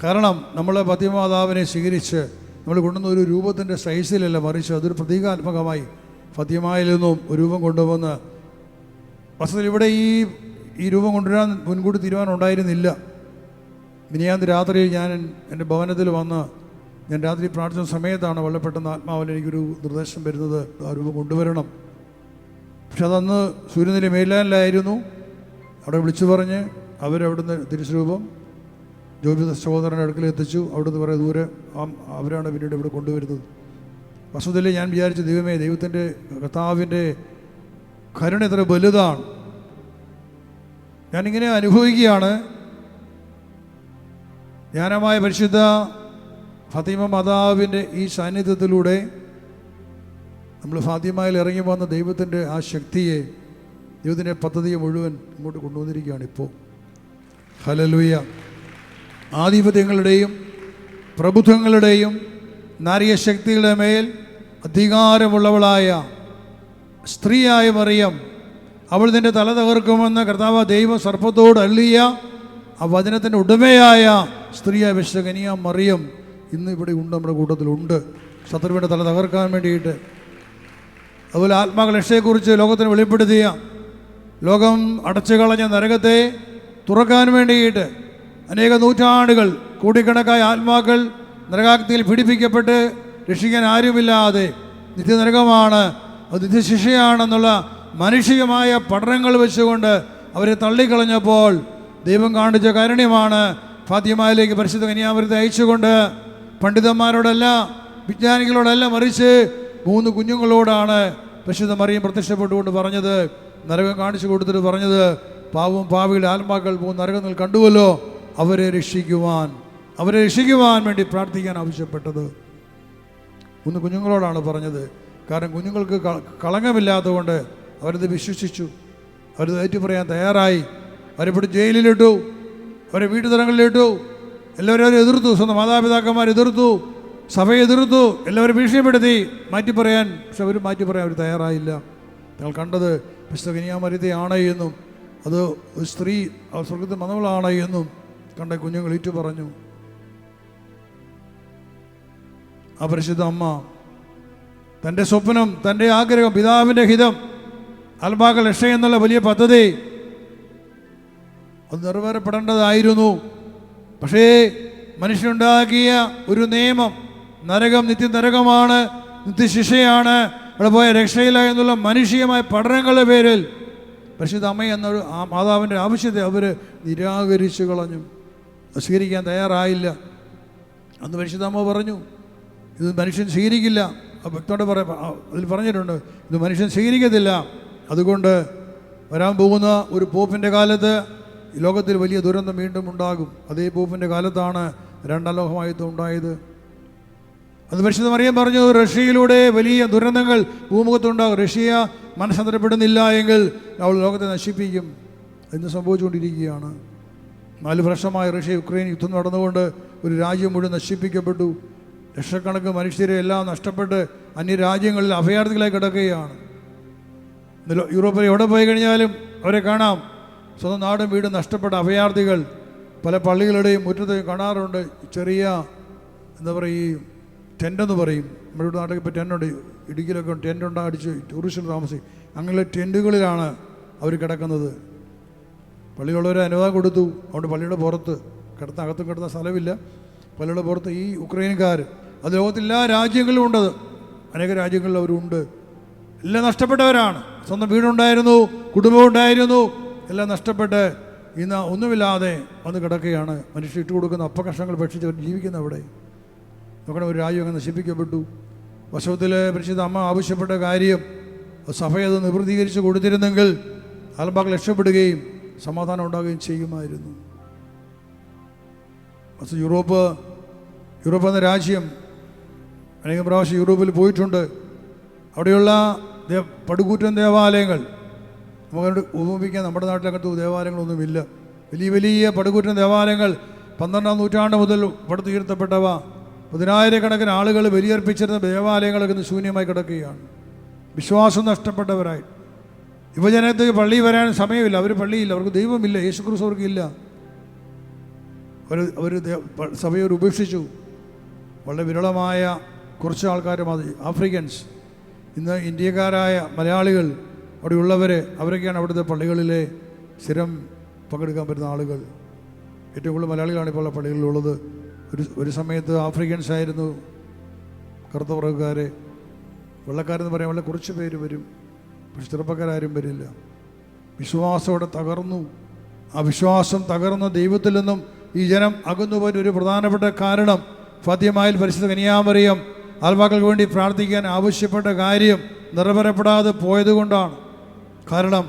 കാരണം നമ്മൾ ഫാത്തിമ മാതാവിനെ സ്വീകരിച്ച് നമ്മൾ കൊണ്ടുവന്ന ഒരു രൂപത്തിൻ്റെ സൈസിലല്ല, മറിച്ച് അതൊരു പ്രതീകാത്മകമായി ഫാത്തിമയിൽ നിന്നും ഒരു രൂപം കൊണ്ടുവന്ന് വസ്തുതയിൽ ഇവിടെ ഈ രൂപം കൊണ്ടുവരാൻ മുൻകൂട്ടി തീരുമാനം ഉണ്ടായിരുന്നില്ല. മിനിയാന്ത് രാത്രിയിൽ ഞാൻ എൻ്റെ ഭവനത്തിൽ വന്ന് ഞാൻ രാത്രി പ്രാർത്ഥിച്ച സമയത്താണ് വളരെ പെട്ടെന്ന് ആത്മാവിൽ എനിക്കൊരു നിർദ്ദേശം വരുന്നത്, ആ രൂപം കൊണ്ടുവരണം. പക്ഷെ അതന്ന് സൂര്യനിലെ മേലാനിലായിരുന്നു. അവിടെ വിളിച്ചു പറഞ്ഞ് അവരവിടുന്ന് തിരുസ്വരൂപം ജോബി സഹോദരൻ്റെ അടുക്കൽ എത്തിച്ചു. അവിടുന്ന് കുറേ ദൂരെ അവരാണ് പിന്നീട് ഇവിടെ കൊണ്ടുവരുന്നത്. വസ്തുതയിൽ ഞാൻ വിചാരിച്ചു, ദൈവമേ, ദൈവത്തിൻ്റെ കർത്താവിൻ്റെ കരുണ എത്ര വലുതാണ്. ഞാനിങ്ങനെ അനുഭവിക്കുകയാണ്. ജ്ഞാനമായ പരിശുദ്ധ ഫാത്തിമ മാതാവിൻ്റെ ഈ സാന്നിധ്യത്തിലൂടെ നമ്മൾ ഫാത്തിമയിൽ ഇറങ്ങി വന്ന ദൈവത്തിൻ്റെ ആ ശക്തിയെ, ദൈവത്തിൻ്റെ പദ്ധതിയെ മുഴുവൻ ഇങ്ങോട്ട് കൊണ്ടുവന്നിരിക്കുകയാണ് ഇപ്പോൾ. ഹല്ലേലൂയ. ആധിപത്യങ്ങളുടെയും പ്രഭുത്വങ്ങളുടെയും നാരിക ശക്തികളുടെ മേൽ അധികാരമുള്ളവളായ സ്ത്രീയായ മറിയം, അവൾ നിൻ്റെ തല തകർക്കുമെന്ന് കർത്താവ് ദൈവം സർപ്പത്തോട് അള്ളിയ ആ വചനത്തിൻ്റെ ഉടമയായ സ്ത്രീയായ വിശുദ്ധ മറിയം ഇന്ന് ഇവിടെ ഉണ്ട്, നമ്മുടെ കൂട്ടത്തിലുണ്ട്. ശത്രുവിൻ്റെ തല തകർക്കാൻ വേണ്ടിയിട്ട്. അതുപോലെ ആത്മാക്കൾ രക്ഷയെക്കുറിച്ച് ലോകത്തിന് വെളിപ്പെടുത്തിയ, ലോകം അടച്ചു കളഞ്ഞ നരകത്തെ തുറക്കാൻ വേണ്ടിയിട്ട് അനേക നൂറ്റാണ്ടുകൾ കോടിക്കണക്കായ ആത്മാക്കൾ നരകാഗ്നിയിൽ പീഡിപ്പിക്കപ്പെട്ട് രക്ഷിക്കാൻ ആരുമില്ലാതെ നിത്യനരകമാണ്, അത് നിത്യശിക്ഷയാണെന്നുള്ള മാനുഷികമായ പഠനങ്ങൾ വെച്ചുകൊണ്ട് അവരെ തള്ളിക്കളഞ്ഞപ്പോൾ ദൈവം കാണിച്ച കാരുണ്യമാണ് ഫാത്തിമയിലേക്ക് പരിശുദ്ധ കന്യാമറിയത്തെ അയച്ചുകൊണ്ട് പണ്ഡിതന്മാരോടല്ല, വിജ്ഞാനികളോടല്ല, മറിച്ച് 3 കുഞ്ഞുങ്ങളോടാണ് പരിശുദ്ധ മറിയം പ്രത്യക്ഷപ്പെട്ടുകൊണ്ട് പറഞ്ഞത്, നരകം കാണിച്ചു കൊടുത്തിട്ട് പറഞ്ഞത്, പാവികളുടെ ആത്മാക്കൾ 3 നരകങ്ങൾ കണ്ടുവല്ലോ, അവരെ രക്ഷിക്കുവാൻ വേണ്ടി പ്രാർത്ഥിക്കാൻ ആവശ്യപ്പെട്ടത് 3 കുഞ്ഞുങ്ങളോടാണ് പറഞ്ഞത്. കാരണം കുഞ്ഞുങ്ങൾക്ക് കളങ്കമില്ലാത്തതുകൊണ്ട് അവരത് വിശ്വസിച്ചു, അവരത് ഏറ്റു പറയാൻ തയ്യാറായി. അവരെ പിടിച്ച് ജയിലിലിട്ടു, അവരെ വീട്ടുതലങ്ങളിലിട്ടു, എല്ലാവരും അവരെ എതിർത്തു. സ്വന്തം മാതാപിതാക്കന്മാർ എതിർത്തു, സഭയെ എതിർത്തു, എല്ലാവരും ഭീഷണിപ്പെടുത്തി മാറ്റിപ്പറയാൻ. പക്ഷെ അവർ മാറ്റിപ്പറയാൻ അവർ തയ്യാറായില്ല. ഞങ്ങൾ കണ്ടത് വിശുദ്ധ കന്യാമറിയത്തെയാണ് എന്നും അത് ഒരു സ്ത്രീ സ്വർഗത്തിൽ വന്നവളാണ് എന്നും കണ്ട കുഞ്ഞുങ്ങൾ ഏറ്റു പറഞ്ഞു. ആ പരിശുദ്ധ അമ്മ തൻ്റെ സ്വപ്നം, തൻ്റെ ആഗ്രഹം, പിതാവിൻ്റെ ഹിതം, ആത്മാക്കൾ രക്ഷ എന്നുള്ള വലിയ പദ്ധതി അത് നിറവേറപ്പെടേണ്ടതായിരുന്നു. പക്ഷേ മനുഷ്യനുണ്ടാക്കിയ ഒരു നിയമം, നരകം നിത്യനരകമാണ്, നിത്യശിക്ഷയാണ്, അവിടെ പോയ രക്ഷയില്ല എന്നുള്ള മനുഷ്യമായ പഠനങ്ങളുടെ പേരിൽ പരിശുദ്ധ അമ്മ എന്നൊരു മാതാവിൻ്റെ ആവശ്യത്തെ അവർ നിരാകരിച്ചു കളഞ്ഞു, സ്വീകരിക്കാൻ തയ്യാറായില്ല. അന്ന് പരിശുദ്ധ അമ്മ പറഞ്ഞു, ഇത് മനുഷ്യൻ സ്വീകരിക്കില്ല. വ്യക്തോടെ അതിൽ പറഞ്ഞിട്ടുണ്ട്, ഇത് മനുഷ്യൻ സ്വീകരിക്കത്തില്ല. അതുകൊണ്ട് വരാൻ പോകുന്ന ഒരു പോപ്പിൻ്റെ കാലത്ത് ഈ ലോകത്തിൽ വലിയ ദുരന്തം വീണ്ടും ഉണ്ടാകും. അതേ പോപ്പിൻ്റെ കാലത്താണ് 2ാം ലോകമഹായുദ്ധം ഉണ്ടായത്. അത് പരിശുദ്ധ മറിയം പറഞ്ഞു, റഷ്യയിലൂടെ വലിയ ദുരന്തങ്ങൾ ഭൂമുഖത്തുണ്ടാകും. റഷ്യ മനസ്സന്തരപ്പെടുന്നില്ല എങ്കിൽ അവൾ ലോകത്തെ നശിപ്പിക്കും. എന്ന് സംഭവിച്ചുകൊണ്ടിരിക്കുകയാണ്. 4 വർഷമായി റഷ്യ യുക്രൈൻ യുദ്ധം നടന്നുകൊണ്ട് ഒരു രാജ്യം മുഴുവൻ നശിപ്പിക്കപ്പെട്ടു. ലക്ഷക്കണക്കിന് മനുഷ്യരെ എല്ലാം നഷ്ടപ്പെട്ട് അന്യരാജ്യങ്ങളിൽ അഭയാർത്ഥികളായി കിടക്കുകയാണ്. യൂറോപ്പിൽ എവിടെ പോയി കഴിഞ്ഞാലും അവരെ കാണാം. സ്വന്തം നാടും വീടും നഷ്ടപ്പെട്ട അഭയാർത്ഥികൾ പല പള്ളികളുടെയും മുറ്റത്ത് കാണാറുണ്ട്. ചെറിയ എന്താ പറയുക, ടെൻ്റെന്ന് പറയും. നമ്മുടെ നാട്ടിൽ ഇപ്പോൾ ടെൻ്റുണ്ട്, ഇടുക്കിയിലൊക്കെ ടെൻ്റ് അടിച്ച് ടൂറിസ്റ്റുകൾ താമസിക്കും. അങ്ങനെ ടെൻറ്റുകളിലാണ് അവർ കിടക്കുന്നത്. പള്ളിയിലുള്ളവർ അനുവാദം കൊടുത്തു, അതുകൊണ്ട് പള്ളിയുടെ പുറത്ത് അകത്തും കിടന്ന സ്ഥലമില്ല. പള്ളിയുടെ പുറത്ത് ഈ ഉക്രൈൻകാർ, അത് ലോകത്തെല്ലാ രാജ്യങ്ങളിലും ഉണ്ടത്, അനേക രാജ്യങ്ങളിൽ അവരുണ്ട്. എല്ലാം നഷ്ടപ്പെട്ടവരാണ്. സ്വന്തം വീടുണ്ടായിരുന്നു, കുടുംബം ഉണ്ടായിരുന്നു, എല്ലാം നഷ്ടപ്പെട്ട് ഇന്ന് ഒന്നുമില്ലാതെ വന്ന് കിടക്കുകയാണ്. മനുഷ്യർ ഇട്ട് കൊടുക്കുന്ന അപ്പകഷ്ണങ്ങൾ ഭക്ഷിച്ച് ജീവിക്കുന്ന അവിടെ നോക്കണം. ഒരു രാജ്യം അങ്ങ് നശിപ്പിക്കപ്പെട്ടു. വശവത്തിൽ പരിശുദ്ധ അമ്മ ആവശ്യപ്പെട്ട കാര്യം സഭയത് നിവൃത്തീകരിച്ച് കൊടുത്തിരുന്നെങ്കിൽ ആൽബാക്ക് രക്ഷപ്പെടുകയും സമാധാനം ഉണ്ടാകുകയും ചെയ്യുമായിരുന്നു. യൂറോപ്പ് എന്ന രാജ്യം അനേകം പ്രാവശ്യം യൂറോപ്പിൽ പോയിട്ടുണ്ട്. അവിടെയുള്ള പടുകൂറ്റൻ ദേവാലയങ്ങൾ നമുക്ക് ഉപമിക്കാൻ നമ്മുടെ നാട്ടിലകത്ത് ദേവാലയങ്ങളൊന്നുമില്ല. വലിയ വലിയ പടുകൂറ്റൻ ദേവാലയങ്ങൾ 12-ാം നൂറ്റാണ്ട് മുതൽ പടുത്തുയർത്തപ്പെട്ടവ. 10,000-കണക്കിന് ആളുകൾ ബലിയർപ്പിച്ചിരുന്ന ദേവാലയങ്ങളൊക്കെ ഇന്ന് ശൂന്യമായി കിടക്കുകയാണ്. വിശ്വാസം നഷ്ടപ്പെട്ടവരായി. യുവജനത്തിന് പള്ളി വരാൻ സമയമില്ല, അവർ പള്ളിയില്ല, അവർക്ക് ദൈവമില്ല, യേശുക്രിസ്തു അവർക്കില്ല. അവർ സഭയെ ഉപേക്ഷിച്ചു. വളരെ വിരളമായ കുറച്ച് ആൾക്കാർ മതി. ആഫ്രിക്കൻസ്, ഇന്ന് ഇന്ത്യക്കാരായ മലയാളികൾ അവിടെയുള്ളവർ, അവരൊക്കെയാണ് അവിടുത്തെ പള്ളികളിലെ സ്ഥിരം പങ്കെടുക്കാൻ പറ്റുന്ന ആളുകൾ. ഏറ്റവും കൂടുതൽ മലയാളികളാണ് ഇപ്പോൾ പള്ളികളിലുള്ളത്. ഒരു സമയത്ത് ആഫ്രിക്കൻസ് ആയിരുന്നു കറുത്ത വർഗ്ഗക്കാർ. വെള്ളക്കാരെന്ന് പറയാൻ വളരെ കുറച്ച് പേര് വരും, പക്ഷെ ചെറുപ്പക്കാരും വരില്ല. വിശ്വാസത്തോടെ തകർന്നു. ആ വിശ്വാസം തകർന്ന ദൈവത്തിൽ നിന്നും ഈ ജനം അകന്നുപോയ ഒരു പ്രധാനപ്പെട്ട കാരണം ഫാത്തിമയിൽ പരിശുദ്ധ കന്യാമറിയം ആൽബാക്കൾക്ക് വേണ്ടി പ്രാർത്ഥിക്കാൻ ആവശ്യപ്പെട്ട കാര്യം നിറവേറപ്പെടാതെ പോയതുകൊണ്ടാണ്. കാരണം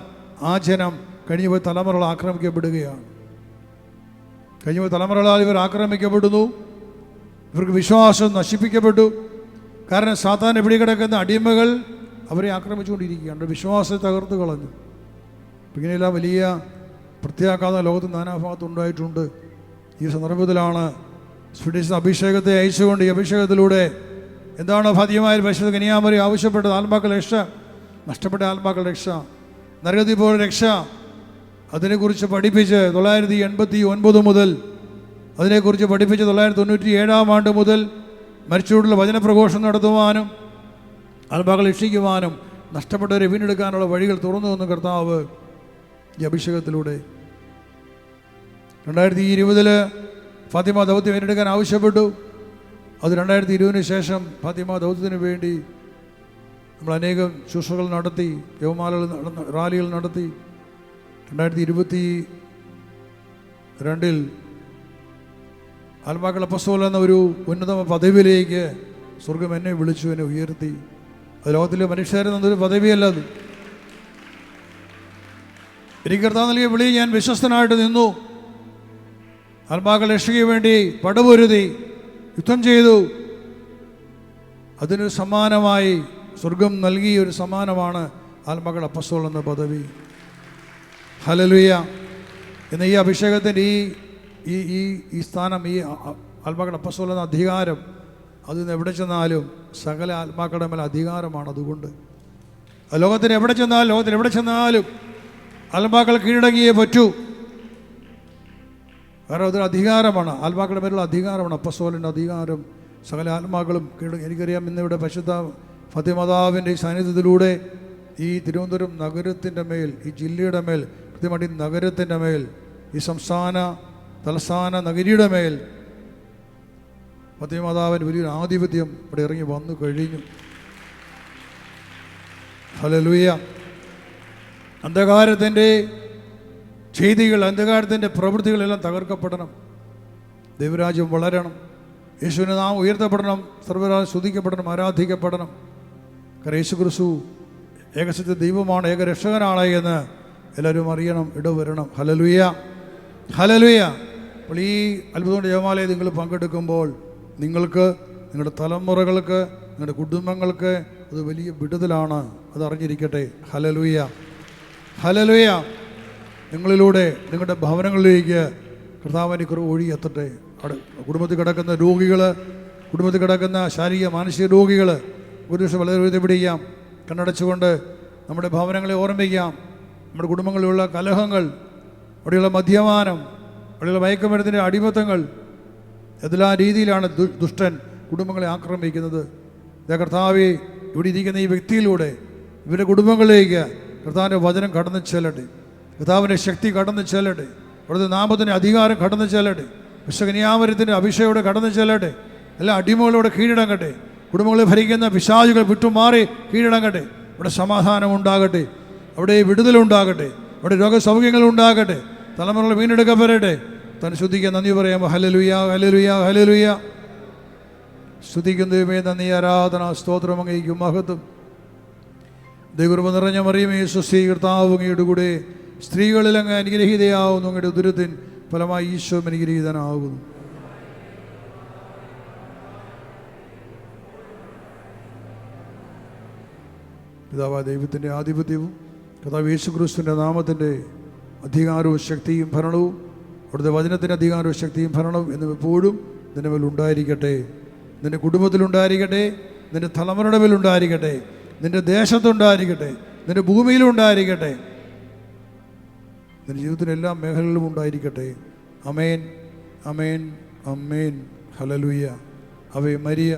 ആ ജനം കഴിഞ്ഞുപോയ തലമുറകൾ ആക്രമിക്കപ്പെടുകയാണ്. കഴിഞ്ഞുപോയ തലമുറകളാൽ ഇവർ ആക്രമിക്കപ്പെടുന്നു. ഇവർക്ക് വിശ്വാസം നശിപ്പിക്കപ്പെട്ടു. കാരണം സാത്താനെ പിടികിടക്കുന്ന അടിമകൾ അവരെ ആക്രമിച്ചുകൊണ്ടിരിക്കുകയാണ്. വിശ്വാസത്തെ തകർത്ത് കളഞ്ഞു. ഇങ്ങനെയെല്ലാം വലിയ പ്രത്യാഘാതം ലോകത്ത് നാനാഭാഗത്തുണ്ടായിട്ടുണ്ട്. ഈ സന്ദർഭത്തിലാണ് സ്വീഡിഷ് അഭിഷേകത്തെ അയച്ചുകൊണ്ട് ഈ അഭിഷേകത്തിലൂടെ എന്താണ് ഫാത്തിമയിൽ പരിശുദ്ധ കന്യാമറിയം ആവശ്യപ്പെട്ടത്? ആത്മാക്കൾ രക്ഷ, നഷ്ടപ്പെട്ട ആത്മാക്കൾ രക്ഷ, നരകത്തിൽ പോയ രക്ഷ. അതിനെക്കുറിച്ച് പഠിപ്പിച്ച് 989 മുതൽ, അതിനെക്കുറിച്ച് പഠിപ്പിച്ച് 997 ആണ്ട് മുതൽ മരിച്ചവരുടെ വചനപ്രഘോഷണം നടത്തുവാനും ആത്മാക്കൾ രക്ഷിക്കുവാനും നഷ്ടപ്പെട്ടവരെ വീണ്ടെടുക്കാനുള്ള വഴികൾ തുറന്നു വന്ന കർത്താവ് ഈ അഭിഷേകത്തിലൂടെ 2020 ഫാത്തിമ ദൗത്യം ഏറ്റെടുക്കാൻ ആവശ്യപ്പെട്ടു. അത് 2020 ശേഷം ഫാത്തിമ ദൗത്യത്തിന് വേണ്ടി നമ്മൾ അനേകം ശുശ്രൂഷകൾ നടത്തി, ജപമാലകൾ റാലികൾ നടത്തി. 2022 ആത്മാക്കൾ അപ്പസ്തോലൻ എന്ന ഒരു ഉന്നത പദവിയിലേക്ക് സ്വർഗം എന്നെ വിളിച്ചു, എന്നെ ഉയർത്തി. അത് ലോകത്തിലെ മനുഷ്യരെന്നൊരു പദവിയല്ല. അത് എനിക്ക് കർത്താവ് നൽകിയ വിളി ഞാൻ വിശ്വസ്തനായിട്ട് നിന്നു. ആത്മാക്കൾ രക്ഷയ്ക്ക് വേണ്ടി പടപൊരുതി യുദ്ധം ചെയ്തു. അതിനൊരു സമ്മാനമായി സ്വർഗം നൽകിയ ഒരു സമ്മാനമാണ് ആത്മാക്കൾ അപ്പസ്തോലൻ എന്ന പദവി. ഹല്ലേലൂയ. എന്ന ഈ അഭിഷേകത്തിൻ്റെ ഈ സ്ഥാനം, ഈ ആത്മാക്കൾ അപ്പസ്തോലൻ എന്ന അധികാരം, അതിന്ന് എവിടെ ചെന്നാലും സകല ആത്മാക്കളുടെ മേൽ അധികാരമാണ്. അതുകൊണ്ട് ലോകത്തിന് എവിടെ ചെന്നാലും ആത്മാക്കൾ കീഴടങ്ങിയേ പറ്റൂ. കാരണം അതൊരു അധികാരമാണ്, ആത്മാക്കളുടെ മേലുള്ള അധികാരമാണ്. അപ്പസ്തോലൻ്റെ അധികാരം സകല ആത്മാക്കളും കീഴടങ്ങി. എനിക്കറിയാം, ഇന്നിവിടെ പരിശുദ്ധ ഫാത്തിമാതാവിൻ്റെ ഈ സാന്നിധ്യത്തിലൂടെ ഈ തിരുവനന്തപുരം നഗരത്തിൻ്റെ മേൽ, ഈ ജില്ലയുടെ മേൽ, കൃത്യമായിട്ട് നഗരത്തിൻ്റെ മേൽ, ഈ തലസ്ഥാന നഗരിയുടെ മേൽ ഫാത്തിമാതാവിൻ്റെ വലിയൊരു ആധിപത്യം ഇവിടെ ഇറങ്ങി വന്നു കഴിഞ്ഞു. ഹല്ലേലൂയ. അന്ധകാരത്തിൻ്റെ ചെയ്തികൾ, അന്ധകാരത്തിൻ്റെ പ്രവൃത്തികളെല്ലാം തകർക്കപ്പെടണം. ദൈവരാജ്യം വളരണം. യേശുവിനെ നാം ഉയർത്തപ്പെടണം. സർവ്വരാജ്യം സ്തുതിക്കപ്പെടണം, ആരാധിക്കപ്പെടണം. കാരണം യേശു ക്രിസ്തു ഏകസത്യ ദൈവമാണ്, ഏകരക്ഷകനാണ് എന്ന് എല്ലാവരും അറിയണം, ഇടവരണം. Hallelujah, hallelujah. അപ്പോൾ ഈ അത്ഭുതങ്ങളുടെ ജപമാലയിൽ നിങ്ങൾ പങ്കെടുക്കുമ്പോൾ നിങ്ങൾക്ക്, നിങ്ങളുടെ തലമുറകൾക്ക്, നിങ്ങളുടെ കുടുംബങ്ങൾക്ക് അത് വലിയ വിടുതലാണ്. അത് അറിഞ്ഞിരിക്കട്ടെ. Hallelujah, hallelujah. നിങ്ങളിലൂടെ നിങ്ങളുടെ ഭവനങ്ങളിലേക്ക് കർത്താവിൻ്റെ കുറവ് ഒഴുകിയെത്തട്ടെ. കുടുംബത്തിൽ കിടക്കുന്ന രോഗികൾ, കുടുംബത്തിൽ കിടക്കുന്ന ശാരീരിക മാനസിക രോഗികൾ ഒരു ദിവസം വളരെ എഴുതിപ്പിടിക്കാം. കണ്ണടച്ചുകൊണ്ട് നമ്മുടെ ഭവനങ്ങളെ ഓർമ്മിക്കാം. നമ്മുടെ കുടുംബങ്ങളിലുള്ള കലഹങ്ങൾ, അവിടെയുള്ള മദ്യപാനം, അവിടെയുള്ള മയക്കുമരുന്നിൻ്റെ അടിമത്തങ്ങൾ, ഏതെല്ലാം രീതിയിലാണ് ദുഷ്ടൻ കുടുംബങ്ങളെ ആക്രമിക്കുന്നത്. കർത്താവേ, ഇവിടെ ഇരിക്കുന്ന ഈ വ്യക്തിയിലൂടെ ഇവരുടെ കുടുംബങ്ങളിലേക്ക് കർത്താവിൻ്റെ വചനം കടന്നു ചെല്ലട്ടെ, കർത്താവിൻ്റെ ശക്തി കടന്നു ചെല്ലട്ടെ, അവിടുത്തെ നാമത്തിൻ്റെ അധികാരം കടന്നു ചെല്ലട്ടെ, 𝐘𝐏𝐈𝐎 അഭിഷേകത്തോടെ കടന്നു ചെല്ലട്ടെ. എല്ലാ അടിമകളോടെ കീഴടങ്ങട്ടെ. കുടുംബങ്ങളെ ഭരിക്കുന്ന പിശാചുകൾ വിട്ടുമാറി കീഴടങ്ങട്ടെ. അവിടെ സമാധാനം ഉണ്ടാകട്ടെ, അവിടെ വിടുതലുണ്ടാകട്ടെ, അവിടെ രോഗസൗഖ്യങ്ങൾ ഉണ്ടാകട്ടെ, തലമുറകൾ വീണ്ടെടുക്കപ്പെടട്ടെ. തന്നെ ശുദ്ധിക്കാൻ നന്ദി പറയാമോ? Hallelujah, hallelujah, hallelujah. സ്തുതിക്കും ദൈവമേ, നന്ദി, ആരാധന, സ്തോത്രം അങ്ങേക്ക് മഹത്വം. ദൈവകൃപ നിറഞ്ഞ മറിയമേ, സ്വസ്തി, കർത്താവ് അങ്ങയുടെ കൂടെ സ്ത്രീകളിൽ അങ്ങ് അനുഗ്രഹീതയാവുന്നു. അങ്ങയുടെ ഉദരത്തിൻ ഫലമായി ഈശോ അനുഗ്രഹീതനാകുന്നു. പിതാവായ ദൈവത്തിൻ്റെ ആധിപത്യവും കർത്താവ് യേശുക്രിസ്തുവിൻ്റെ നാമത്തിൻ്റെ അധികാരവും ശക്തിയും ഭരണവും അവിടുത്തെ വചനത്തിൻ്റെ അധികാരവും ശക്തിയും ഭരണവും എന്നിവ എപ്പോഴും നിന്റെ മേൽ ഉണ്ടായിരിക്കട്ടെ, നിൻ്റെ കുടുംബത്തിലുണ്ടായിരിക്കട്ടെ, നിൻ്റെ തലമുറയുടെ മേലുണ്ടായിരിക്കട്ടെ, നിൻ്റെ ദേശത്തുണ്ടായിരിക്കട്ടെ, നിൻ്റെ ഭൂമിയിലുണ്ടായിരിക്കട്ടെ, നിൻ്റെ ജീവിതത്തിൻ്റെ എല്ലാ മേഖലകളിലും ഉണ്ടായിരിക്കട്ടെ. അമേൻ, അമേൻ, അമേൻ. ഹല്ലേലൂയ. Away Maria.